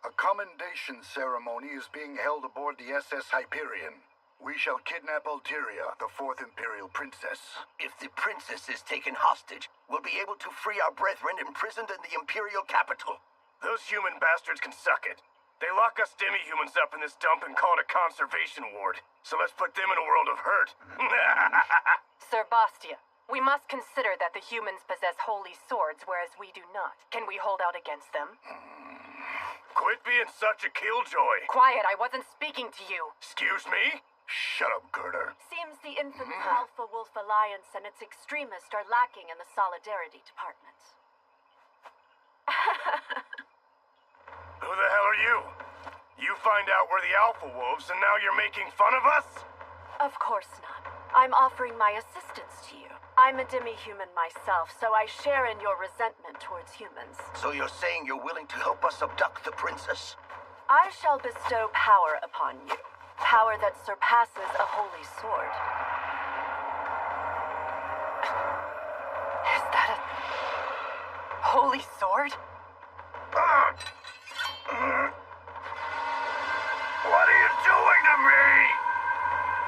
A commendation ceremony is being held aboard the SS Hyperion. We shall kidnap Ulteria, the fourth Imperial Princess. If the princess is taken hostage, we'll be able to free our brethren imprisoned in the Imperial capital. Those human bastards can suck it. They lock us demi-humans up in this dump and call it a conservation ward. So let's put them in a world of hurt. Sir Bastia, we must consider that the humans possess holy swords, whereas we do not. Can we hold out against them? Quit being such a killjoy. Quiet, I wasn't speaking to you. Excuse me? Shut up, Gerda. Seems the infamous Alpha Wolf Alliance and its extremists are lacking in the Solidarity Department. Who the hell are you? You find out we're the Alpha Wolves and now you're making fun of us? Of course not. I'm offering my assistance to you. I'm a demi-human myself, so I share in your resentment towards humans. So you're saying you're willing to help us abduct the princess? I shall bestow power upon you. Power that surpasses a holy sword. Is that a holy sword? What are you doing to me?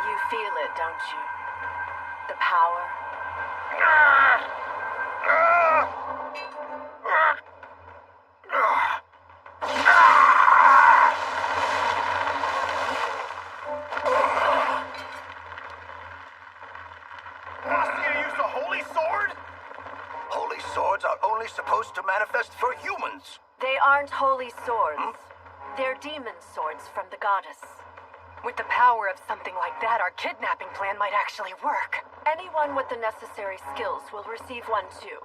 You feel it, don't you? The power. Bastia used a holy sword? Holy swords are only supposed to manifest for humans. They aren't holy swords. They're demon swords from the goddess. With the power of something like that, our kidnapping plan might actually work. Anyone with the necessary skills will receive one too.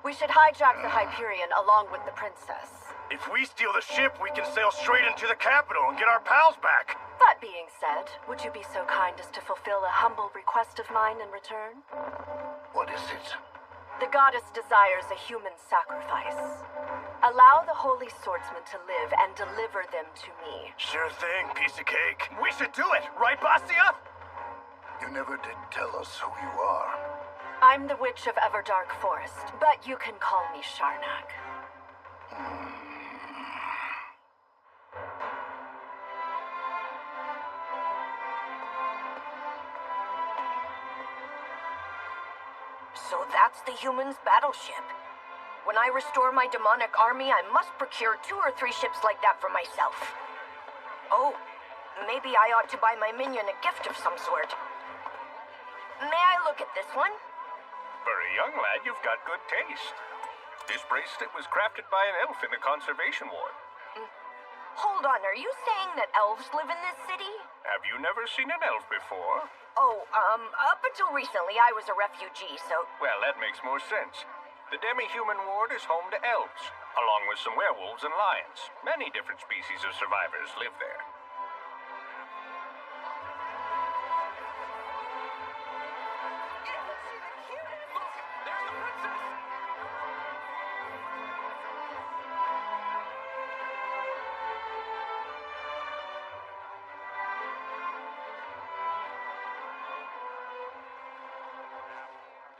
We should hijack the Hyperion along with the princess. If we steal the ship, we can sail straight into the capital and get our pals back. That being said, would you be so kind as to fulfill a humble request of mine in return? What is it? The goddess desires a human sacrifice. Allow the holy swordsman to live and deliver them to me. Sure thing, piece of cake. We should do it, right, Bastia? You never did tell us who you are. I'm the Witch of Everdark Forest, but you can call me Sharnak. So that's the humans' battleship. When I restore my demonic army, I must procure 2 or 3 ships like that for myself. Oh, maybe I ought to buy my minion a gift of some sort. May I look at this one? For a young lad, you've got good taste. This bracelet was crafted by an elf in the conservation ward. Hold on, are you saying that elves live in this city? Have you never seen an elf before? Oh, up until recently I was a refugee, so... Well, that makes more sense. The demi-human ward is home to elves, along with some werewolves and lions. Many different species of survivors live there.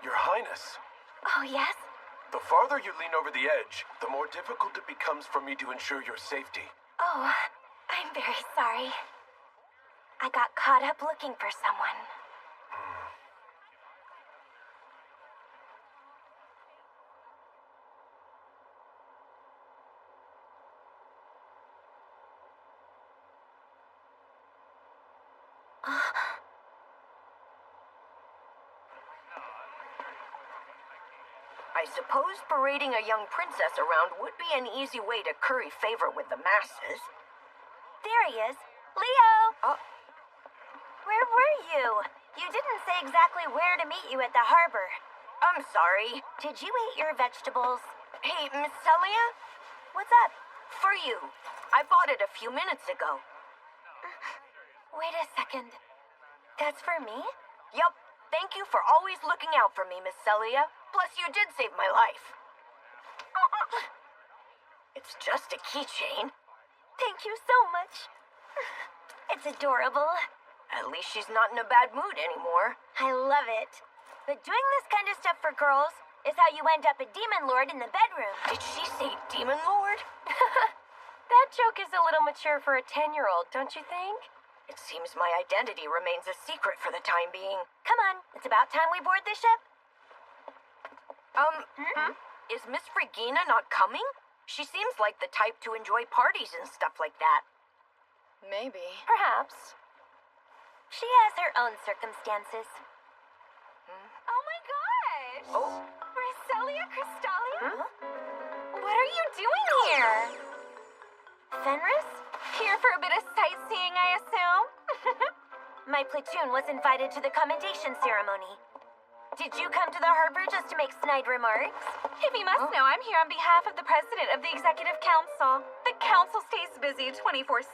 Your Highness. Oh, yes? The farther you lean over the edge, the more difficult it becomes for me to ensure your safety. Oh, I'm very sorry. I got caught up looking for someone. I suppose parading a young princess around would be an easy way to curry favor with the masses. There he is. Leo! Where were you? You didn't say exactly where to meet you at the harbor. I'm sorry. Did you eat your vegetables? Hey, Miss Celia? What's up? For you. I bought it a few minutes ago. Wait a second. That's for me? Yup. Thank you for always looking out for me, Miss Celia. Plus, you did save my life. It's just a keychain. Thank you so much. It's adorable. At least she's not in a bad mood anymore. I love it. But doing this kind of stuff for girls is how you end up a demon lord in the bedroom. Did she say demon lord? That joke is a little mature for a 10-year-old, don't you think? It seems my identity remains a secret for the time being. Come on, it's about time we board this ship. Is Miss Regina not coming? She seems like the type to enjoy parties and stuff like that. Maybe. Perhaps. She has her own circumstances. Oh my gosh! Oh. Roselia Crystallia? What are you doing here? Fenris? Here for a bit of sightseeing, I assume? My platoon was invited to the commendation ceremony. Did you come to the harbor just to make snide remarks? If you must know, I'm here on behalf of the president of the Executive Council. The council stays busy 24/7,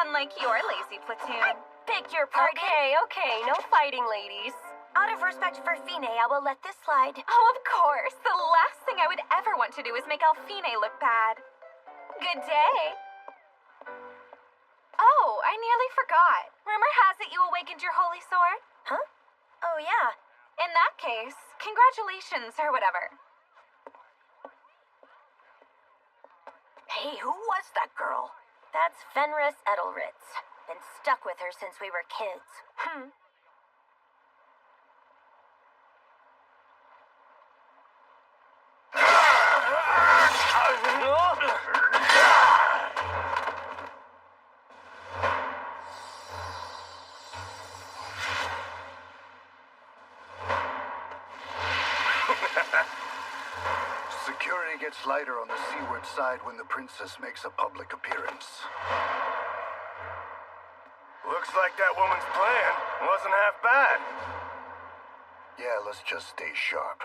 unlike your lazy platoon. I beg your pardon? Okay, no fighting, ladies. Out of respect for Fine, I will let this slide. Oh, of course. The last thing I would ever want to do is make Alfine look bad. Good day. Oh, I nearly forgot. Rumor has it you awakened your holy sword? Huh? Oh, yeah. In that case, congratulations or whatever. Hey, who was that girl? That's Fenris Edelritz. Been stuck with her since we were kids. Security gets lighter on the seaward side when the princess makes a public appearance. Looks like that woman's plan wasn't half bad. Yeah, let's just stay sharp.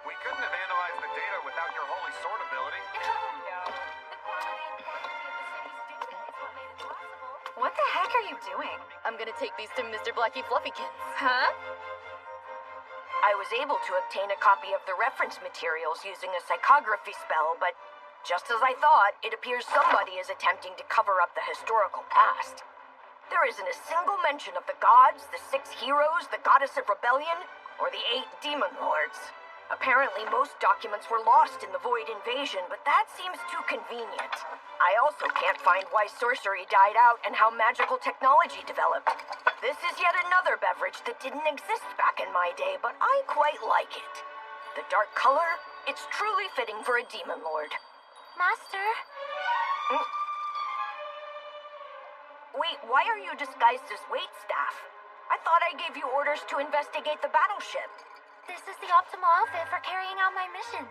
We couldn't have analyzed the data without your holy sword ability. What the heck are you doing? I'm gonna take these to Mr. Blackie Fluffykins. Huh? I was able to obtain a copy of the reference materials using a psychography spell, but just as I thought, it appears somebody is attempting to cover up the historical past. There isn't a single mention of the gods, the 6 heroes, the goddess of rebellion, or the 8 demon lords. Apparently, most documents were lost in the Void invasion, but that seems too convenient. I also can't find why sorcery died out and how magical technology developed. This is yet another beverage that didn't exist back in my day, but I quite like it. The dark color, it's truly fitting for a demon lord. Master? Wait, why are you disguised as waitstaff? I thought I gave you orders to investigate the battleship. This is the optimal outfit for carrying out my mission.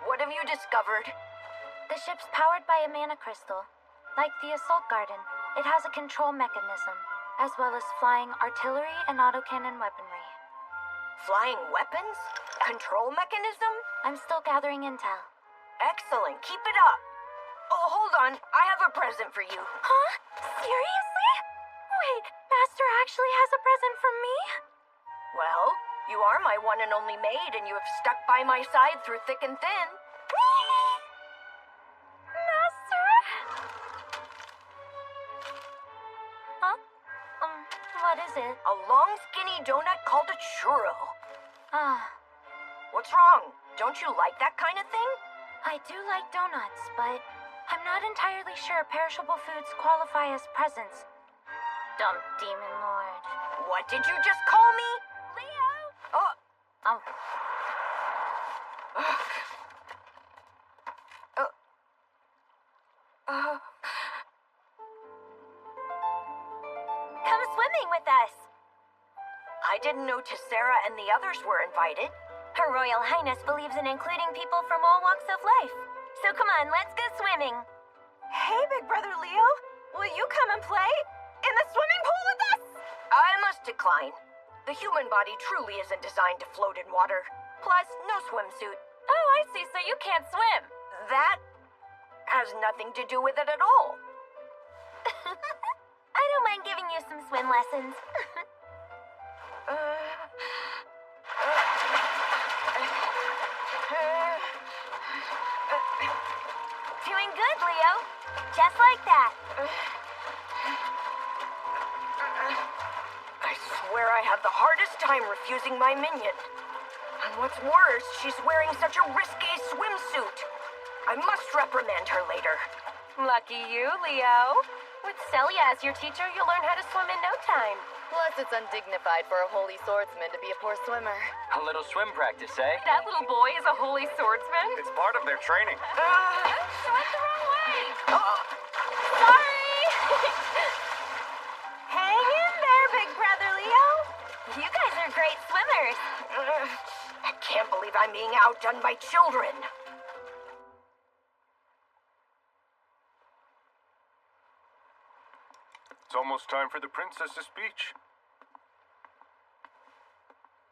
What have you discovered? The ship's powered by a mana crystal. Like the assault garden, it has a control mechanism, as well as flying artillery and autocannon weaponry. Flying weapons? Control mechanism? I'm still gathering intel. Excellent, keep it up. Oh, hold on, I have a present for you. Huh? Seriously? Wait, Master actually has a present for me? Well, you are my one and only maid, and you have stuck by my side through thick and thin. Master? Huh? What is it? A long, skinny donut called a churro. Ah. What's wrong? Don't you like that kind of thing? I do like donuts, but I'm not entirely sure perishable foods qualify as presents. Dumb demon lord. What did you just call me? Leo! Oh. Come swimming with us. I didn't know Tessera and the others were invited. Her Royal Highness believes in including people from all walks of life. So come on, let's go swimming. Hey, Big Brother Leo. Will you come and play in the swimming pool with us? I must decline. The human body truly isn't designed to float in water. Plus, no swimsuit. Oh, I see, so you can't swim. That has nothing to do with it at all. I don't mind giving you some swim lessons. Doing good, Leo. Just like that. I where I have the hardest time refusing my minion. And what's worse, she's wearing such a risque swimsuit. I must reprimand her later. Lucky you, Leo. With Celia as your teacher, you'll learn how to swim in no time. Plus, it's undignified for a holy swordsman to be a poor swimmer. A little swim practice, eh? That little boy is a holy swordsman? It's part of their training. I went the wrong way. Sorry! Hang in there, big brother Leo. You guys are great swimmers. I can't believe I'm being outdone by children. It's almost time for the princess's speech.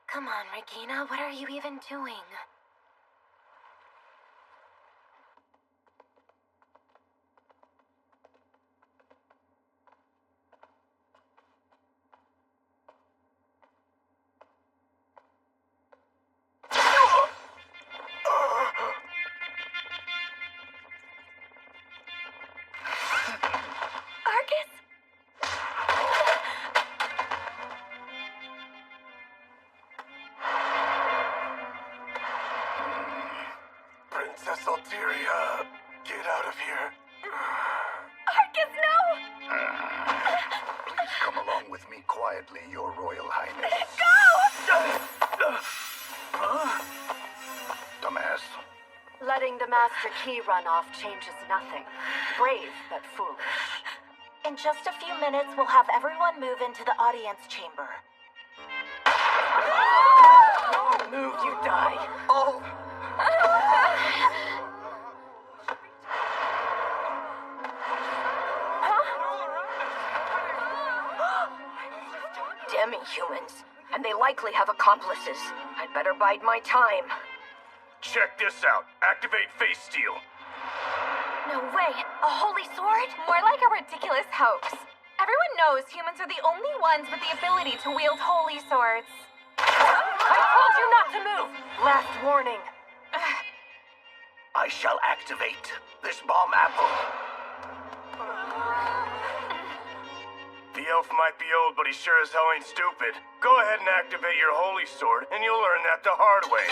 Come on, Regina, what are you even doing? Princess Alteria, get out of here. Arcus, no! Please come along with me quietly, Your Royal Highness. Go! Dumbass. Letting the Master Key run off changes nothing. Brave, but foolish. In just a few minutes, we'll have everyone move into the audience chamber. Don't move, you die. Oh! Demi-humans, and they likely have accomplices. I'd better bide my time. Check this out. Activate face steal. No way! A holy sword? More like a ridiculous hoax. Everyone knows humans are the only ones with the ability to wield holy swords. I told you not to move! Last warning. I shall activate this bomb apple. The elf might be old, but he sure as hell ain't stupid. Go ahead and activate your holy sword, and you'll learn that the hard way.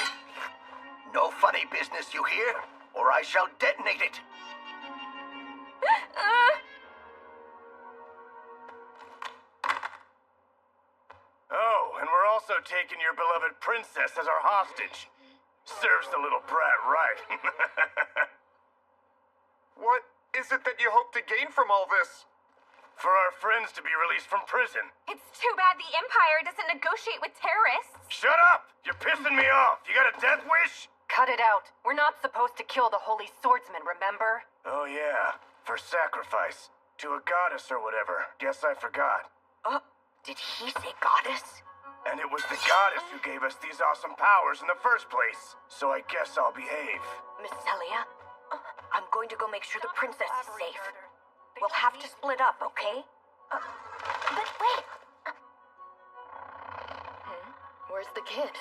No funny business, you hear? Or I shall detonate it. Oh, and we're also taking your beloved princess as our hostage. Serves the little brat right. What is it that you hope to gain from all this? For our friends to be released from prison. It's too bad the Empire doesn't negotiate with terrorists. Shut up! You're pissing me off. You got a death wish? Cut it out. We're not supposed to kill the holy swordsman, remember? Oh yeah, for sacrifice. To a goddess or whatever. Guess I forgot. Did he say goddess? And it was the goddess who gave us these awesome powers in the first place. So I guess I'll behave. Miss Celia, I'm going to go make sure the princess is safe. We'll have to split up, okay? But wait! Where's the kid?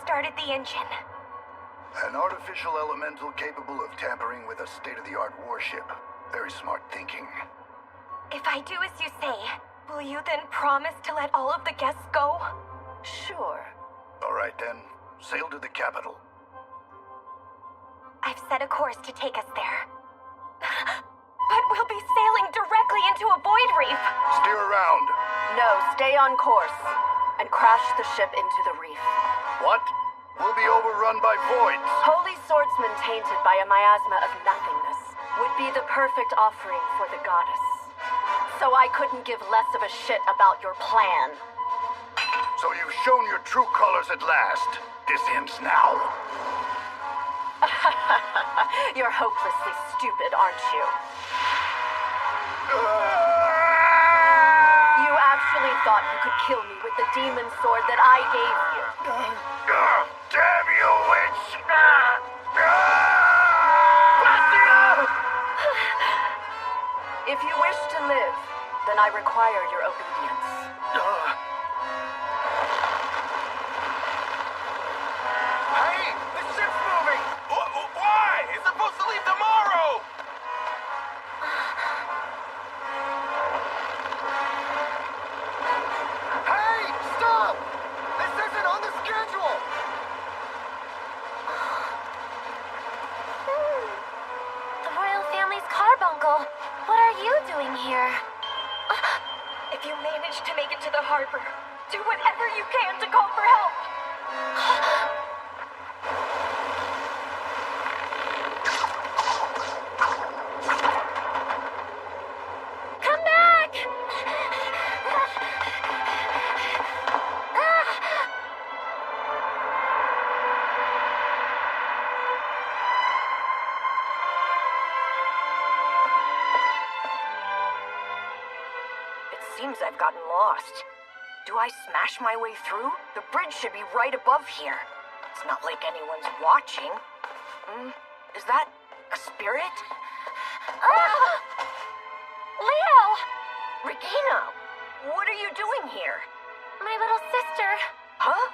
Started the engine. An artificial elemental capable of tampering with a state-of-the-art warship. Very smart thinking. If I do as you say, will you then promise to let all of the guests go? Sure. All right then, sail to the capital. I've set a course to take us there. But we'll be sailing directly into a void reef. Steer around. No, stay on course. And crash the ship into the reef. What? We'll be overrun by voids. Holy swordsman tainted by a miasma of nothingness would be the perfect offering for the goddess. So I couldn't give less of a shit about your plan. So you've shown your true colors at last. This ends now. You're hopelessly stupid, aren't you? You actually thought you could kill me with the demon sword that I gave you. Damn you, witch! If you wish to live, then I require your obedience. Hey! The ship's moving! Why? It's supposed to leave tomorrow! Hey! Stop! This isn't on the schedule! The royal family's carbuncle. What are you doing here? If you manage to make it to the harbor, do whatever you can to call for help. Come back! It seems I've gotten lost. Do I smash my way through? The bridge should be right above here. It's not like anyone's watching. Is that a spirit? Leo! Regina! What are you doing here? My little sister. Huh?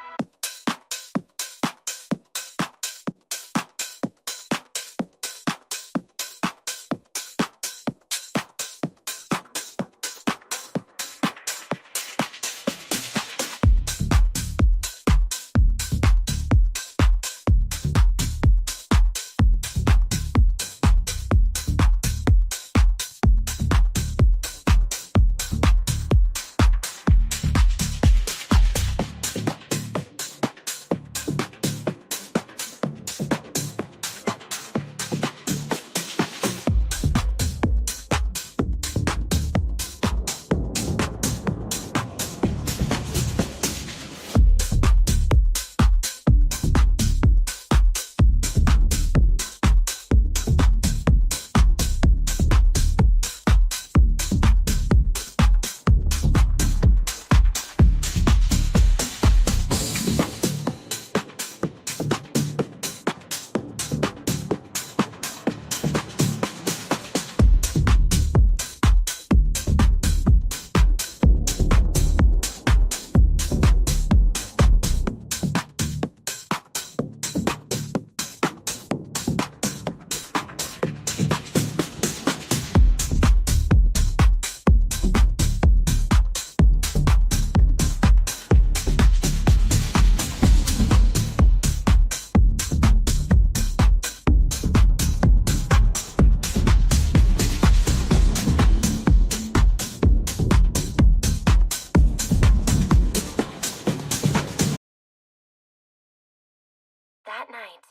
That night,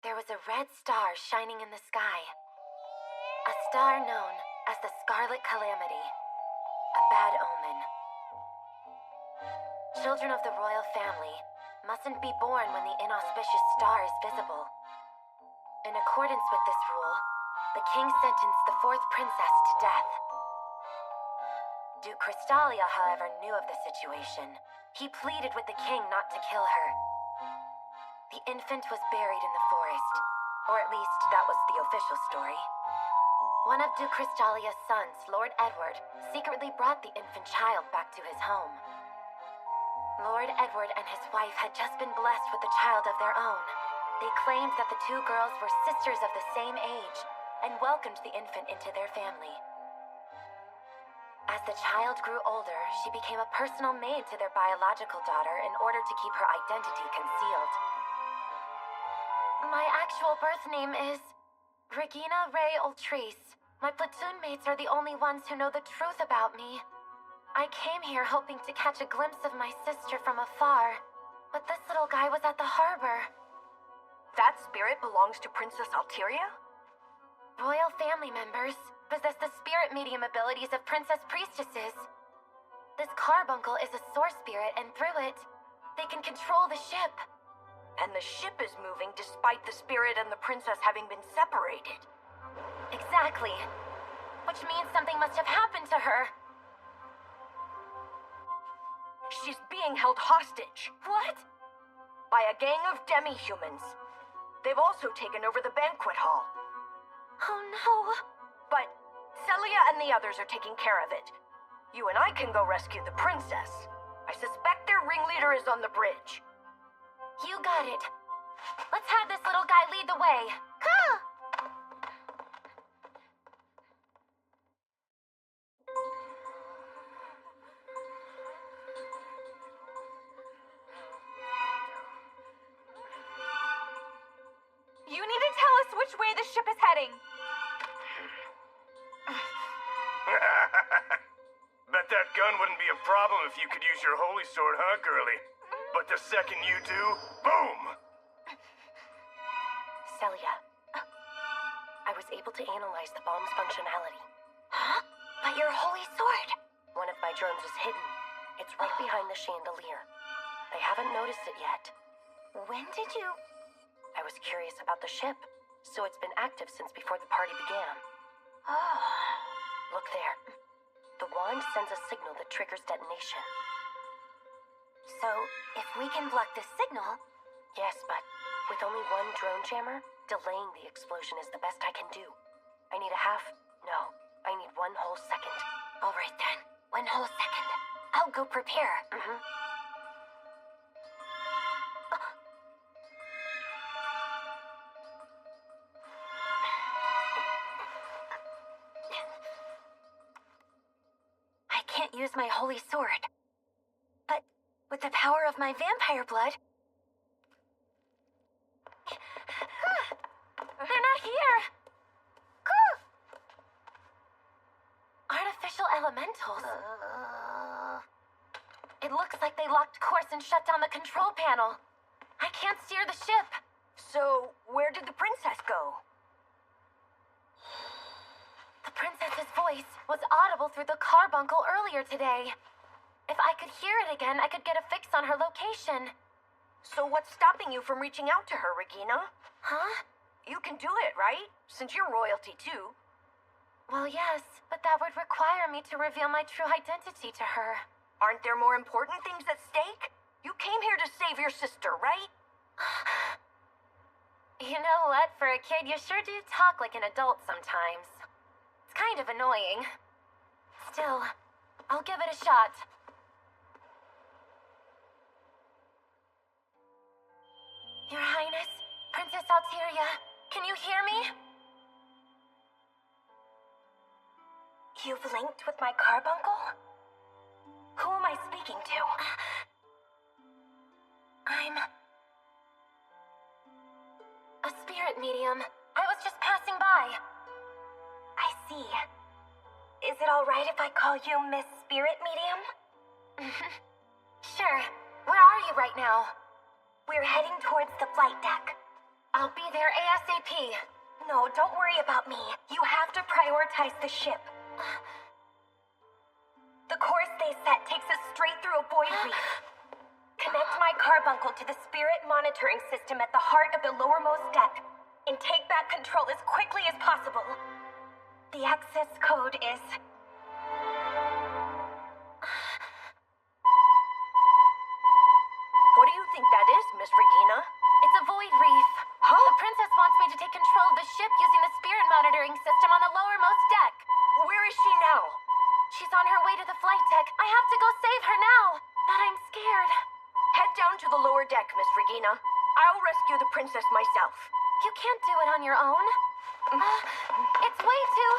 there was a red star shining in the sky. A star known as the Scarlet Calamity, a bad omen. Children of the royal family mustn't be born when the inauspicious star is visible. In accordance with this rule, the king sentenced the fourth princess to death. Duke Crystalia, however, knew of the situation. He pleaded with the king not to kill her. The infant was buried in the forest, or at least that was the official story. One of Duke Crystalia's sons, Lord Edward, secretly brought the infant child back to his home. Lord Edward and his wife had just been blessed with a child of their own. They claimed that the two girls were sisters of the same age and welcomed the infant into their family. As the child grew older, she became a personal maid to their biological daughter in order to keep her identity concealed. My actual birth name is Regina Ray Ultrice. My platoon mates are the only ones who know the truth about me. I came here hoping to catch a glimpse of my sister from afar, but this little guy was at the harbor. That spirit belongs to Princess Alteria? Royal family members possess the spirit medium abilities of princess priestesses. This carbuncle is a source spirit, and through it, they can control the ship. And the ship is moving despite the spirit and the princess having been separated. Exactly. Which means something must have happened to her. She's being held hostage. What? By a gang of demi-humans. They've also taken over the banquet hall. Oh no. But Celia and the others are taking care of it. You and I can go rescue the princess. I suspect their ringleader is on the bridge. You got it. Let's have this little guy lead the way. You need to tell us which way the ship is heading. Bet that gun wouldn't be a problem if you could use your holy sword, huh, girlie? But the second you do, boom! Celia, I was able to analyze the bomb's functionality. Huh? But your holy sword. One of my drones is hidden. It's right behind the chandelier. I haven't noticed it yet. When did you... I was curious about the ship, so it's been active since before the party began. Oh. Look there. The wand sends a signal that triggers detonation. So, if we can block this signal... Yes, but with only one drone jammer, delaying the explosion is the best I can do. I need a half... No, I need 1 whole second. All right then. 1 whole second. I'll go prepare. I can't use my holy sword. But with the power of my vampire blood... They're not here! Artificial elementals. It looks like they locked course and shut down the control panel. I can't steer the ship. So, where did the princess go? The princess's voice was audible through the carbuncle earlier today. If I could hear it again, I could get a fix on her location. So what's stopping you from reaching out to her, Regina? Huh? You can do it, right? Since you're royalty, too. Well, yes, but that would require me to reveal my true identity to her. Aren't there more important things at stake? You came here to save your sister, right? You know what? For a kid, you sure do talk like an adult sometimes. It's kind of annoying. Still, I'll give it a shot. Your Highness, Princess Alteria, can you hear me? You've linked with my carbuncle? Who am I speaking to? I'm... a spirit medium. I was just passing by. I see. Is it alright if I call you Miss Spirit Medium? Sure. Where are you right now? We're heading towards the flight deck. I'll be there ASAP. No, don't worry about me. You have to prioritize the ship. The course they set takes us straight through a void reef. Connect my carbuncle to the spirit monitoring system at the heart of the lowermost deck and take back control as quickly as possible. The access code is... What do you think that is, Miss Regina? It's a void reef. Huh? The princess wants me to take control of the ship using the spirit monitoring system on the lowermost deck. Where is she now? She's on her way to the flight deck. I have to go save her now. But I'm scared. Head down to the lower deck, Miss Regina. I'll rescue the princess myself. You can't do it on your own. It's way too...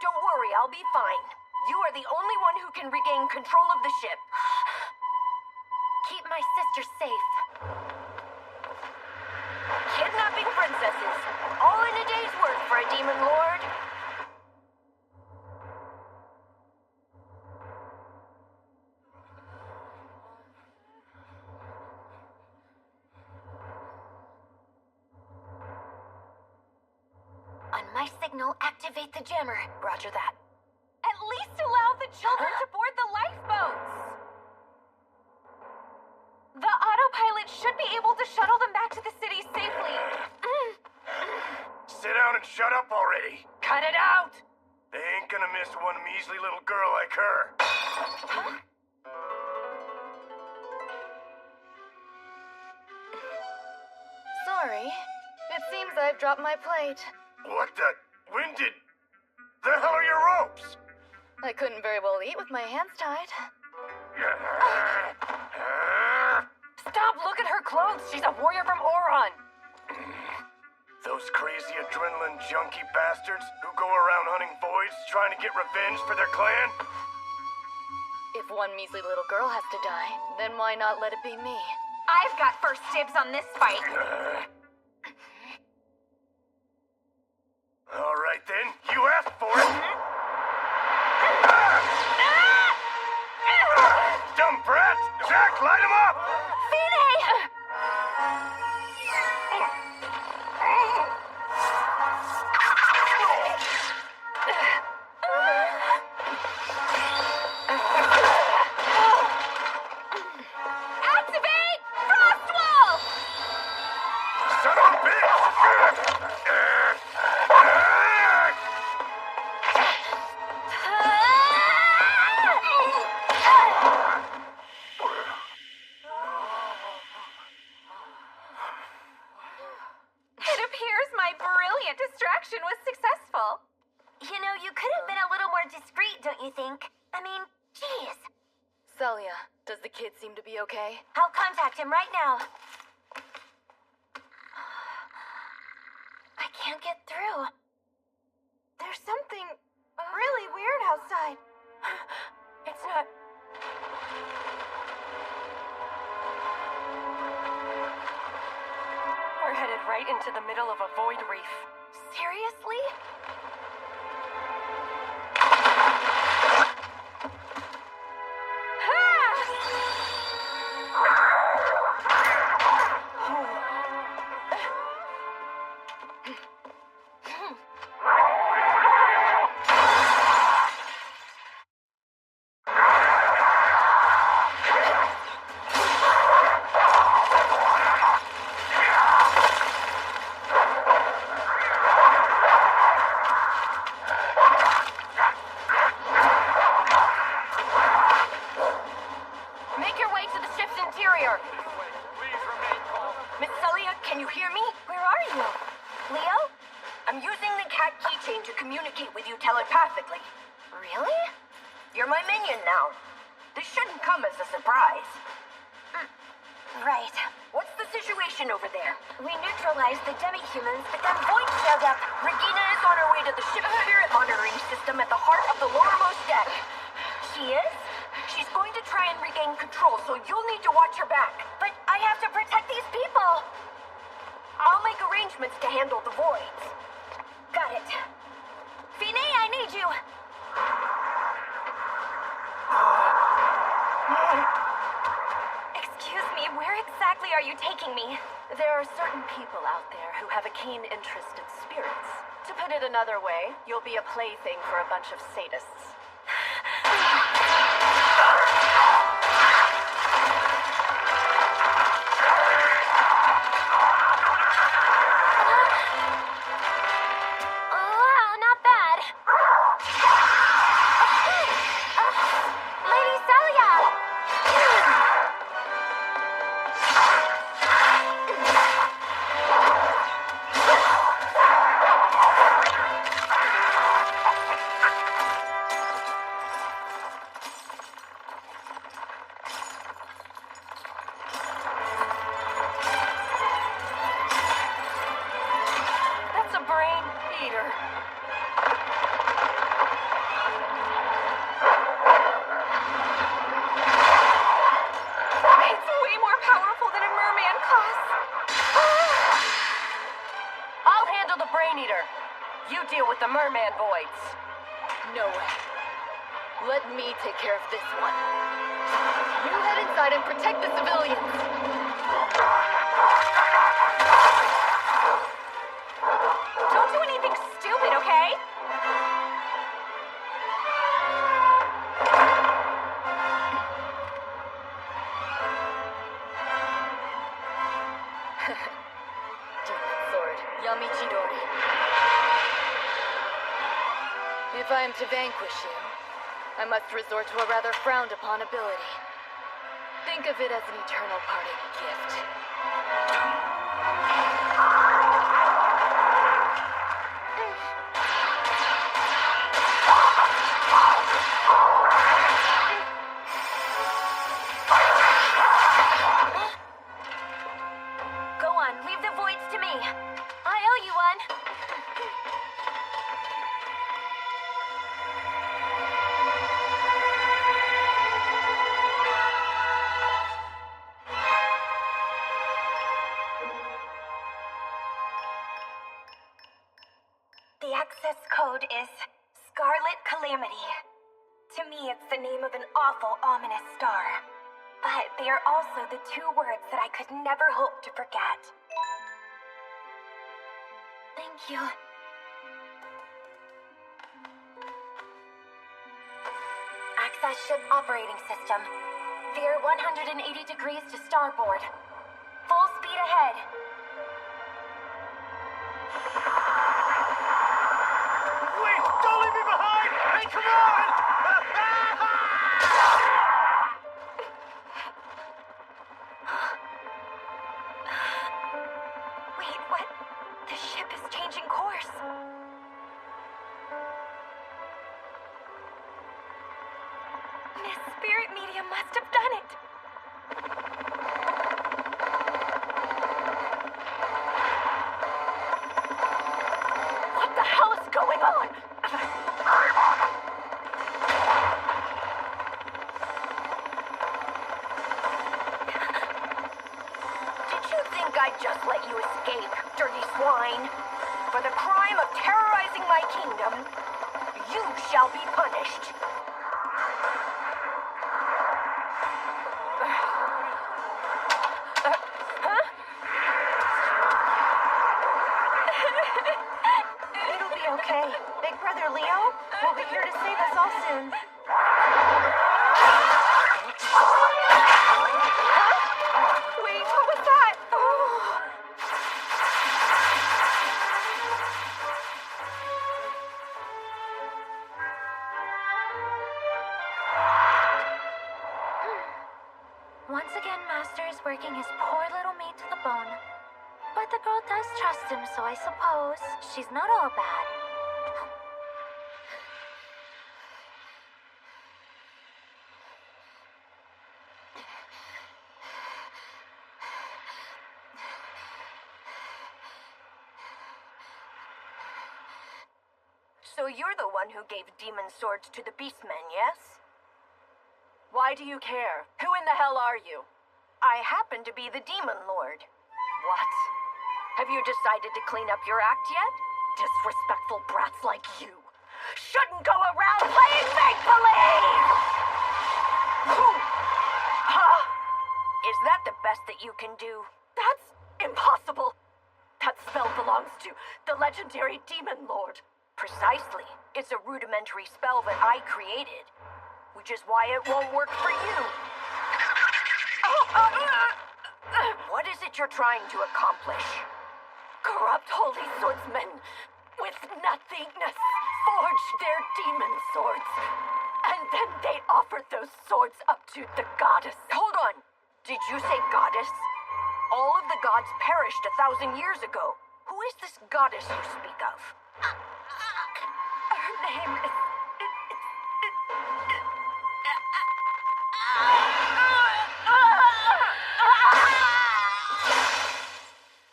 Don't worry, I'll be fine. You are the only one who can regain control of the ship. Keep my sister safe. Kidnapping princesses. All in a day's work for a demon lord. On my signal, activate the jammer. Roger that. At least allow the children to board the lifeboats. The autopilot should be able to shuttle them back to the city safely. Sit down and shut up already. Cut it out! They ain't gonna miss one measly little girl like her. Sorry, I've dropped my plate. What the? When did... The hell are your ropes? I couldn't very well eat with my hands tied. Stop! Look at her clothes! She's a warrior from Oron! Those crazy adrenaline junkie bastards who go around hunting voids trying to get revenge for their clan? If one measly little girl has to die, then why not let it be me? I've got first dibs on this fight. All right then, you asked for it. Dumb brat! Zack, light him up! Activate Frost Wall! Son of a bitch! It appears my brilliant distraction was successful. You know, you could have been a little more discreet, don't you think? I mean, jeez. Celia, does the kid seem to be okay? I'll contact him right now. I can't get through. There's something really weird outside. It's not... We're headed right into the middle of a void reef. Seriously? Make your way to the ship's interior. Miss Celia, can you hear me? Where are you? Leo? I'm using the cat keychain to communicate with you telepathically. Really? You're my minion now. This shouldn't come as a surprise. Right. What's the situation over there? We neutralized the demi-humans, but then Void showed up. Regina is on her way to the ship's spirit monitoring system at the heart of the lowermost deck. She is? She's going to try and regain control, so you'll need to watch her back. But I have to protect these people. I'll make arrangements to handle the voids. Got it. Fine, I need you. Excuse me, where exactly are you taking me? There are certain people out there who have a keen interest in spirits. To put it another way, you'll be a plaything for a bunch of sadists. Not bad. Lady Celia! That's a brain eater. It's way more powerful than a merman class. I'll handle the brain eater. You deal with the merman voids. No way. Let me take care of this one. You head inside and protect the civilians. Don't do anything stupid, okay? Demon sword, Yamichidori. If I am to vanquish you, I must resort to a rather frowned upon ability. Think of it as an eternal parting gift. access code is Scarlet Calamity. To me, it's the name of an awful, ominous star. But they are also the two words that I could never hope to forget. Thank you. Access ship operating system. Veer 180 degrees to starboard. Full speed ahead. Wait! Don't leave me behind! Hey, come on! Wait, what? The ship is changing course. Miss Spirit Medium must have done it. What the hell is going on? Did you think I'd just let you escape, dirty swine? For the crime of terrorizing my kingdom, you shall be punished. It'll be okay. Big Brother Leo will be here to save us all soon. Wait, what was that? Once again, Master is working his poor little mate to the bone. But the girl does trust him, so I suppose she's not all bad. So you're the one who gave demon swords to the beastmen, yes? Why do you care? Who in the hell are you? I happen to be the Demon Lord. What? Have you decided to clean up your act yet? Disrespectful brats like you shouldn't go around playing make-believe! Huh? Is that the best that you can do? That's impossible! That spell belongs to the legendary Demon Lord. Precisely. It's a rudimentary spell that I created, which is why it won't work for you. What is it you're trying to accomplish? Corrupt holy swordsmen with nothingness forged their demon swords, and then they offered those swords up to the goddess. Hold on. Did you say goddess? All of the gods perished 1,000 years ago. Who is this goddess you speak of? Her name is...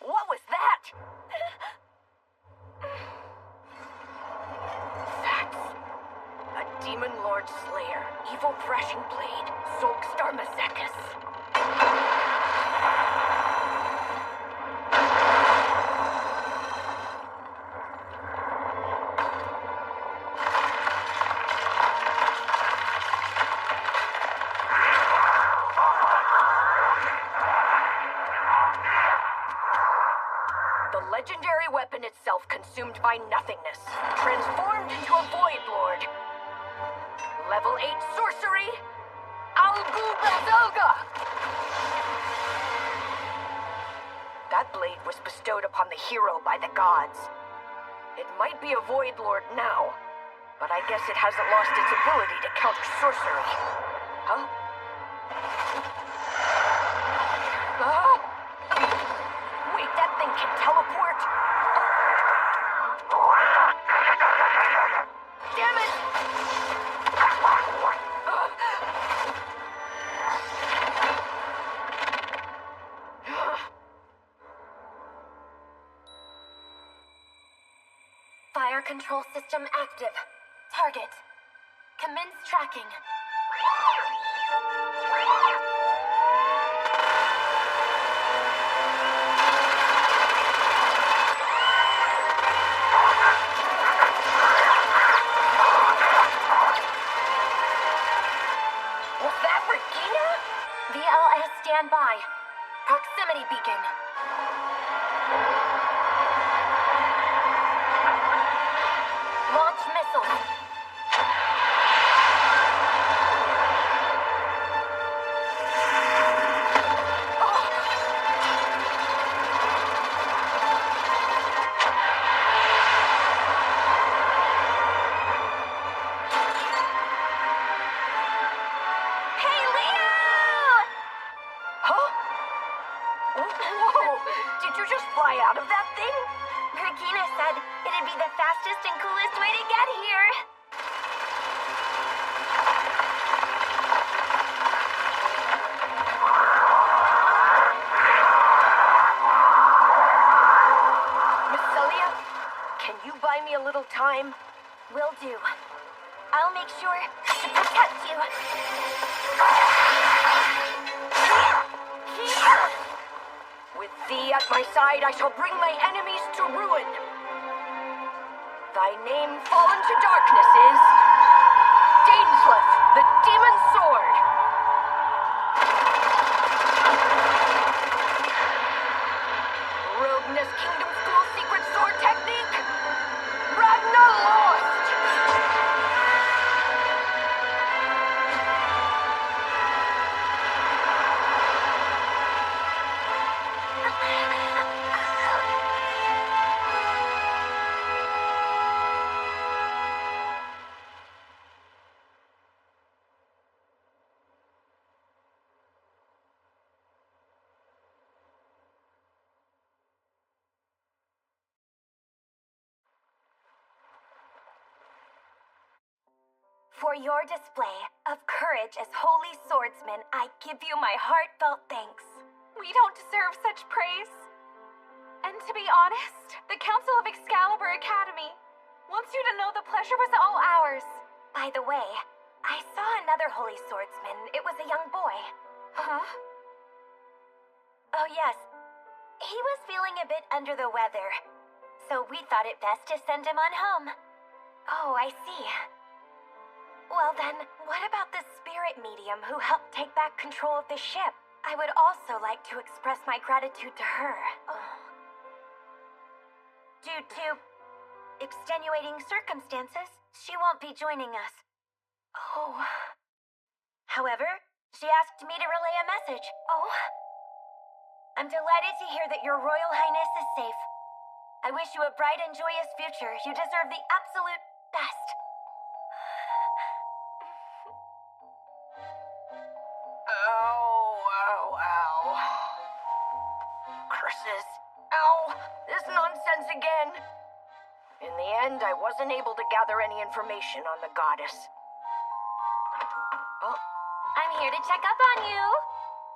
What was that? That's a Demon Lord Slayer, Evil Threshing Blade, Zolkstar Mazekis. The legendary weapon itself consumed by nothingness, transformed into a Void Lord. Level 8 sorcery, Algubazilga! That blade was bestowed upon the hero by the gods. It might be a Void Lord now, but I guess it hasn't lost its ability to counter sorcery. Huh? Wait, that thing can teleport? Damn it! Fire control system active. Target. Commence tracking. should be the fastest and coolest way to get here. Miss Celia, can you buy me a little time? Will do. I'll make sure to protect you. With thee at my side, I shall bring my enemies to ruin. Thy name fallen to darkness is Danesleth, the Demon Sword. Rogueness Kingdom School secret sword technique, Ragna Lost. For your display of courage as holy swordsmen, I give you my heartfelt thanks. We don't deserve such praise. And to be honest, the Council of Excalibur Academy wants you to know the pleasure was all ours. By the way, I saw another holy swordsman. It was a young boy. Huh? Oh yes, he was feeling a bit under the weather, so we thought it best to send him on home. Oh, I see. Well then, what about the spirit medium who helped take back control of the ship? I would also like to express my gratitude to her. Oh. Due to extenuating circumstances, she won't be joining us. Oh. However, she asked me to relay a message. Oh. I'm delighted to hear that your Royal Highness is safe. I wish you a bright and joyous future. You deserve the absolute best. Curses. Ow! This nonsense again. In the end, I wasn't able to gather any information on the goddess. Oh. I'm here to check up on you.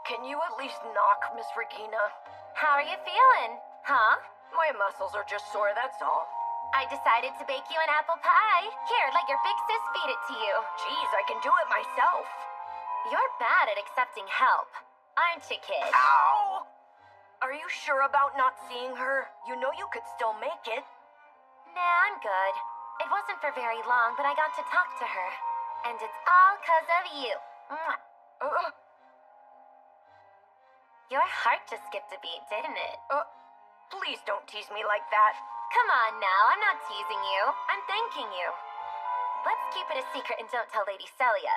Can you at least knock, Miss Regina? How are you feeling? Huh? My muscles are just sore, that's all. I decided to bake you an apple pie. Here, let your big sis feed it to you. Geez, I can do it myself. You're bad at accepting help, aren't you, kid? Ow! Are you sure about not seeing her? You know you could still make it. Nah, I'm good. It wasn't for very long, but I got to talk to her. And it's all 'cause of you. Your heart just skipped a beat, didn't it? Please don't tease me like that. Come on now, I'm not teasing you. I'm thanking you. Let's keep it a secret and don't tell Lady Celia.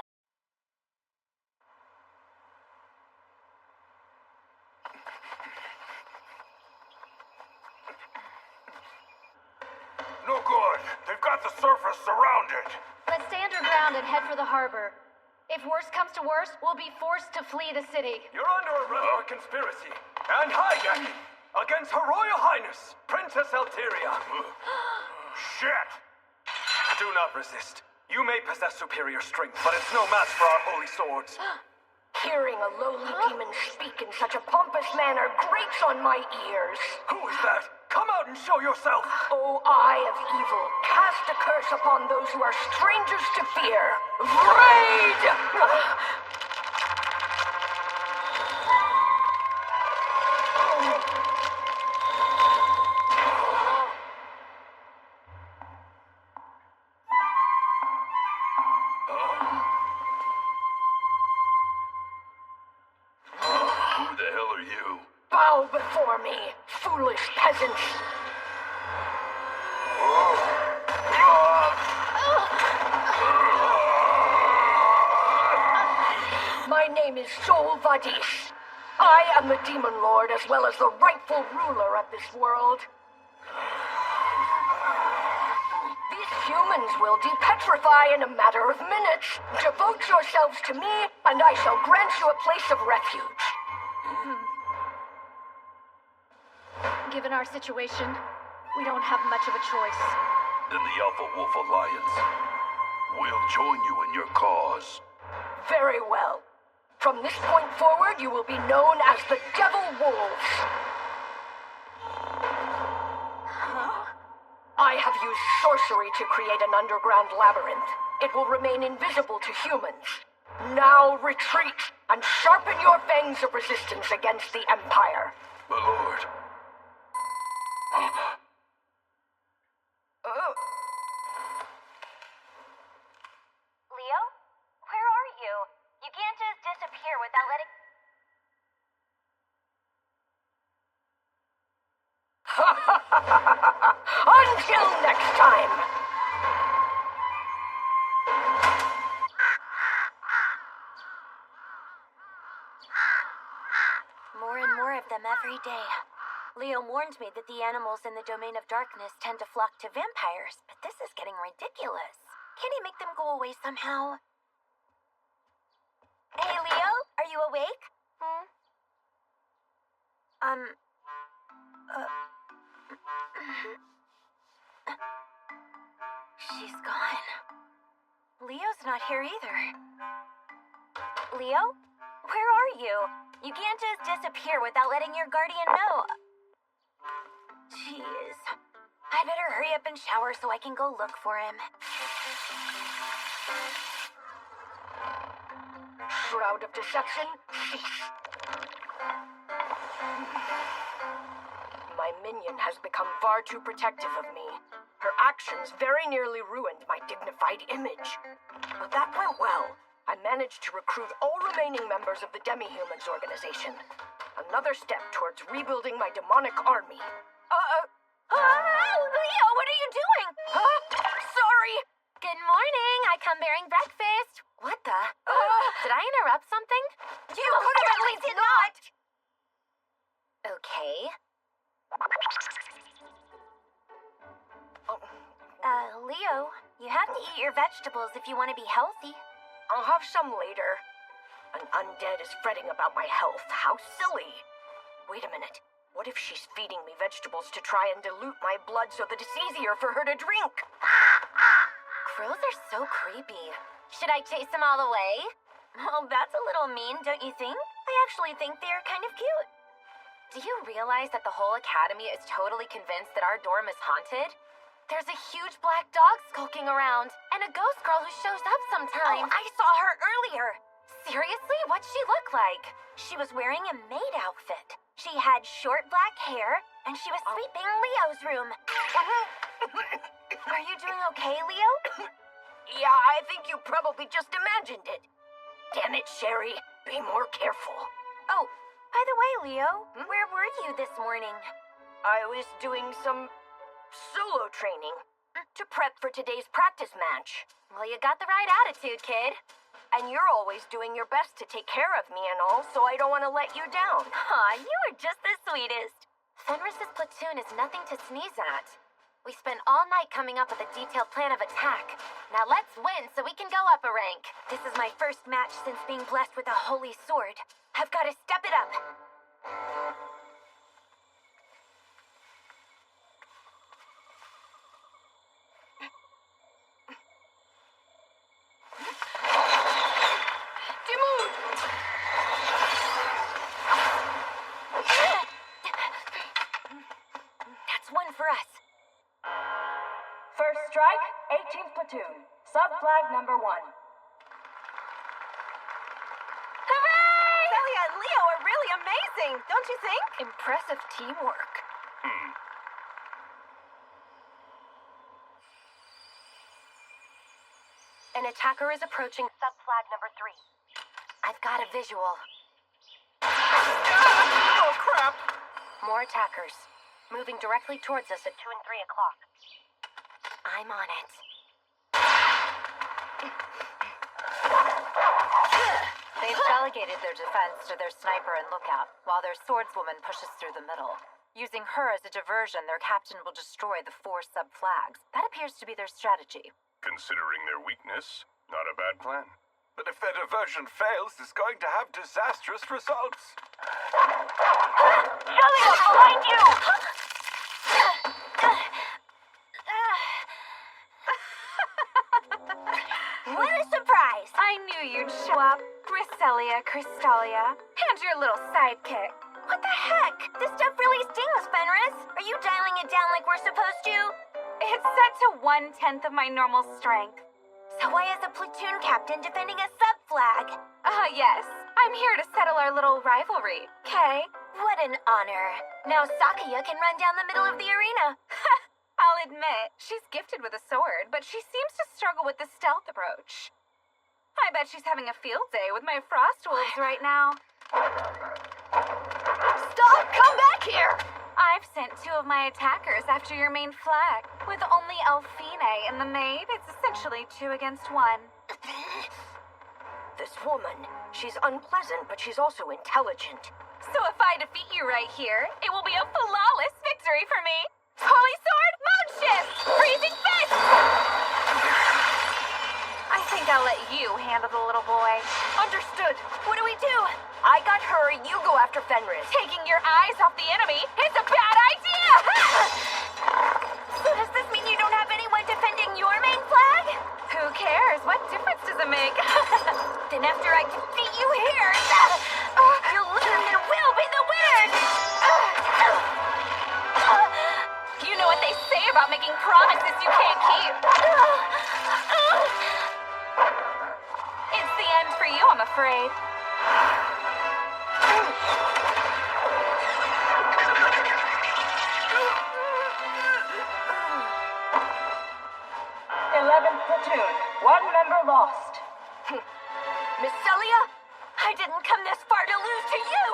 No good. They've got the surface surrounded. Let's stay underground and head for the harbor. If worse comes to worse, we'll be forced to flee the city. You're under arrest for conspiracy and hijacking against Her Royal Highness, Princess Alteria. Shit! Do not resist. You may possess superior strength, but it's no match for our holy swords. Hearing a lowly demon speak in such a pompous manner grates on my ears. Who is that? Come out and show yourself! O eye of evil, cast a curse upon those who are strangers to fear. Raid! Who the hell are you? Bow before me, foolish peasants. My name is Sol Vadis. I am the Demon Lord as well as the rightful ruler of this world. These humans will depetrify in a matter of minutes. Devote yourselves to me, and I shall grant you a place of refuge. Given our situation, We don't have much of a choice. Then the Alpha Wolf Alliance will join you in your cause. Very well. From this point forward, you will be known as the Devil Wolves. I have used sorcery to create an underground labyrinth. It will remain invisible to humans. Now retreat and sharpen your fangs of resistance against the Empire. My lord. Leo? Where are you? You can't just disappear without letting... Until next time! More and more of them every day. Leo warned me that the animals in the domain of darkness tend to flock to vampires, but this is getting ridiculous. Can he make them go away somehow? Hey, Leo, are you awake? She's gone. Leo's not here either. Leo? Where are you? You can't just disappear without letting your guardian know. Jeez. I better hurry up and shower so I can go look for him. Shroud of Deception, cease. My minion has become far too protective of me. Her actions very nearly ruined my dignified image. But that went well. I managed to recruit all remaining members of the Demi-Humans organization. Another step towards rebuilding my demonic army. Leo, what are you doing? Sorry! Good morning. I come bearing breakfast. What the? Did I interrupt something? You could have at least not! Okay. Leo, you have to eat your vegetables if you want to be healthy. I'll have some later. An undead is fretting about my health. How silly. Wait a minute. What if she's feeding me vegetables to try and dilute my blood so that it's easier for her to drink? Crows are so creepy. Should I chase them all away? Well, that's a little mean, don't you think? I actually think they're kind of cute. Do you realize that the whole academy is totally convinced that our dorm is haunted? There's a huge black dog skulking around, and a ghost girl who shows up sometimes. Oh, I saw her earlier. Seriously? What'd she look like? She was wearing a maid outfit. She had short black hair, and she was sweeping Leo's room. Are you doing okay, Leo? Yeah, I think you probably just imagined it. Damn it, Sherry. Be more careful. Oh, by the way, Leo, where were you this morning? I was doing some solo training to prep for today's practice match. Well, you got the right attitude, kid. And you're always doing your best to take care of me and all, so I don't want to let you down. Aw, you are just the sweetest. Fenris's platoon is nothing to sneeze at. We spent all night coming up with a detailed plan of attack. Now let's win so we can go up a rank. This is my first match since being blessed with a holy sword. I've got to step it up. That's one for us. First strike, 18th platoon. Sub-flag number 1. Hooray! Celia and Leo are really amazing, don't you think? Impressive teamwork. An attacker is approaching sub-flag number 3. I've got a visual. Oh, crap! More attackers. Moving directly towards us at 2 and 3 o'clock. I'm on it. They've delegated their defense to their sniper and lookout, while their swordswoman pushes through the middle. Using her as a diversion, their captain will destroy the 4 sub-flags. That appears to be their strategy. Considering their weakness, not a bad plan. But if their diversion fails, it's going to have disastrous results. Celia, behind you! surprise. I knew you'd show up. Griselia, Crystalia, and your little sidekick. What the heck? This stuff really stings, Fenris. Are you dialing it down like we're supposed to? It's set to 1/10 of my normal strength. So why is a platoon captain defending a sub-flag? Yes. I'm here to settle our little rivalry, okay? What an honor. Now Sakuya can run down the middle of the arena. I'll admit, she's gifted with a sword, but she seems to struggle with the stealth approach. I bet she's having a field day with my frost wolves right now. Stop! Come back here! I've sent 2 of my attackers after your main flag. With only Elfine in the maid, it's essentially 2 against 1. This woman, she's unpleasant, but she's also intelligent. So if I defeat you right here, it will be a flawless victory for me. Holy sword, mode shift, freezing fist! I think I'll let you handle the little boy. Understood. What do we do? I got her, you go after Fenris. Taking your eyes off the enemy is a bad idea! So does this mean you don't have anyone defending your main flag? Who cares? What difference does it make? Then after I defeat you here, you'll lose and we'll be the winners! You know what they say about making promises you can't keep. It's the end for you, I'm afraid. 11th platoon, 1 member lost. Miss Celia, I didn't come this far to lose to you.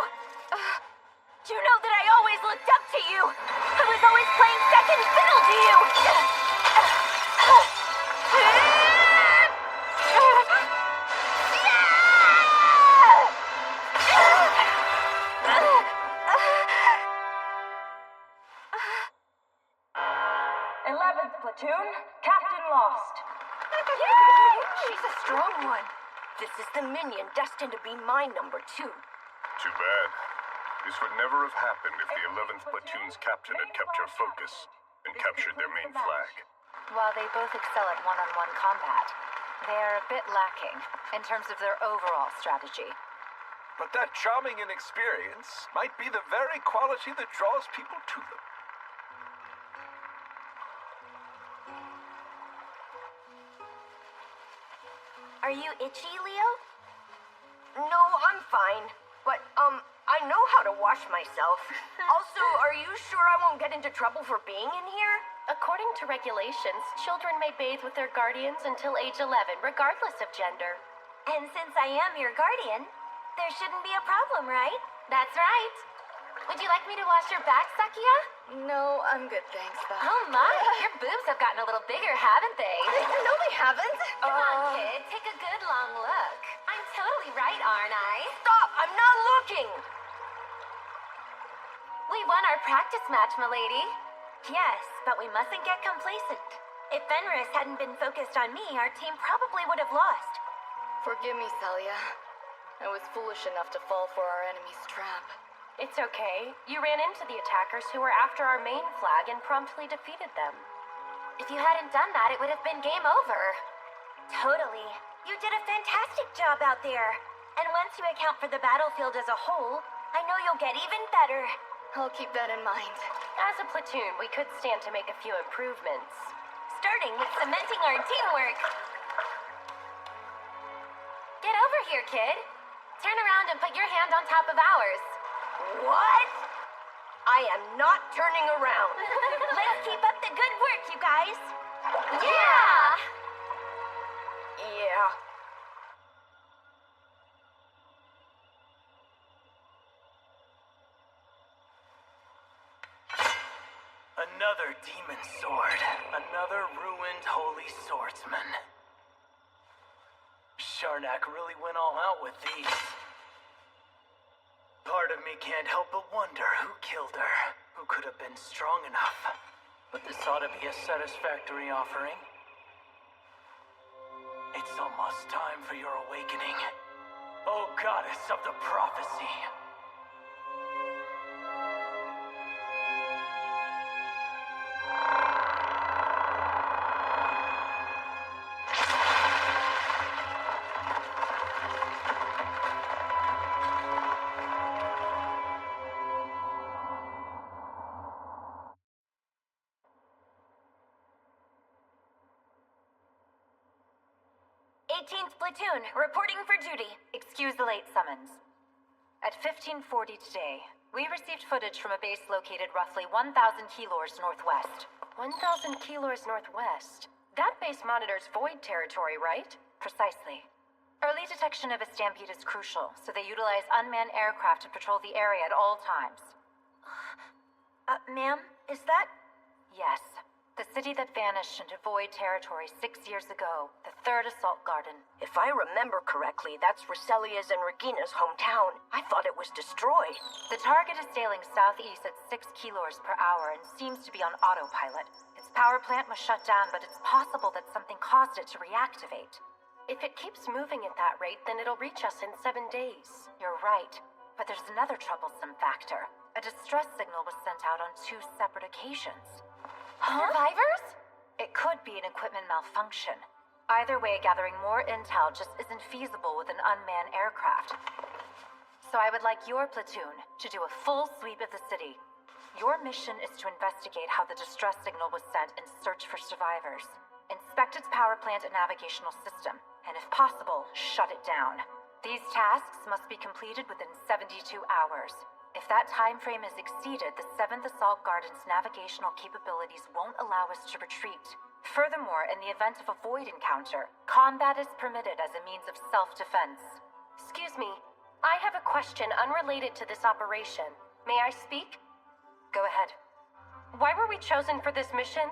You know that I always looked up to you. I was always playing second fiddle to you. 11th platoon, captain lost. Yay! She's a strong one. This is the minion destined to be my number 2. Too bad. This would never have happened if the 11th platoon's captain had kept her focus and captured their main flag. While they both excel at one-on-one combat, they are a bit lacking in terms of their overall strategy. But that charming inexperience might be the very quality that draws people to them. Are you itchy, Leo? No, I'm fine. But, I know how to wash myself. Also, are you sure I won't get into trouble for being in here? According to regulations, children may bathe with their guardians until age 11, regardless of gender. And since I am your guardian, there shouldn't be a problem, right? That's right. Would you like me to wash your back, Sakuya? No, I'm good, thanks, Val. Oh my, your boobs have gotten a little bigger, haven't they? No, they haven't. Come on, kid, take a good long look. I'm totally right, aren't I? Stop! I'm not looking! We won our practice match, milady. Yes, but we mustn't get complacent. If Fenris hadn't been focused on me, our team probably would have lost. Forgive me, Celia. I was foolish enough to fall for our enemy's trap. It's okay. You ran into the attackers who were after our main flag and promptly defeated them. If you hadn't done that, it would have been game over. Totally. You did a fantastic job out there. And once you account for the battlefield as a whole, I know you'll get even better. I'll keep that in mind. As a platoon, we could stand to make a few improvements. Starting with cementing our teamwork. Get over here, kid. Turn around and put your hand on top of ours. What? I am not turning around. Let's keep up the good work, you guys. Yeah! Yeah. Another demon sword. Another ruined holy swordsman. Sharnak really went all out with these. Part of me can't help but wonder who killed her. Who could have been strong enough. But this ought to be a satisfactory offering. It's almost time for your awakening. O goddess of the prophecy. 18th Platoon, reporting for duty. Excuse the late summons. At 1540 today, we received footage from a base located roughly 1,000 kilometers northwest. 1,000 kilometers northwest? That base monitors void territory, right? Precisely. Early detection of a stampede is crucial, so they utilize unmanned aircraft to patrol the area at all times. Ma'am, is that... Yes. The city that vanished into void territory 6 years ago. The 3rd Assault Garden. If I remember correctly, that's Roselia's and Regina's hometown. I thought it was destroyed. The target is sailing southeast at 6 kilometers per hour and seems to be on autopilot. Its power plant was shut down, but it's possible that something caused it to reactivate. If it keeps moving at that rate, then it'll reach us in 7 days. You're right. But there's another troublesome factor. A distress signal was sent out on 2 separate occasions. Survivors? It could be an equipment malfunction. Either way, gathering more intel just isn't feasible with an unmanned aircraft. So I would like your platoon to do a full sweep of the city. Your mission is to investigate how the distress signal was sent and search for survivors. Inspect its power plant and navigational system, and if possible, shut it down. These tasks must be completed within 72 hours. If that time frame is exceeded, the 7th Assault Garden's navigational capabilities won't allow us to retreat. Furthermore, in the event of a void encounter, combat is permitted as a means of self-defense. Excuse me, I have a question unrelated to this operation. May I speak? Go ahead. Why were we chosen for this mission?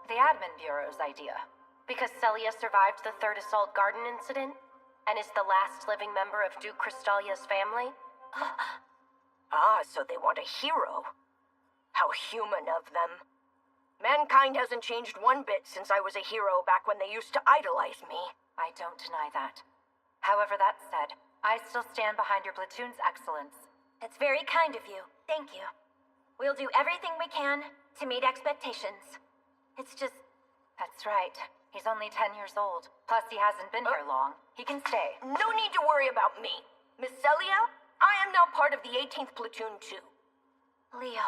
The Admin Bureau's idea. Because Celia survived the 3rd Assault Garden incident? And is the last living member of Duke Crystalia's family? So they want a hero. How human of them. Mankind hasn't changed one bit since I was a hero back when they used to idolize me. I don't deny that. However, that said, I still stand behind your platoon's excellence. It's very kind of you. Thank you. We'll do everything we can to meet expectations. It's just... That's right. He's only 10 years old. Plus, he hasn't been here long. He can stay. No need to worry about me. Miss Celia, I am now part of the 18th Platoon, too. Leo.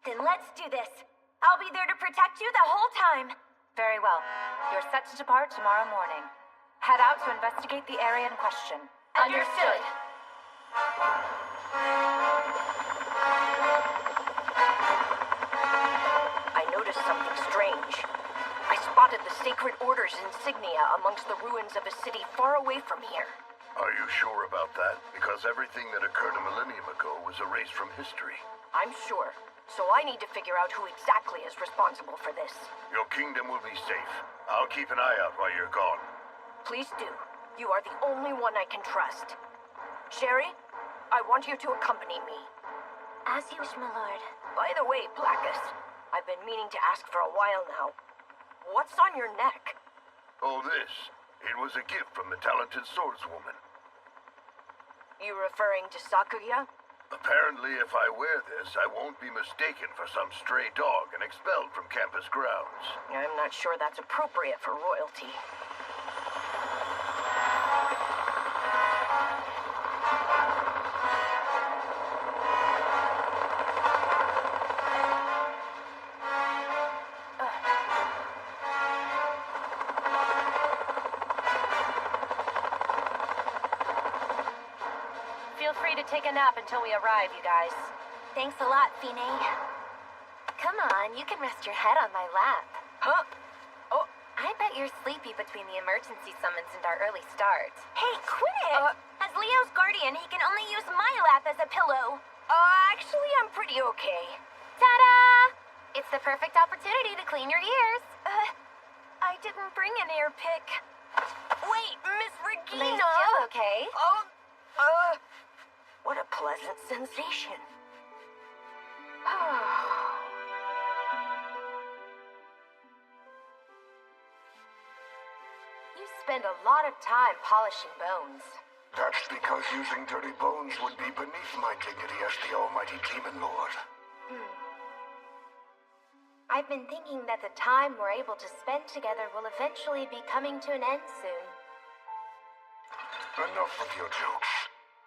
Then let's do this. I'll be there to protect you the whole time. Very well. You're set to depart tomorrow morning. Head out to investigate the area in question. Understood. Noticed something strange. I spotted the Sacred Order's insignia amongst the ruins of a city far away from here. Are you sure about that? Because everything that occurred a millennium ago was erased from history. I'm sure. So I need to figure out who exactly is responsible for this. Your kingdom will be safe. I'll keep an eye out while you're gone. Please do. You are the only one I can trust. Sherry, I want you to accompany me. As you wish, my lord. By the way, Blackus, I've been meaning to ask for a while now. What's on your neck? Oh, this. It was a gift from the talented swordswoman. You referring to Sakuya? Apparently, if I wear this, I won't be mistaken for some stray dog and expelled from campus grounds. I'm not sure that's appropriate for royalty. Take a nap until we arrive, you guys. Thanks a lot, Fine. Come on, you can rest your head on my lap. Huh? Oh. I bet you're sleepy between the emergency summons and our early start. Hey, quit it! As Leo's guardian, he can only use my lap as a pillow. Actually, I'm pretty okay. Ta-da! It's the perfect opportunity to clean your ears. I didn't bring an ear pick. Wait, Miss Regina! Are you still okay? What a pleasant sensation. You spend a lot of time polishing bones. That's because using dirty bones would be beneath my dignity as the almighty Demon Lord. I've been thinking that the time we're able to spend together will eventually be coming to an end soon. Enough with your jokes.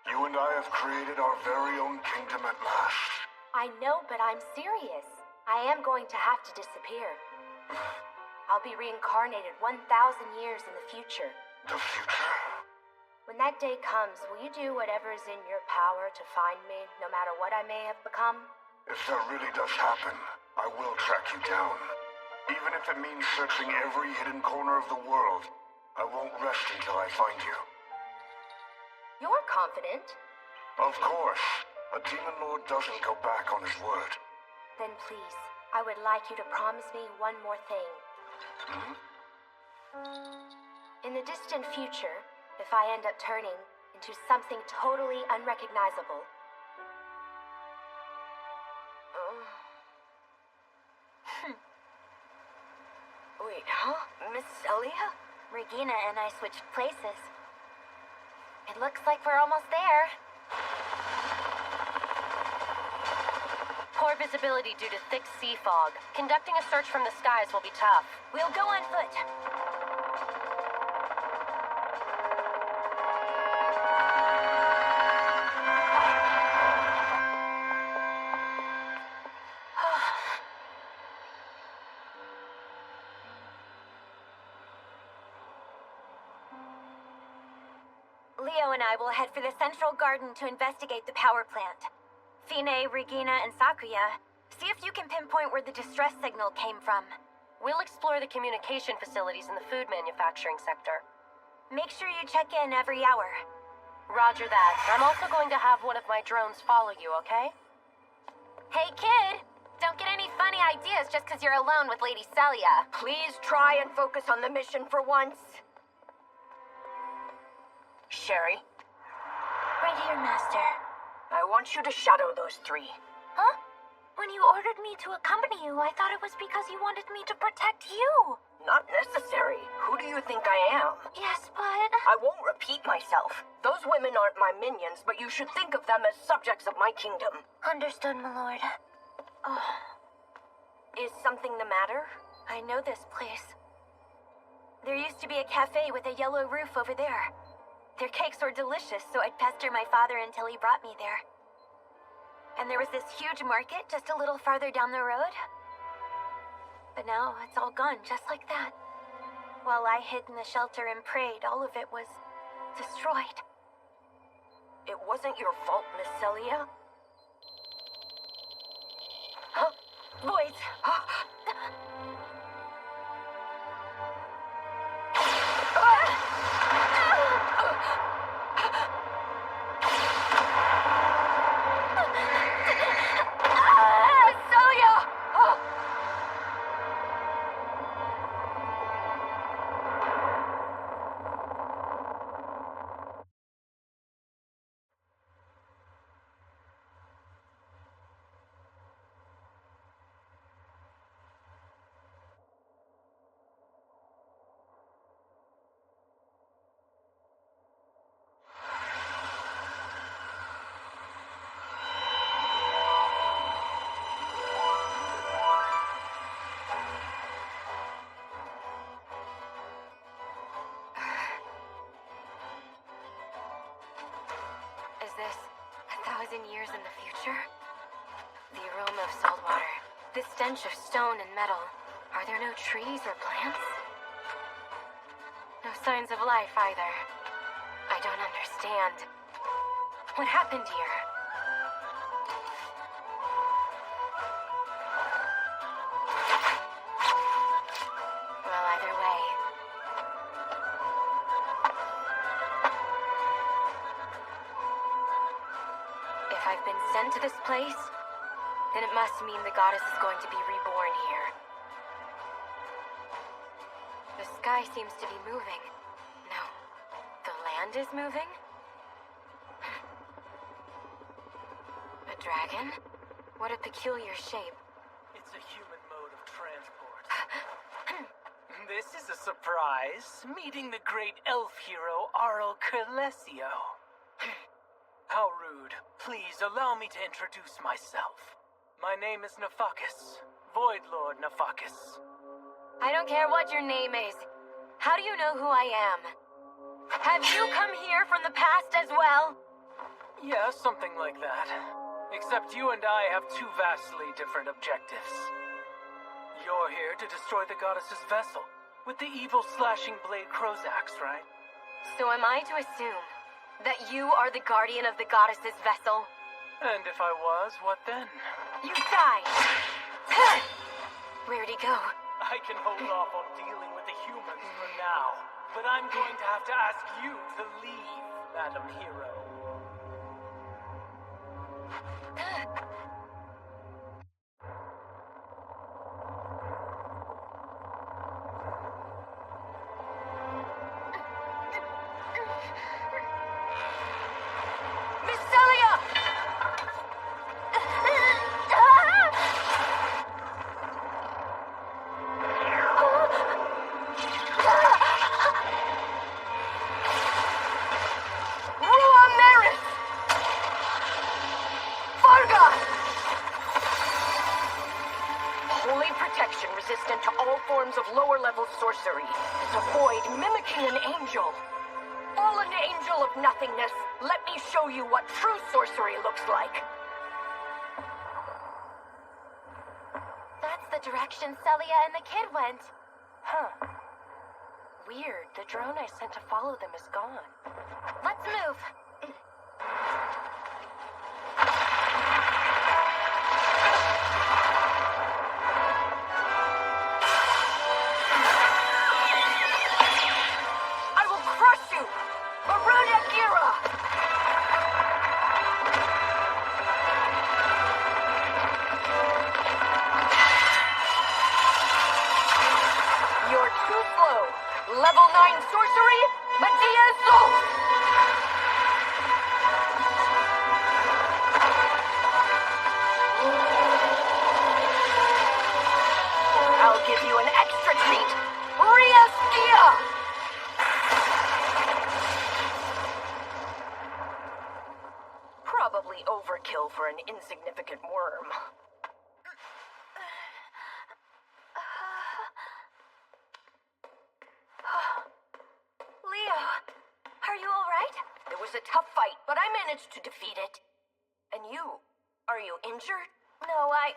You and I have created our very own kingdom at last. I know, but I'm serious. I am going to have to disappear. I'll be reincarnated 1,000 years in the future. The future? When that day comes, will you do whatever is in your power to find me, no matter what I may have become? If that really does happen, I will track you down. Even if it means searching every hidden corner of the world, I won't rest until I find you. You're confident. Of course. A demon lord doesn't go back on his word. Then please, I would like you to promise me one more thing. Hmm? In the distant future, if I end up turning into something totally unrecognizable. Wait, huh? Miss Celia? Regina and I switched places. It looks like we're almost there. Poor visibility due to thick sea fog. Conducting a search from the skies will be tough. We'll go on foot. Leo and I will head for the Central Garden to investigate the power plant. Fine, Regina, and Sakuya, see if you can pinpoint where the distress signal came from. We'll explore the communication facilities in the food manufacturing sector. Make sure you check in every hour. Roger that. I'm also going to have one of my drones follow you, okay? Hey, kid! Don't get any funny ideas just because you're alone with Lady Celia. Please try and focus on the mission for once. Sherry? Right here, Master. I want you to shadow those three. Huh? When you ordered me to accompany you, I thought it was because you wanted me to protect you. Not necessary. Who do you think I am? Yes, but... I won't repeat myself. Those women aren't my minions, but you should think of them as subjects of my kingdom. Understood, my lord. Oh. Is something the matter? I know this place. There used to be a cafe with a yellow roof over there. Their cakes were delicious, so I'd pester my father until he brought me there. And there was this huge market just a little farther down the road. But now it's all gone, just like that. While I hid in the shelter and prayed, all of it was destroyed. It wasn't your fault, Miss Celia. Huh? Voids! Is this 1,000 years in the future? The aroma of salt water, the stench of stone and metal. Are there no trees or plants? No signs of life either. I don't understand. What happened here? Well, either way. If I've been sent to this place, then it must mean the goddess is going to be reborn here. The sky seems to be moving. No, the land is moving? A dragon? What a peculiar shape. It's a human mode of transport. This is a surprise. Meeting the great elf hero, Arl Curlesio. How rude. Please allow me to introduce myself. My name is Nefakis, Void Lord Nefakis. I don't care what your name is. How do you know who I am? Have you come here from the past as well? Yeah, something like that. Except you and I have two vastly different objectives. You're here to destroy the goddess's vessel with the evil slashing blade Krozax, right? So am I to assume that you are the guardian of the goddess's vessel? And if I was, what then? You die! Where'd he go? I can hold off on dealing with the humans for now, but I'm going to have to ask you to leave, Madam Hero. Miss Celia! Holy protection resistant to all forms of lower-level sorcery. It's a void mimicking an angel. Fallen angel of nothingness, let me show you what true sorcery looks like. That's the direction Celia and the kid went. Huh. Weird. The drone I sent to follow them is gone. Let's move. I will crush you! Maruda Gira! You're too slow. Level 9 sorcery, Medea Zul! I'll give you an extra treat. Ria Skia! Probably overkill for an insignificant worm. Leo, are you alright? It was a tough fight, but I managed to defeat it. And you? Are you injured? No, I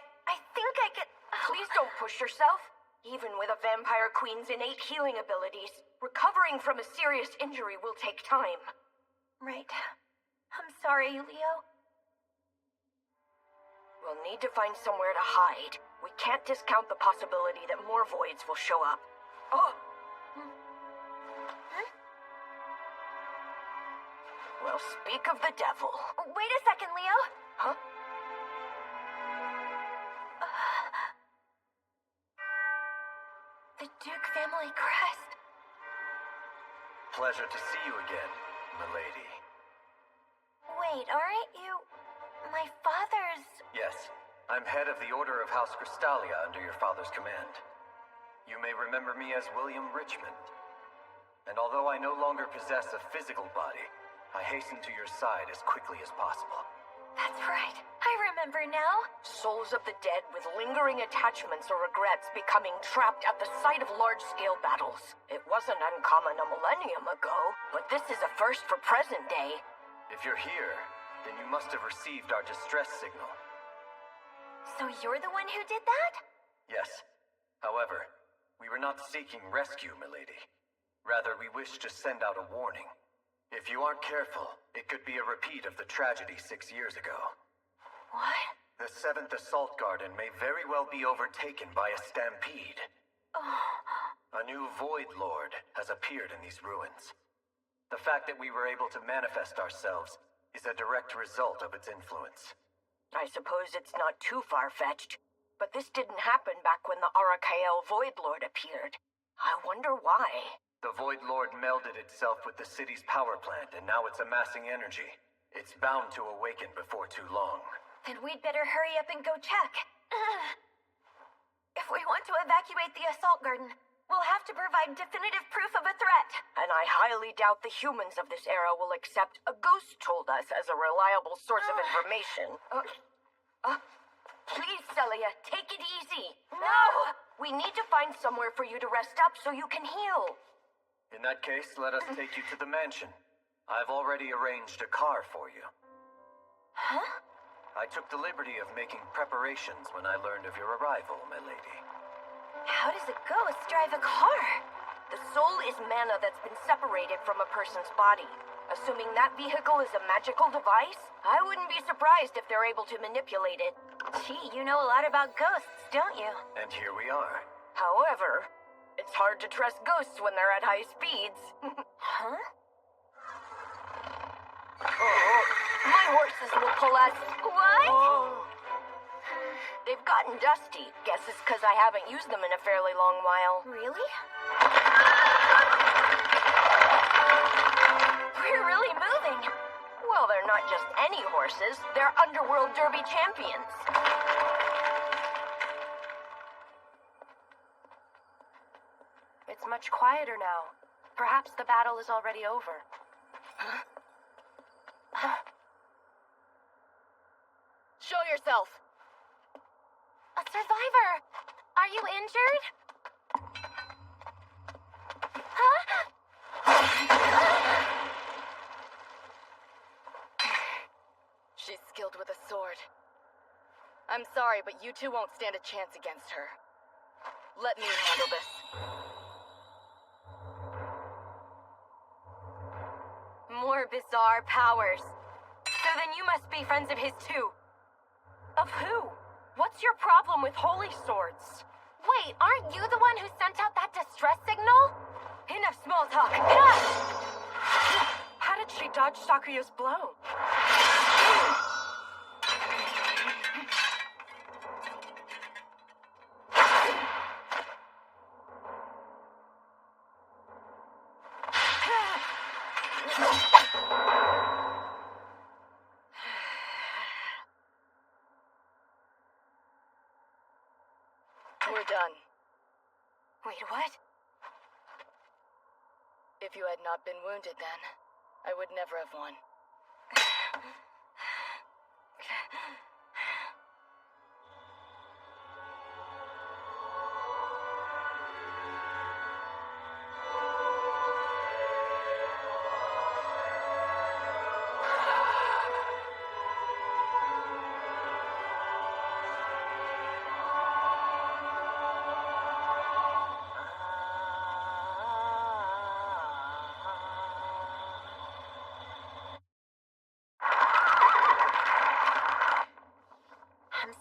think I could... Please don't push yourself. Even with a vampire queen's innate healing abilities, recovering from a serious injury will take time. Right. I'm sorry, Leo. We'll need to find somewhere to hide. We can't discount the possibility that more voids will show up. Oh! Well, speak of the devil. Wait a second, Leo. Huh? The Duke family crest. Pleasure to see you again, milady. Wait, aren't you... my father's... Yes, I'm head of the Order of House Crystallia under your father's command. You may remember me as William Richmond. And although I no longer possess a physical body, I hasten to your side as quickly as possible. That's right. I remember now. Souls of the dead with lingering attachments or regrets becoming trapped at the site of large-scale battles. It wasn't uncommon a millennium ago, but this is a first for present day. If you're here, then you must have received our distress signal. So you're the one who did that? Yes. However, we were not seeking rescue, milady. Rather, we wished to send out a warning. If you aren't careful, it could be a repeat of the tragedy 6 years ago. What? The 7th Assault Garden may very well be overtaken by a stampede. Oh. A new Void Lord has appeared in these ruins. The fact that we were able to manifest ourselves is a direct result of its influence. I suppose it's not too far-fetched, but this didn't happen back when the Arakael Void Lord appeared. I wonder why. The Void Lord melded itself with the city's power plant, and now it's amassing energy. It's bound to awaken before too long. Then we'd better hurry up and go check. If we want to evacuate the assault garden, we'll have to provide definitive proof of a threat. And I highly doubt the humans of this era will accept a ghost told us as a reliable source of information. Please, Celia, take it easy. No! We need to find somewhere for you to rest up so you can heal. In that case, let us take you to the mansion. I've already arranged a car for you. Huh? I took the liberty of making preparations when I learned of your arrival, my lady. How does a ghost drive a car? The soul is mana that's been separated from a person's body. Assuming that vehicle is a magical device, I wouldn't be surprised if they're able to manipulate it. Gee, you know a lot about ghosts, don't you? And here we are. However, it's hard to trust ghosts when they're at high speeds. Huh? My horses will pull us. What? They've gotten dusty. Guess it's because I haven't used them in a fairly long while. Really? We're really moving. Well, they're not just any horses. They're Underworld Derby champions. It's much quieter now. Perhaps the battle is already over. Show yourself. A survivor! Are you injured? She's skilled with a sword. I'm sorry, but you two won't stand a chance against her. Let me handle this. More bizarre powers. So then you must be friends of his too. Of who? What's your problem with holy swords? Wait, aren't you the one who sent out that distress signal? Enough small talk. How did she dodge Sakuya's blow? We're done. Wait, what? If you had not been wounded then, I would never have won.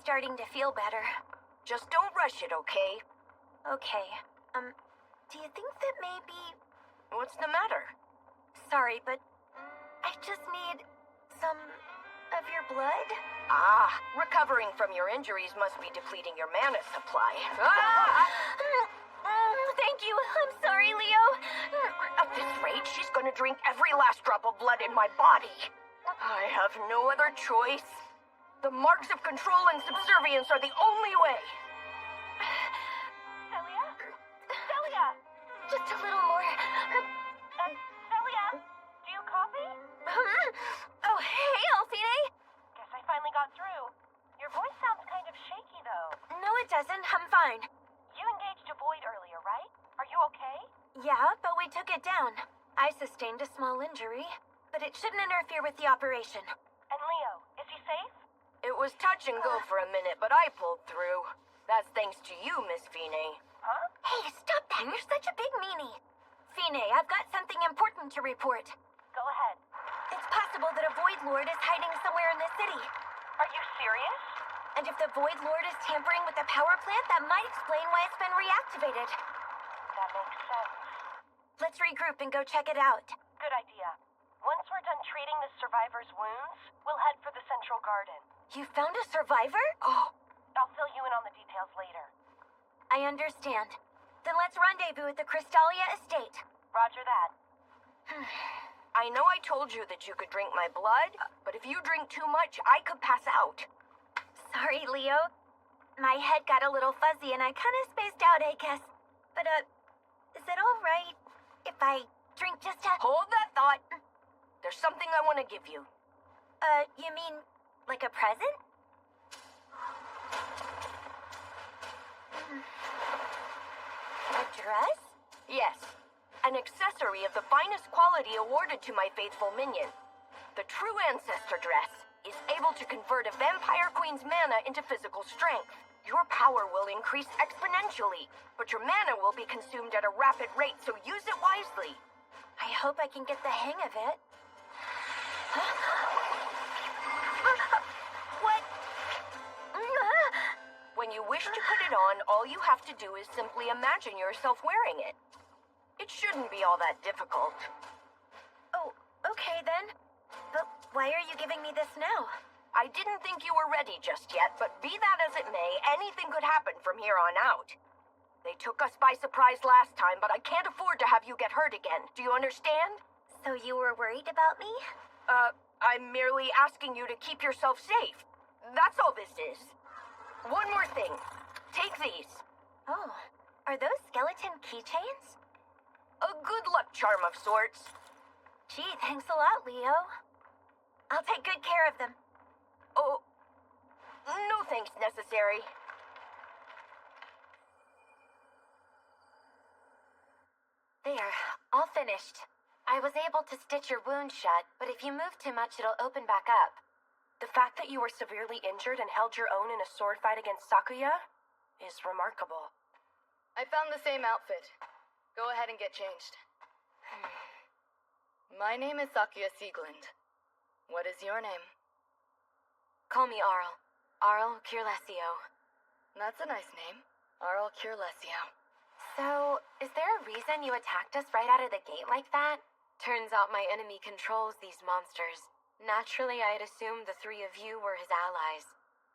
Starting to feel better. Just don't rush it, okay? Okay. Do you think that maybe... What's the matter? Sorry, but I just need some of your blood. Ah, recovering from your injuries must be depleting your mana supply. Thank you. I'm sorry, Leo. At this rate, she's gonna drink every last drop of blood in my body. I have no other choice. The marks of control and subservience are the only way. Celia? Celia! Just a little more. Celia, do you copy? Oh, hey, Alfine. Guess I finally got through. Your voice sounds kind of shaky, though. No, it doesn't. I'm fine. You engaged a void earlier, right? Are you okay? Yeah, but we took it down. I sustained a small injury, but it shouldn't interfere with the operation. And Leo, is he safe? It was touch and go for a minute, but I pulled through. That's thanks to you, Miss Fine. Huh? Hey, stop that! You're such a big meanie. Fine, I've got something important to report. Go ahead. It's possible that a Void Lord is hiding somewhere in the city. Are you serious? And if the Void Lord is tampering with the power plant, that might explain why it's been reactivated. That makes sense. Let's regroup and go check it out. Good idea. Once we're done treating the survivor's wounds, we'll head for the Central Garden. You found a survivor? Oh. I'll fill you in on the details later. I understand. Then let's rendezvous at the Crystalia estate. Roger that. I know I told you that you could drink my blood, but if you drink too much, I could pass out. Sorry, Leo. My head got a little fuzzy and I kind of spaced out, I guess. But, is it all right if I drink just a... Hold that thought. There's something I want to give you. You mean like a present? A dress? Yes. An accessory of the finest quality awarded to my faithful minion. The true ancestor dress is able to convert a vampire queen's mana into physical strength. Your power will increase exponentially, but your mana will be consumed at a rapid rate, so use it wisely. I hope I can get the hang of it. What? When you wish to put it on, all you have to do is simply imagine yourself wearing it. It shouldn't be all that difficult. Oh, okay then. But why are you giving me this now? I didn't think you were ready just yet, but be that as it may, anything could happen from here on out. They took us by surprise last time, but I can't afford to have you get hurt again. Do you understand? So you were worried about me? I'm merely asking you to keep yourself safe. That's all this is. One more thing. Take these. Oh, are those skeleton keychains? A good luck charm of sorts. Gee, thanks a lot, Leo. I'll take good care of them. Oh, no thanks necessary. There, all finished. I was able to stitch your wound shut, but if you move too much, it'll open back up. The fact that you were severely injured and held your own in a sword fight against Sakuya is remarkable. I found the same outfit. Go ahead and get changed. My name is Sakuya Sieglund. What is your name? Call me Arl. Arl Kirlesio. That's a nice name. Arl Kirlesio. So, is there a reason you attacked us right out of the gate like that? Turns out my enemy controls these monsters. Naturally, I had assumed the three of you were his allies.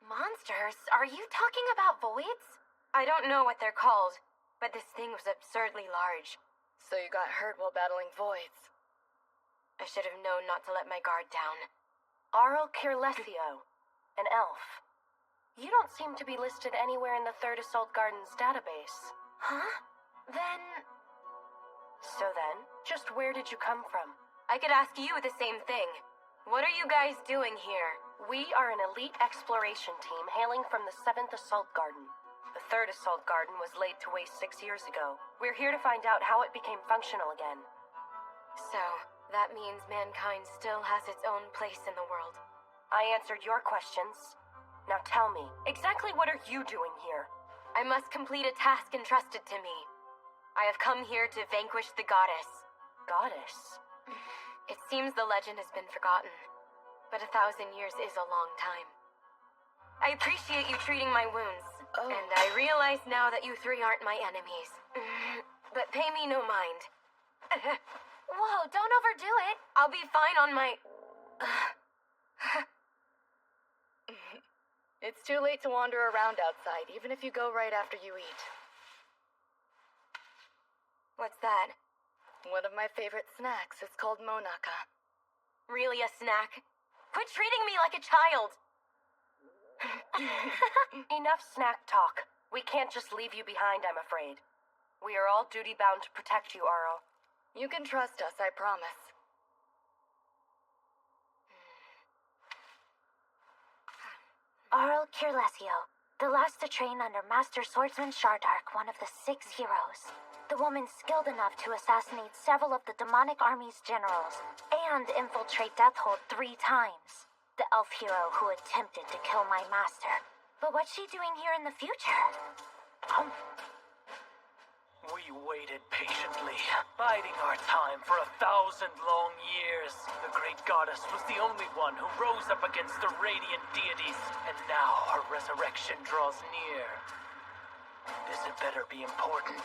Monsters? Are you talking about voids? I don't know what they're called, but this thing was absurdly large. So you got hurt while battling voids? I should have known not to let my guard down. Arl Kirlesio, an elf. You don't seem to be listed anywhere in the Third Assault Gardens database. Huh? Then... So then, just where did you come from? I could ask you the same thing. What are you guys doing here? We are an elite exploration team hailing from the 7th Assault Garden. The 3rd Assault Garden was laid to waste 6 years ago. We're here to find out how it became functional again. So, that means mankind still has its own place in the world. I answered your questions. Now tell me, exactly what are you doing here? I must complete a task entrusted to me. I have come here to vanquish the goddess. Goddess? It seems the legend has been forgotten, but 1,000 years is a long time. I appreciate you treating my wounds, and I realize now that you three aren't my enemies. But pay me no mind. Whoa, don't overdo it. I'll be fine on my... It's too late to wander around outside, even if you go right after you eat. What's that? One of my favorite snacks. It's called Monaka. Really a snack? Quit treating me like a child! Enough snack talk. We can't just leave you behind, I'm afraid. We are all duty-bound to protect you, Arl. You can trust us, I promise. Arl Kirlesio, the last to train under Master Swordsman Shardark, one of the 6 heroes. The woman skilled enough to assassinate several of the demonic army's generals and infiltrate Deathhold 3 times. The elf hero who attempted to kill my master. But what's she doing here in the future? We waited patiently, biding our time for 1,000 long years. The great goddess was the only one who rose up against the radiant deities, and now her resurrection draws near. This had better be important.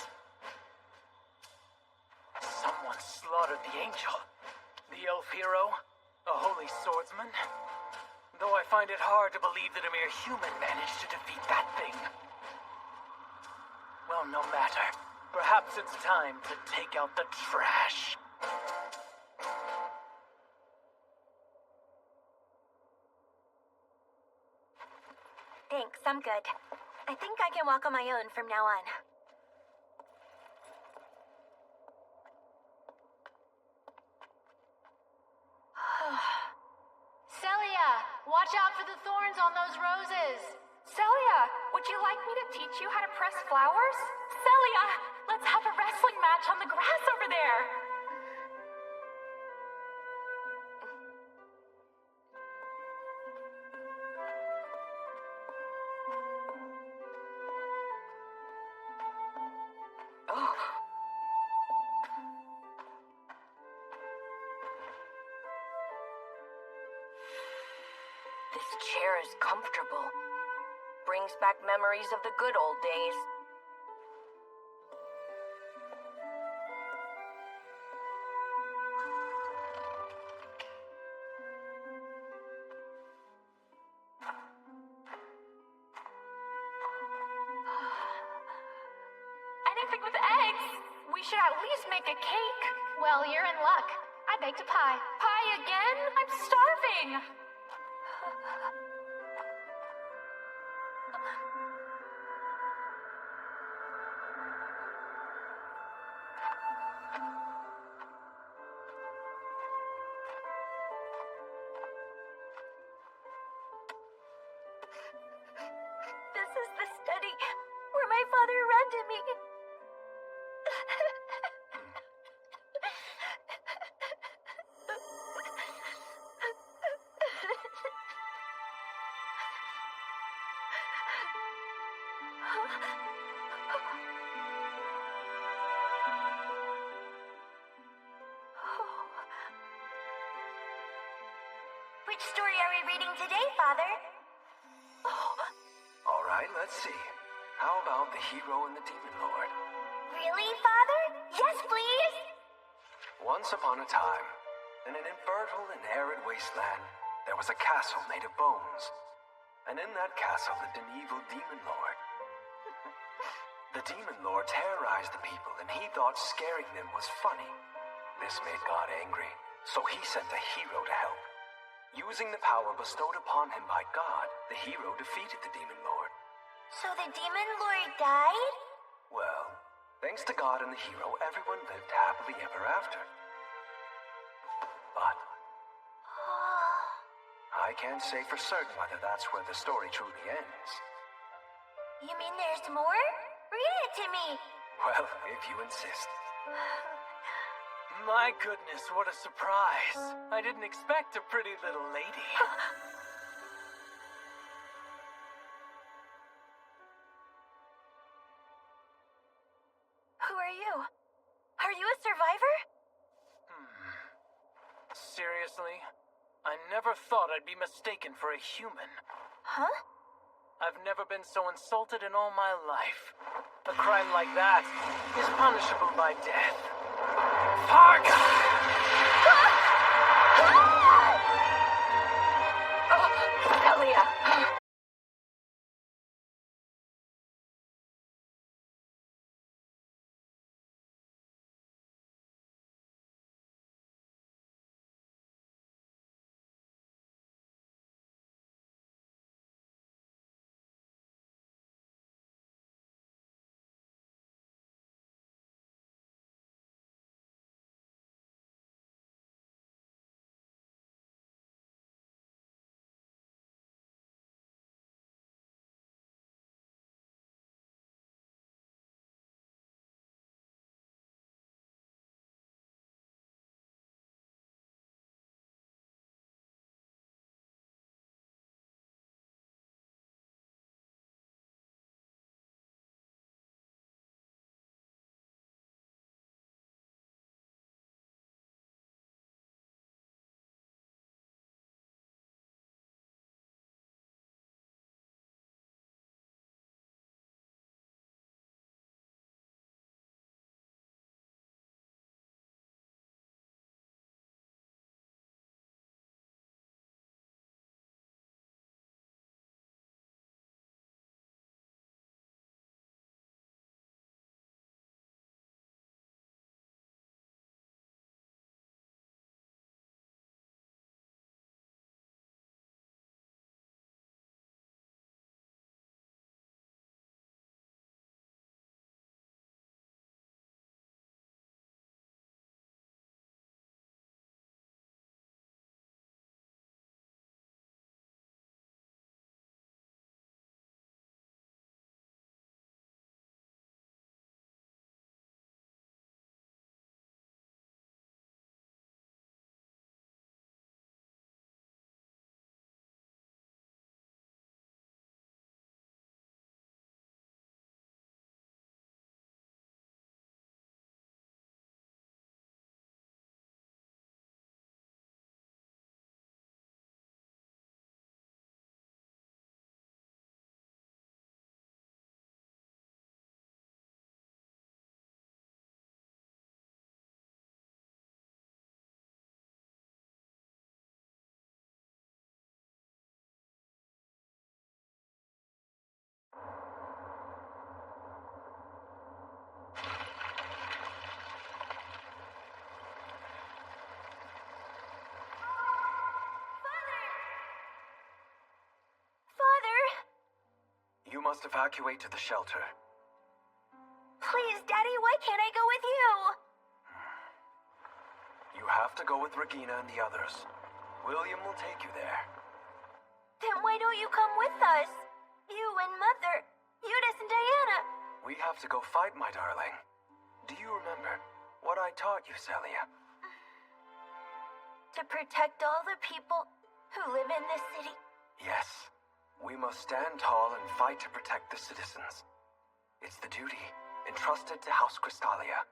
Someone slaughtered the angel. The elf hero, a holy swordsman. Though I find it hard to believe that a mere human managed to defeat that thing. Well, no matter. Perhaps it's time to take out the trash. Thanks, I'm good. I think I can walk on my own from now on. Celia, watch out for the thorns on those roses. Celia, would you like me to teach you how to press flowers? Celia, let's have a wrestling match on the grass over there. This chair is comfortable. Brings back memories of the good old days. Anything with eggs! We should at least make a cake. Well, you're in luck. I baked a pie. Pie again? I'm starving! This is the study where my father read to me. Which story are we reading today, Father? All right, let's see. How about the hero and the demon lord? Really, Father? Yes, please! Once upon a time, in an infertile and arid wasteland, there was a castle made of bones. And in that castle lived an evil demon lord. The demon lord terrorized the people, and he thought scaring them was funny. This made God angry, so he sent a hero to help. Using the power bestowed upon him by God, the hero defeated the demon lord. So the demon lord died? Well, thanks to God and the hero, everyone lived happily ever after. But I can't say for certain whether that's where the story truly ends. You mean there's more? Read it to me! Well, if you insist. My goodness, what a surprise. I didn't expect a pretty little lady. Who are you? Are you a survivor? Seriously? I never thought I'd be mistaken for a human. Huh? I've never been so insulted in all my life. A crime like that is punishable by death. Farga! Elia! must evacuate to the shelter. Please, Daddy, why can't I go with you? You have to go with Regina and the others. William will take you there. Then why don't you come with us? You and Mother, Eunice and Diana. We have to go fight, my darling. Do you remember what I taught you, Celia? To protect all the people who live in this city. Yes. We must stand tall and fight to protect the citizens. It's the duty entrusted to House Crystalia.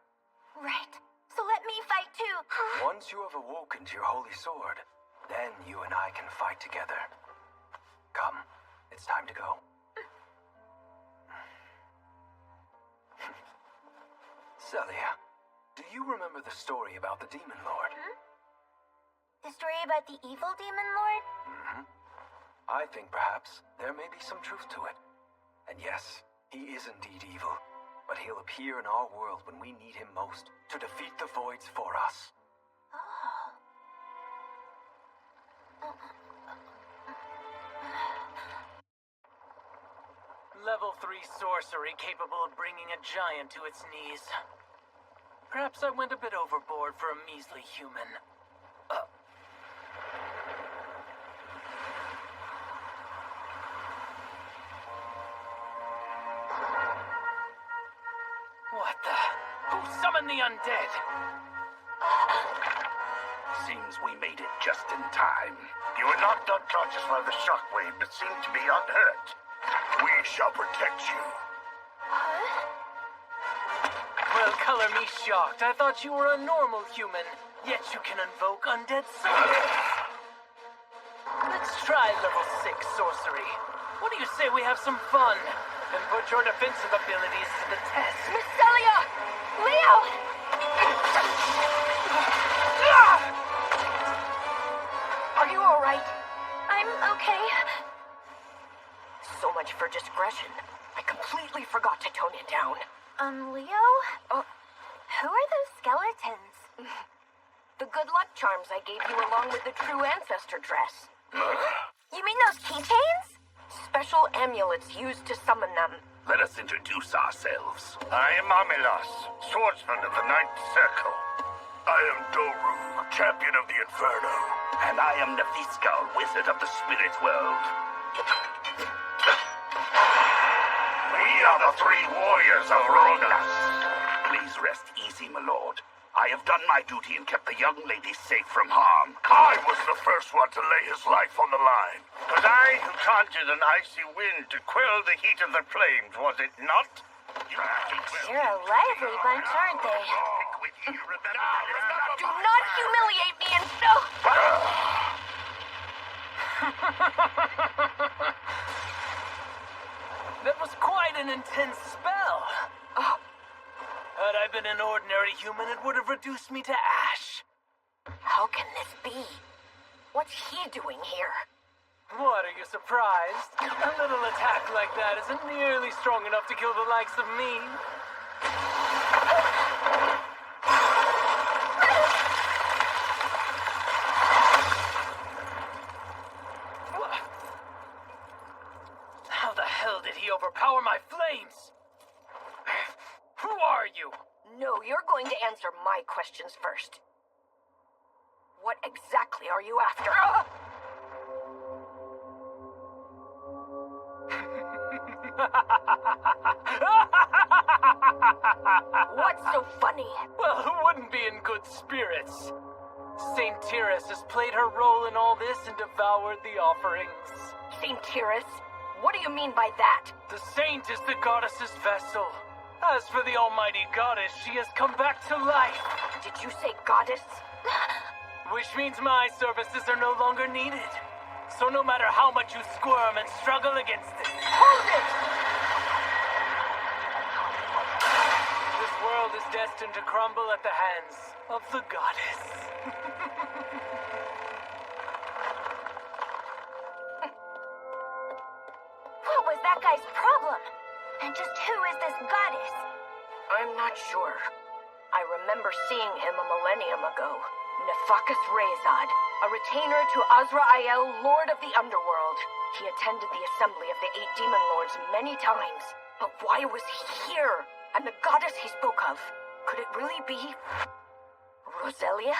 Right. So let me fight too. Once you have awoken to your holy sword, then you and I can fight together. Come, it's time to go. Celia, do you remember the story about the Demon Lord? The story about the evil Demon Lord? I think perhaps there may be some truth to it. And yes, he is indeed evil, but he'll appear in our world when we need him most to defeat the Voids for us. Level 3 sorcery capable of bringing a giant to its knees. Perhaps I went a bit overboard for a measly human. What the? Who summoned the undead? Seems we made it just in time. You were knocked unconscious by the shockwave, but seemed to be unhurt. We shall protect you. Well, color me shocked. I thought you were a normal human, yet you can invoke undead souls. Let's try level 6 sorcery. What do you say we have some fun and put your defensive abilities to the test? Miss Celia! Leo! Are you alright? I'm okay. So much for discretion. I completely forgot to tone it down. Leo? Who are those skeletons? The good luck charms I gave you along with the true ancestor dress. You mean those keychains? Special amulets used to summon them. Let us introduce ourselves. I am Amilas, swordsman of the Ninth Circle. I am Doru, champion of the Inferno. And I am Nefiskal, wizard of the spirit world. We are the 3 warriors of Ronas. Please rest easy, my lord. I have done my duty and kept the young lady safe from harm. I was the first one to lay his life on the line. It was I who conjured an icy wind to quell the heat of the flames, was it not? They're a lively bunch, aren't they? Do not humiliate me and so... That was quite an intense spell. Had I been an ordinary human, it would have reduced me to ash. How can this be? What's he doing here? What, are you surprised? A little attack like that isn't nearly strong enough to kill the likes of me. How the hell did he overpower my flames? Who are you? No, you're going to answer my questions first. What exactly are you after? What's so funny? Well, who wouldn't be in good spirits? Saint Tyrus has played her role in all this and devoured the offerings. Saint Tyrus? What do you mean by that? The saint is the goddess's vessel. As for the almighty goddess, she has come back to life. Did you say goddess? Which means my services are no longer needed. So no matter how much you squirm and struggle against it... Hold it! This world is destined to crumble at the hands of the goddess. What was that guy's problem? And just who is this goddess? I'm not sure. I remember seeing him a millennium ago. Nefakis Rezad. a retainer to Azrael, Lord of the Underworld. He attended the assembly of the 8 Demon Lords many times. But why was he here? And the goddess he spoke of, could it really be Roselia?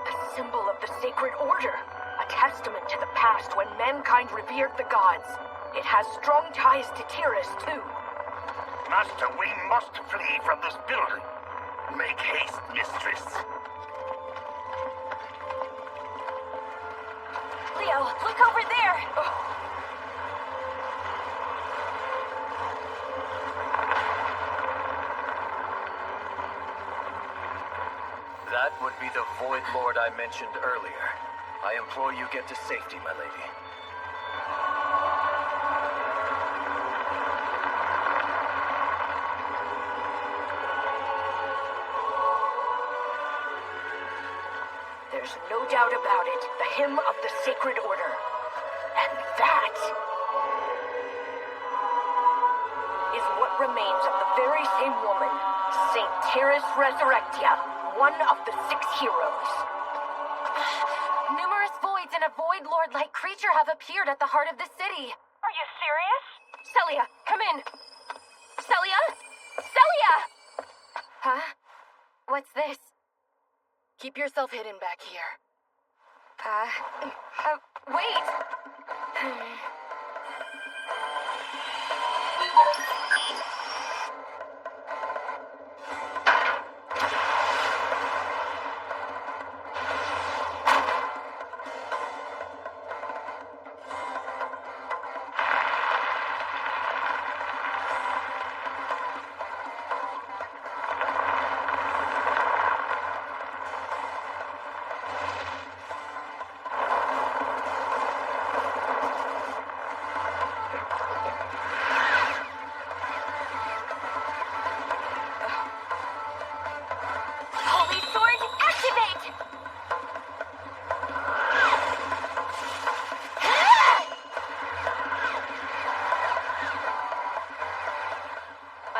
A symbol of the Sacred Order. A testament to the past when mankind revered the gods. It has strong ties to Tyrus, too. Master, we must flee from this building. Make haste, mistress. Leo, look over there! That would be the Void Lord I mentioned earlier. I implore you get to safety, my lady. There's no doubt about it. The Hymn of the Sacred Order. And that is what remains of the very same woman, Saint Tyrus Resurrectia, one of the 6 heroes. Numerous voids and a Void Lord-like creature have appeared at the heart of the city. Are you serious? Celia, come in. Celia? Celia! Huh? What's this? Keep yourself hidden back here. Wait!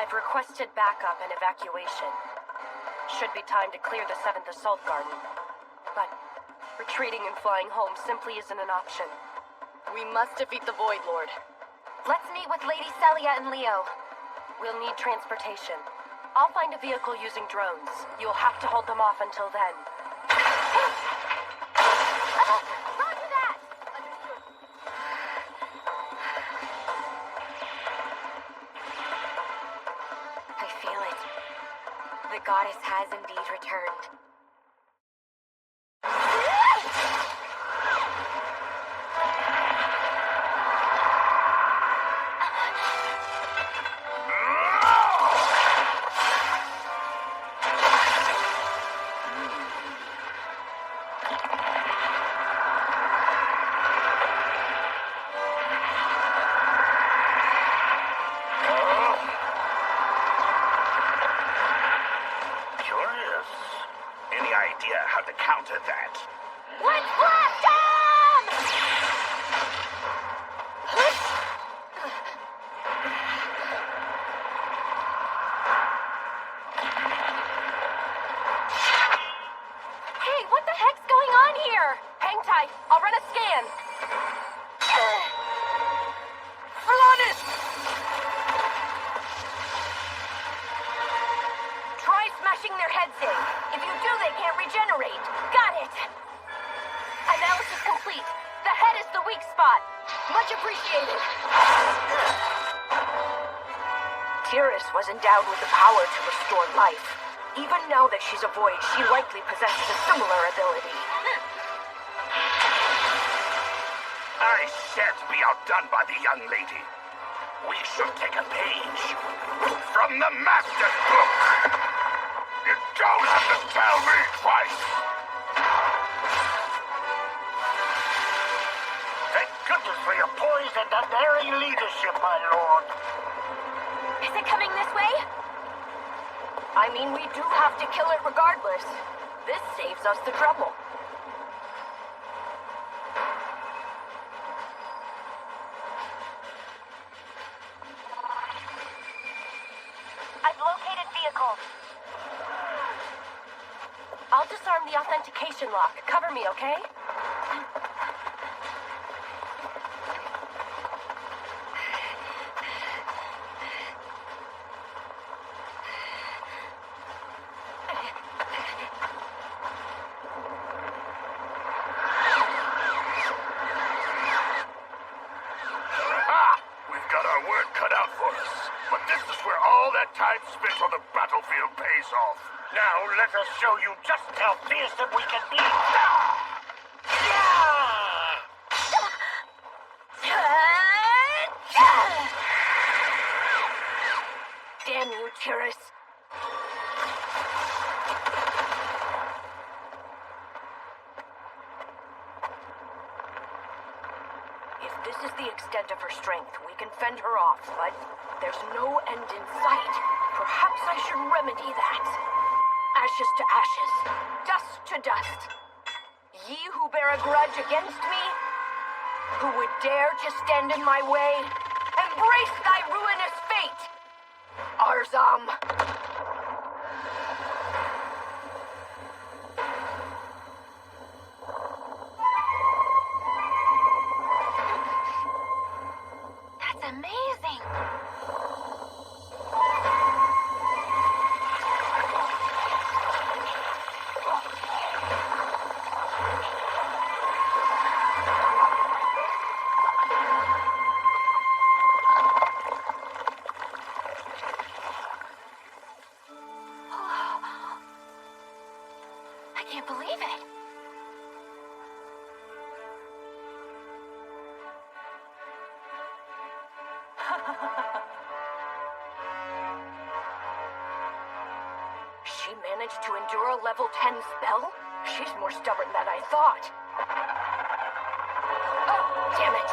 Requested backup and evacuation. Should be time to clear the 7th Assault Garden. But retreating and flying home simply isn't an option. We must defeat the Void Lord. Let's meet with Lady Celia and Leo. We'll need transportation. I'll find a vehicle using drones. You'll have to hold them off until then. Roger that! I feel it. The goddess has indeed returned. How to counter that? Let's blast them! Hey, what the heck's going on here? Hang tight. I'll run a scan. Alanis! Try smashing their heads in. If you do, they can't regenerate. Got it. Analysis complete. The head is the weak spot. Much appreciated. Tyrus was endowed with the power to restore life. Even now that she's a void, she likely possesses a similar ability. I shan't be outdone by the young lady. We should take a page from the Master's book. You don't have to tell me twice. Thank goodness for your poise and unerring leadership, my lord. Is it coming this way? I mean, we do have to kill it regardless. This saves us the trouble. disarm the authentication lock. Cover me, okay? We've got our work cut out for us. But this is where all that time spent on the battlefield pays off. Now let us show you just how fearsome we can be. Damn you, Tyrus. If this is the extent of her strength, we can fend her off, but there's no end in sight. Perhaps I should remedy that. Ashes to ashes, dust to dust. Ye who bear a grudge against me, who would dare to stand in my way, embrace thy ruinous fate, Arzam. That's amazing. I can't believe it. She managed to endure a level 10 spell? She's more stubborn than I thought. Oh, damn it!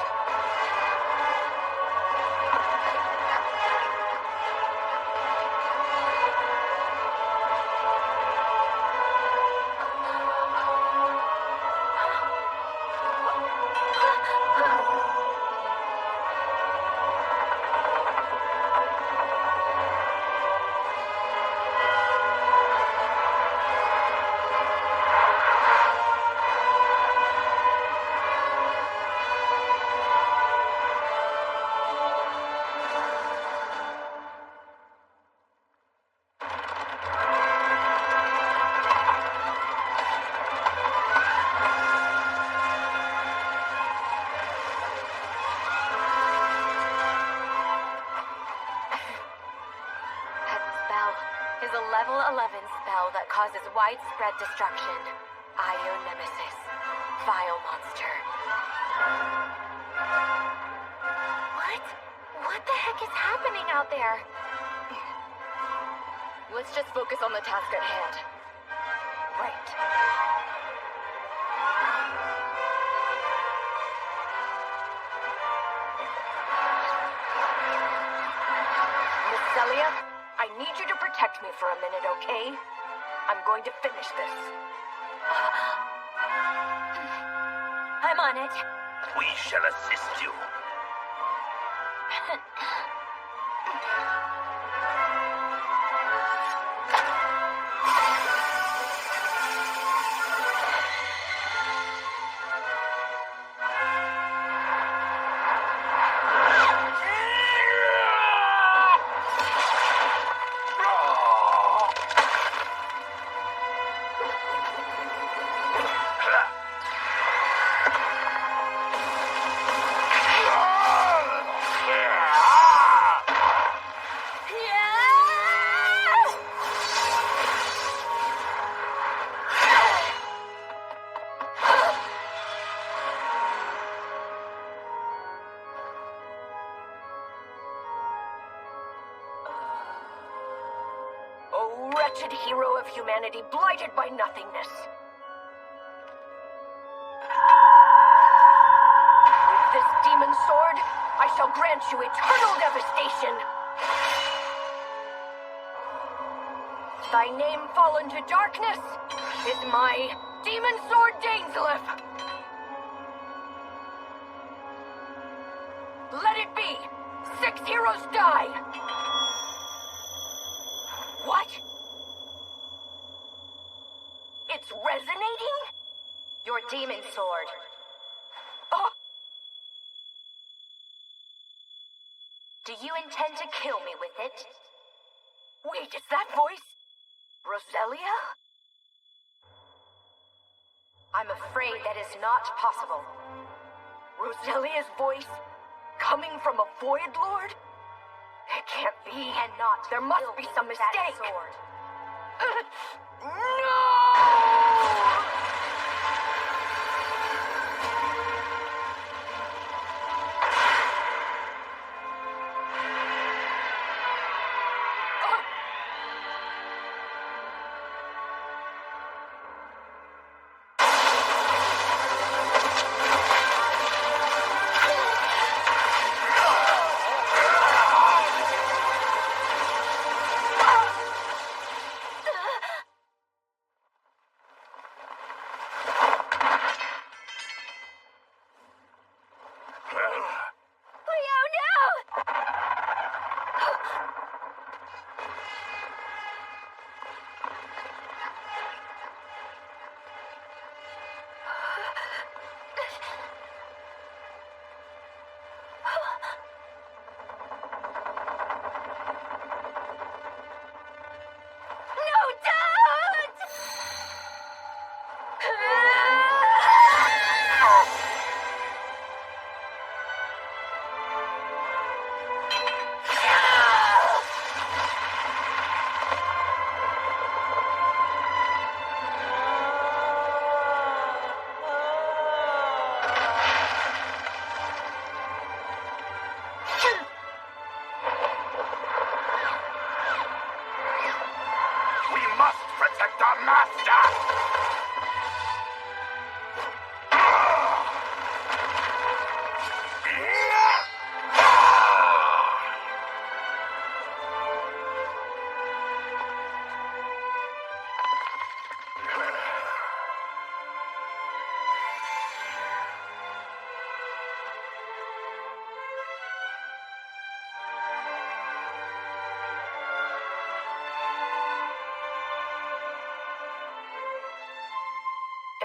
Is a level 11 spell that causes widespread destruction. Io Nemesis. Vile monster. What? What the heck is happening out there? Let's just focus on the task at hand. Right. Miss Celia, I need you to protect me for a minute, okay? I'm going to finish this. I'm on it. We shall assist you. Wretched hero of humanity, blighted by nothingness. With this demon sword, I shall grant you eternal devastation. Thy name fall into darkness is my demon sword Dainsleif. Let it be. 6 heroes die. What? It It's resonating? Your demon sword. Oh! Do you intend to kill me with it? Wait, is that voice Roselia? I'm afraid that is not possible. Roselia's voice coming from a Void Lord? It can't be. Cannot. There must be some mistake. That sword. No!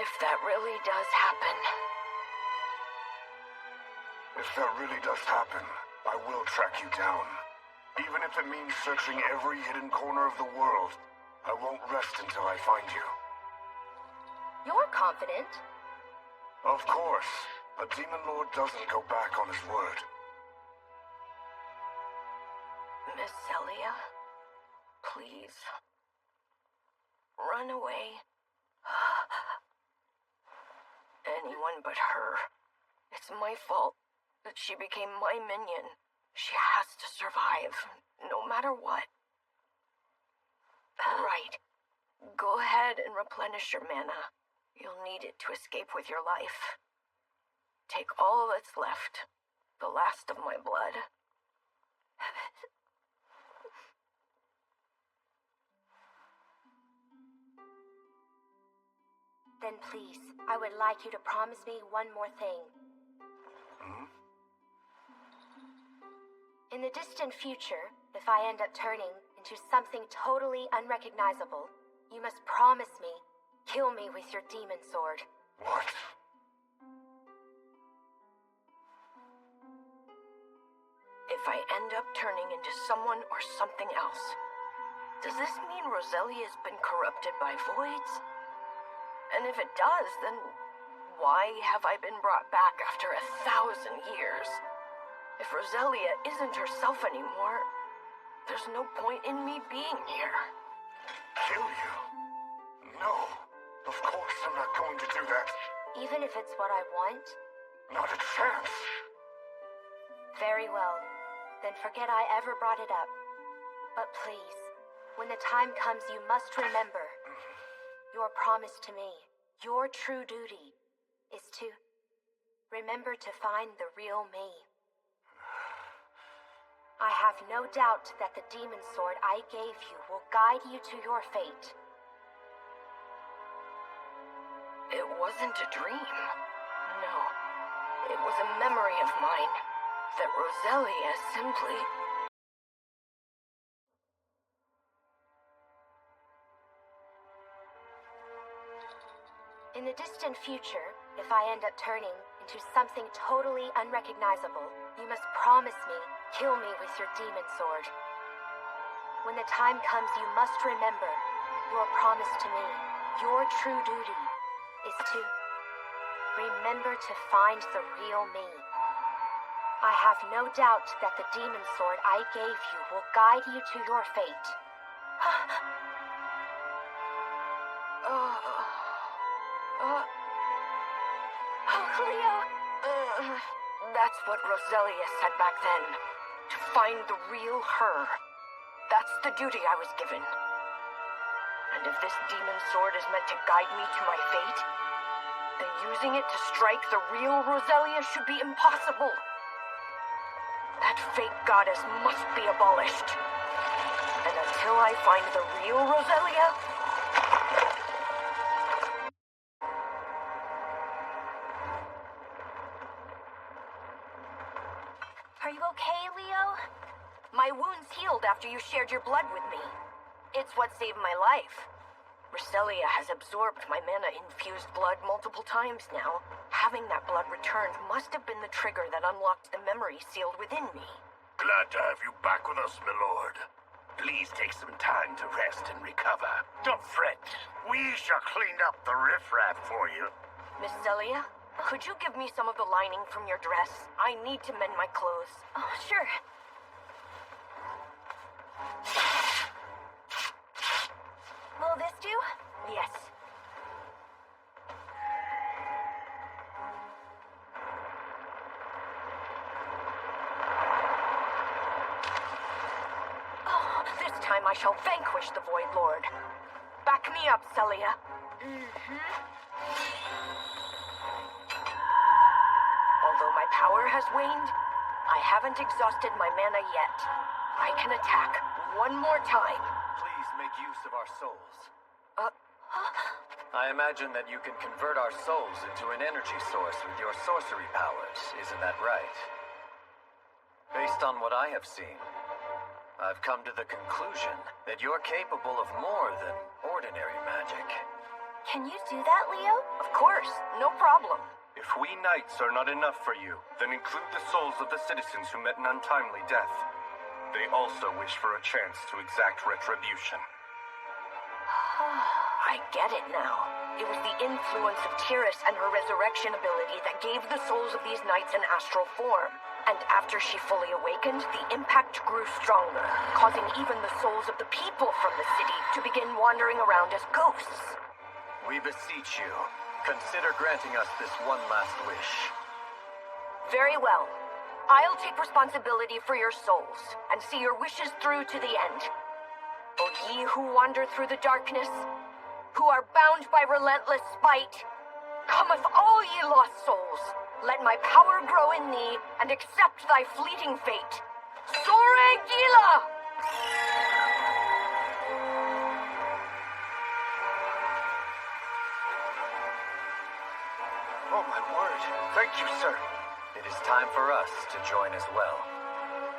If that really does happen. If that really does happen, I will track you down. Even if it means searching every hidden corner of the world, I won't rest until I find you. You're confident. Of course. A demon lord doesn't go back on his word. Miss Celia, please. Run away. Anyone but her. It's my fault that she became my minion. She has to survive, no matter what. Right. Go ahead and replenish your mana. You'll need it to escape with your life. Take all that's left. The last of my blood. Then please, I would like you to promise me one more thing. In the distant future, if I end up turning into something totally unrecognizable, you must promise me, kill me with your demon sword. What? If I end up turning into someone or something else, does this mean Roselia's been corrupted by voids? And if it does, then why have I been brought back after 1,000 years? If Roselia isn't herself anymore, there's no point in me being here. Kill you? No. Of course I'm not going to do that. Even if it's what I want? Not a chance. Very well. Then forget I ever brought it up. But please, when the time comes, you must remember. Your promise to me, your true duty, is to remember to find the real me. I have no doubt that the demon sword I gave you will guide you to your fate. It wasn't a dream. No. It was a memory of mine. That Roselia simply... In the distant future, if I end up turning into something totally unrecognizable, you must promise me, kill me with your demon sword. When the time comes, you must remember your promise to me. Your true duty is to remember to find the real me. I have no doubt that the demon sword I gave you will guide you to your fate. Leo! That's what Roselia said back then. To find the real her. That's the duty I was given. And if this demon sword is meant to guide me to my fate, then using it to strike the real Roselia should be impossible. That fake goddess must be abolished. And until I find the real Roselia... Are you okay, Leo? My wounds healed after you shared your blood with me. It's what saved my life. Roselia has absorbed my mana-infused blood multiple times now. Having that blood returned must have been the trigger that unlocked the memory sealed within me. Glad to have you back with us, my lord. Please take some time to rest and recover. Don't fret. We shall clean up the riffraff for you. Miss Celia, could you give me some of the lining from your dress? I need to mend my clothes. Oh, sure. Will this do? Yes. Oh, this time I shall vanquish the Void Lord. Back me up, Celia. Although my power has waned, I haven't exhausted my mana yet. I can attack one more time. Please make use of our souls. I imagine that you can convert our souls into an energy source with your sorcery powers, isn't that right? Based on what I have seen, I've come to the conclusion that you're capable of more than ordinary magic. Can you do that, Leo? Of course, no problem. If we knights are not enough for you, then include the souls of the citizens who met an untimely death. They also wish for a chance to exact retribution. I get it now. It was the influence of Tiris and her resurrection ability that gave the souls of these knights an astral form. And after she fully awakened, the impact grew stronger, causing even the souls of the people from the city to begin wandering around as ghosts. We beseech you, consider granting us this one last wish. Very well. I'll take responsibility for your souls, and see your wishes through to the end. O ye who wander through the darkness, who are bound by relentless spite, cometh all ye lost souls. Let my power grow in thee, and accept thy fleeting fate. Sore Gila! Oh, my word. Thank you, sir. It is time for us to join as well.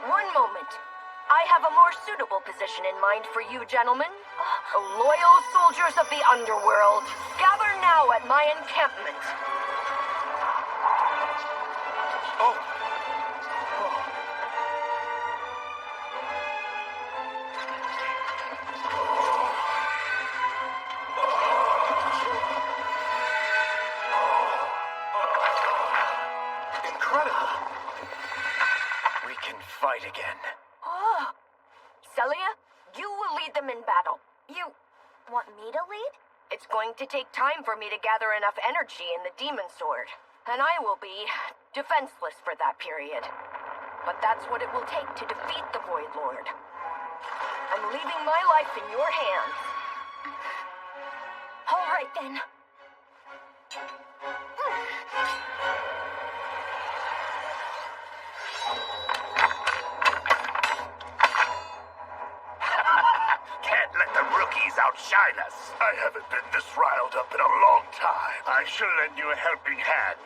One moment. I have a more suitable position in mind for you, gentlemen. Loyal soldiers of the underworld, gather now at my encampment. Oh. Incredible. We can fight again. Celia, you will lead them in battle. You want me to lead? It's going to take time for me to gather enough energy in the demon sword, and I will be defenseless for that period. But that's what it will take to defeat the Void Lord. I'm leaving my life in your hands. All right, then. Can't let the rookies outshine us. I haven't been this riled up in a long time. I shall lend you a helping hand.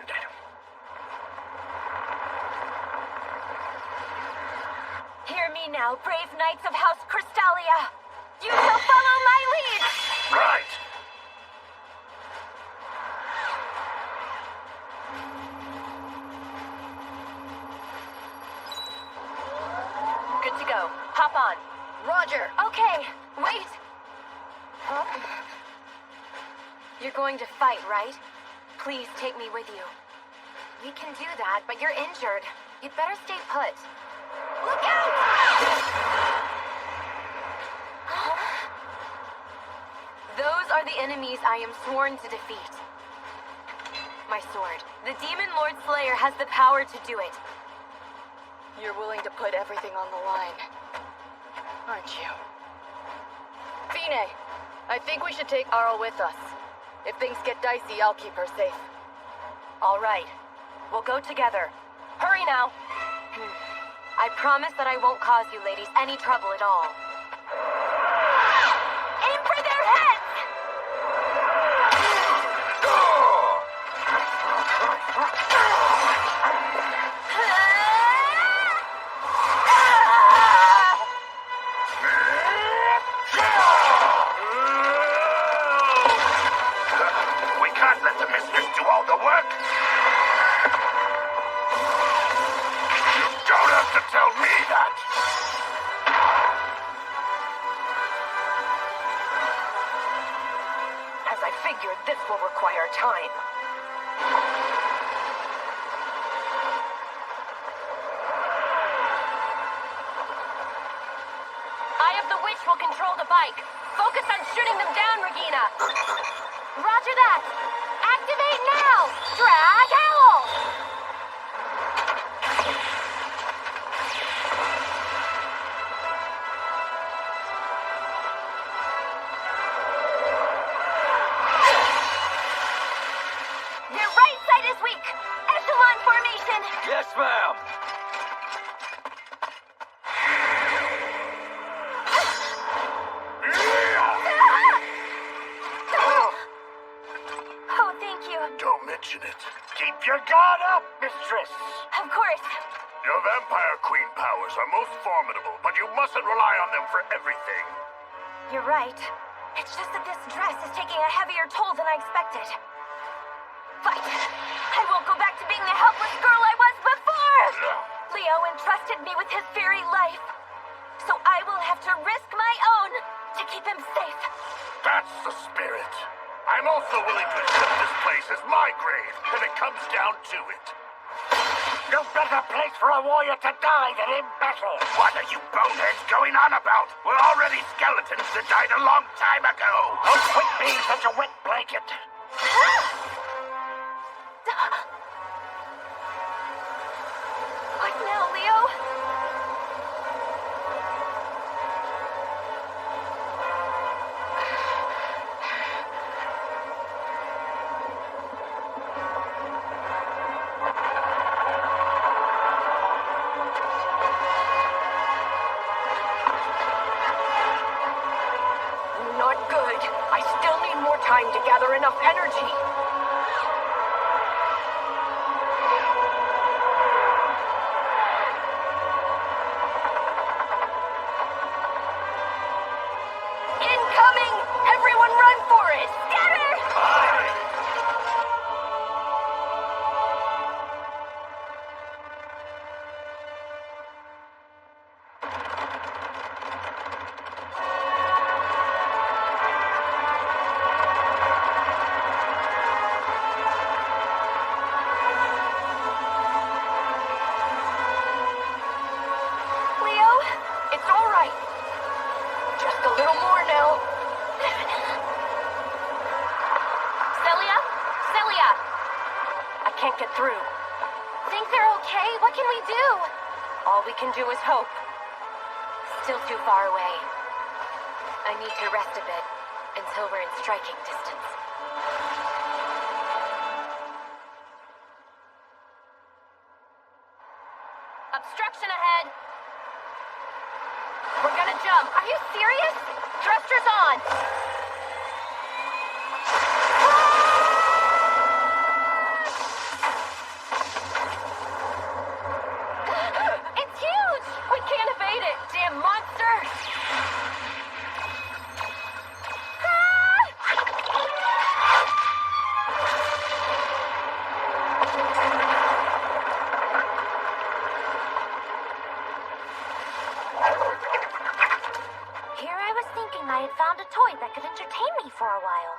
Hear me now, brave knights of House Crystalia. You shall follow my lead. Right. Roger. Okay, wait. You're going to fight, right? Please take me with you. We can do that, but you're injured. You'd better stay put. Look out! Those are the enemies I am sworn to defeat. My sword. The Demon Lord Slayer has the power to do it. You're willing to put everything on the line, aren't you? Fine, I think we should take Arl with us. If things get dicey, I'll keep her safe. All right. We'll go together. Hurry now. I promise that I won't cause you ladies any trouble at all. Aim for their heads! We can't let the mistress do all the work. You don't have to tell me that. As I figured, this will require time. Eye of the Witch will control the bike. Focus on shooting them down, Regina. Roger that! Activate now! Drag Owl! Their right side is weak! Echelon formation! Yes, ma'am. Oh, thank you. Don't mention it. Keep your guard up, mistress. Of course. Your vampire queen powers are most formidable, but you mustn't rely on them for everything. You're right. It's just that this dress is taking a heavier toll than I expected. But I won't go back to being the helpless girl I was before! Leo entrusted me with his very life. So I will have to risk my own to keep him safe. That's the spirit. I'm also willing to accept this place as my grave if it comes down to it. No better place for a warrior to die than in battle. What are you boneheads going on about? We're already skeletons that died a long time ago. Oh, quit being such a wet blanket. What now, Leo? Not good. I still need more time to gather enough energy. Incoming! Everyone run for it! Scatter! Leo, it's all right. Just a little more now. Celia? Celia! I can't get through. Think they're okay? What can we do? All we can do is hope. Still too far away. I need to rest a bit until we're in striking distance. Obstruction ahead! We're gonna jump. Are you serious? Thrusters on! It's huge! We can't evade it, damn monster! found a toy that could entertain me for a while.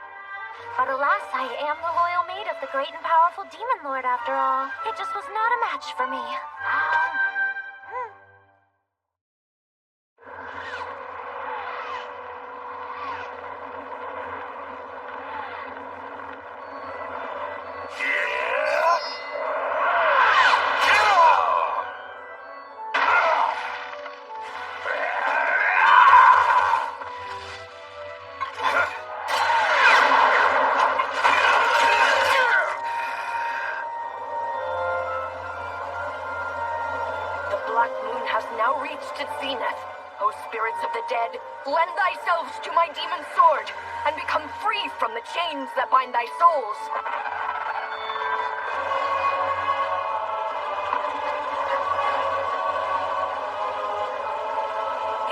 But alas, I am the loyal maid of the great and powerful Demon Lord after all. It just was not a match for me. Its zenith. O spirits of the dead, lend thyselves to my demon sword, and become free from the chains that bind thy souls.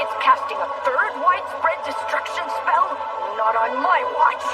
It's casting a third widespread destruction spell? Not on my watch.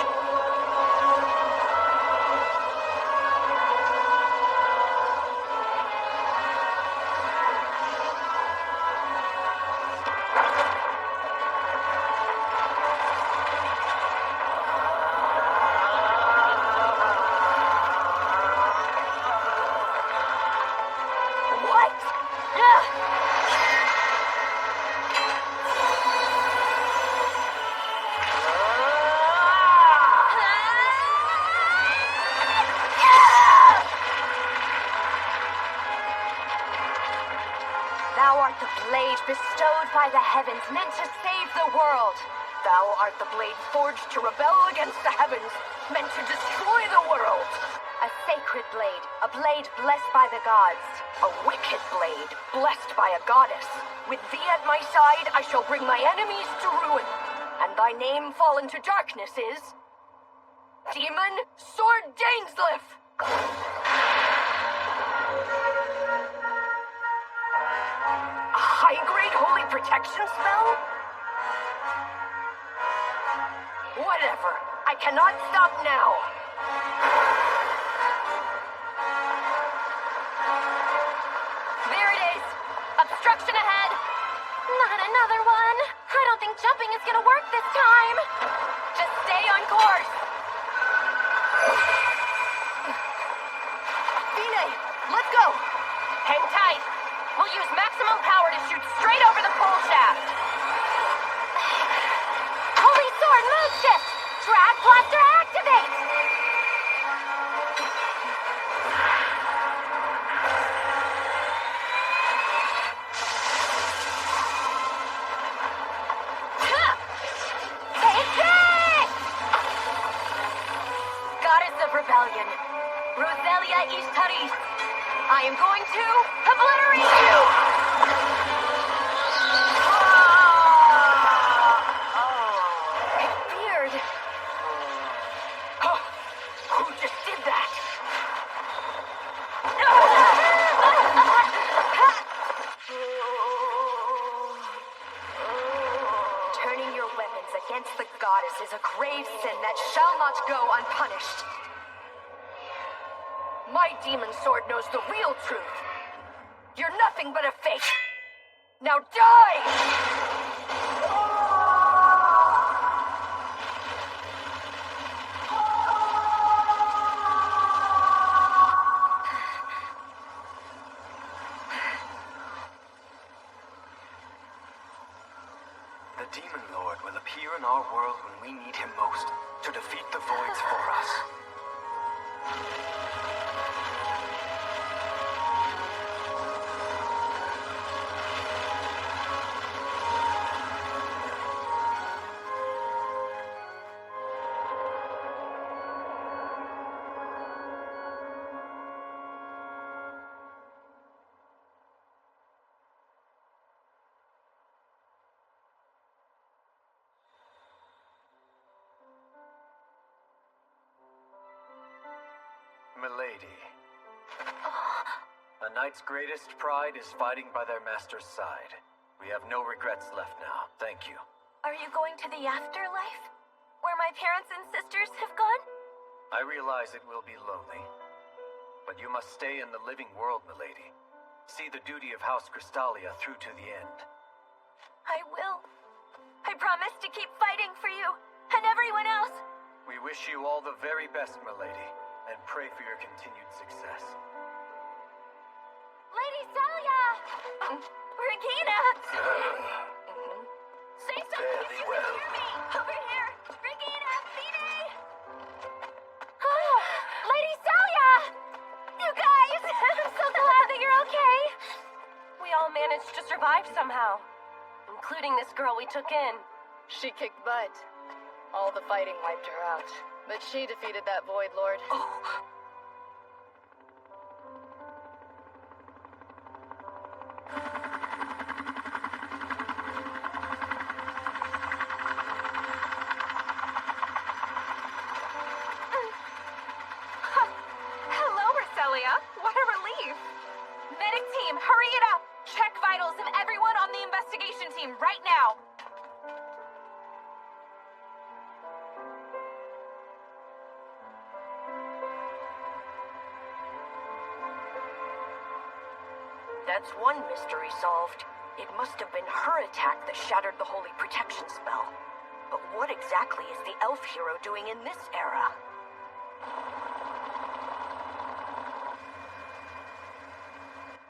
Bestowed by the heavens, meant to save the world. Thou art the blade forged to rebel against the heavens, meant to destroy the world. A sacred blade, a blade blessed by the gods. A wicked blade, blessed by a goddess. With thee at my side, I shall bring my enemies to ruin. And thy name fall into darkness is... Demon Sword Dainsleif! High-grade holy protection spell? Whatever. I cannot stop now. There it is. Obstruction ahead. Not another one. I don't think jumping is gonna work this time. Just stay on course. Fine, let's go. Hang tight. We'll use maximum power to shoot straight over the pole shaft. Holy sword, move shift! Drag blaster activate! Take it! Goddess of Rebellion, Roselia Ishtaris, I am going to obliterate you! I feared. Who just did that? Turning your weapons against the goddess is a grave sin that shall not go unpunished. My demon sword knows the real truth. You're nothing but a fake. Now die! The Demon Lord will appear in our world when we need him most, to defeat the voids for us. Milady. A knight's greatest pride is fighting by their master's side. We have no regrets left now. Thank you. Are you going to the afterlife? Where my parents and sisters have gone? I realize it will be lonely. But you must stay in the living world, milady. See the duty of House Crystalia through to the end. I will. I I promise to keep fighting for you and everyone else. We wish you all the very best, milady, and pray for your continued success. Lady Celia! Regina! Say something if you can hear me! Over here! Regina! Fide! Lady Celia! You guys! I'm so glad that you're okay! We all managed to survive somehow, including this girl we took in. She kicked butt. All the fighting wiped her out, but she defeated that Void Lord. Hello, Roselia. What a relief. Medic team, hurry it up. Check vitals of everyone on the investigation team right now. That's one mystery solved. It must have been her attack that shattered the holy protection spell. But what exactly is the elf hero doing in this era?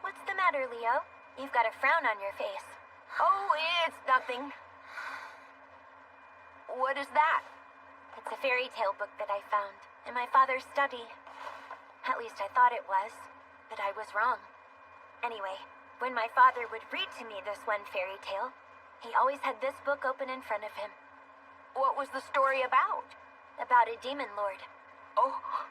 What's the matter, Leo? You've got a frown on your face. Oh, it's nothing. What is that? It's a fairy tale book that I found in my father's study. At least I thought it was, but I was wrong. Anyway, when my father would read to me this one fairy tale, he always had this book open in front of him. What was the story about? About a demon lord. Oh.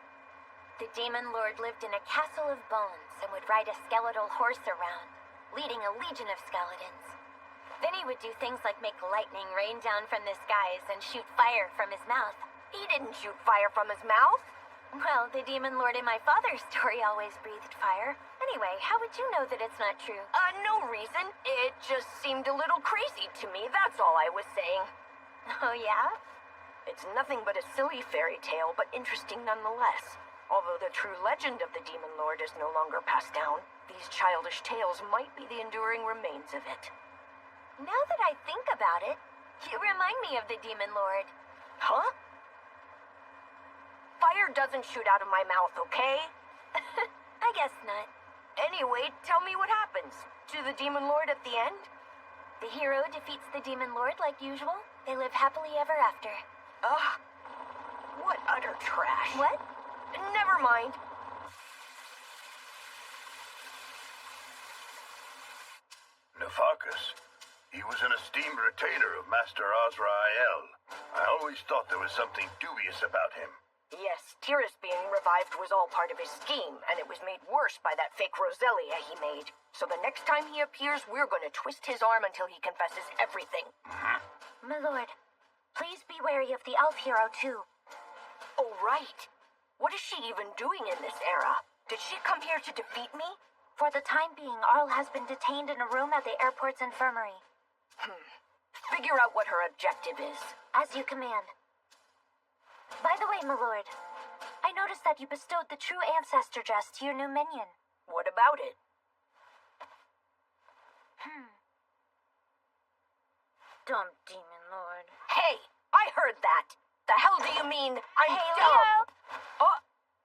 The demon lord lived in a castle of bones and would ride a skeletal horse around, leading a legion of skeletons. Then he would do things like make lightning rain down from the skies and shoot fire from his mouth. He didn't shoot fire from his mouth. Well, the demon lord in my father's story always breathed fire. Anyway, how would you know that it's not true? No reason. It just seemed a little crazy to me, that's all I was saying. Oh, yeah? It's nothing but a silly fairy tale, but interesting nonetheless. Although the true legend of the Demon Lord is no longer passed down, these childish tales might be the enduring remains of it. Now that I think about it, you remind me of the Demon Lord. Huh? Fire doesn't shoot out of my mouth, okay? I guess not. Anyway, tell me what happens to the Demon Lord at the end. The hero defeats the Demon Lord like usual. They live happily ever after. Ugh. What utter trash. What? Never mind. Nefakis. He was an esteemed retainer of Master Azrael. I always thought there was something dubious about him. Yes, Tyrus being revived was all part of his scheme, and it was made worse by that fake Roselia he made. So the next time he appears, we're going to twist his arm until he confesses everything. My lord, please be wary of the elf hero, too. Oh, right. What is she even doing in this era? Did she come here to defeat me? For the time being, Arl has been detained in a room at the airport's infirmary. Figure out what her objective is. As you command. By the way, my lord, I noticed that you bestowed the true ancestor dress to your new minion. What about it? Dumb demon lord. Hey, I heard that. The hell do you mean I'm hey, dumb? Leo! Oh.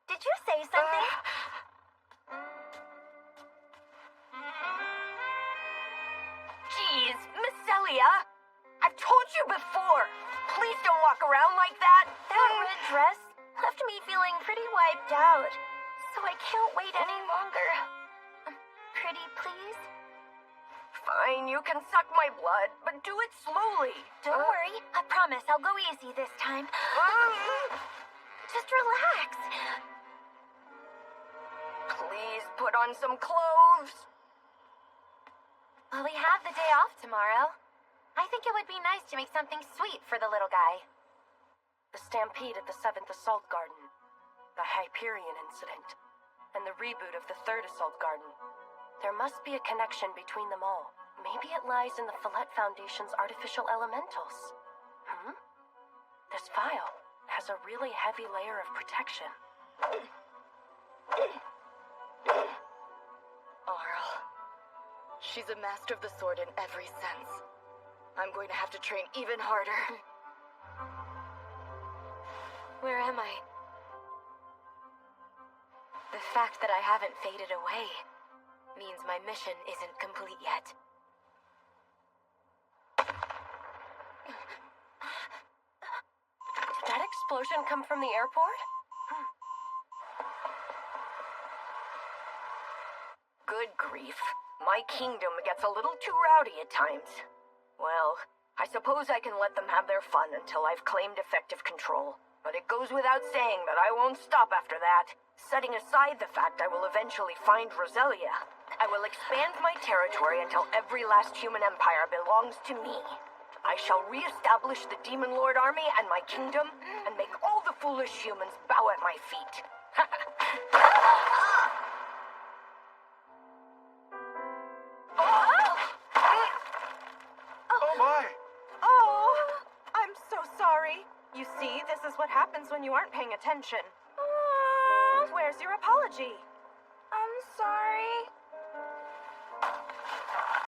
Did you say something? Jeez, Miss Celia, I've told you before. Please don't walk around like that. That red dress left me feeling pretty wiped out, so I can't wait any longer. Pretty please? Fine, you can suck my blood, but do it slowly. Don't worry, I promise I'll go easy this time. Just relax. Please put on some clothes. Well, we have the day off tomorrow. I think it would be nice to make something sweet for the little guy. The stampede at the 7th Assault Garden, the Hyperion incident, and the reboot of the 3rd Assault Garden. There must be a connection between them all. Maybe it lies in the Follett Foundation's artificial elementals. This vial has a really heavy layer of protection. Arl. She's a master of the sword in every sense. I'm going to have to train even harder. Where am I? The fact that I haven't faded away means my mission isn't complete yet. Did that explosion come from the airport? Good grief. My kingdom gets a little too rowdy at times. Well, I suppose I can let them have their fun until I've claimed effective control. But it goes without saying that I won't stop after that. Setting aside the fact I will eventually find Roselia, I will expand my territory until every last human empire belongs to me. I shall re-establish the Demon Lord army and my kingdom, and make all the foolish humans bow at my feet. Oh my! Oh, I'm so sorry. You see, this is what happens when you aren't paying attention. Where's your apology? I'm sorry.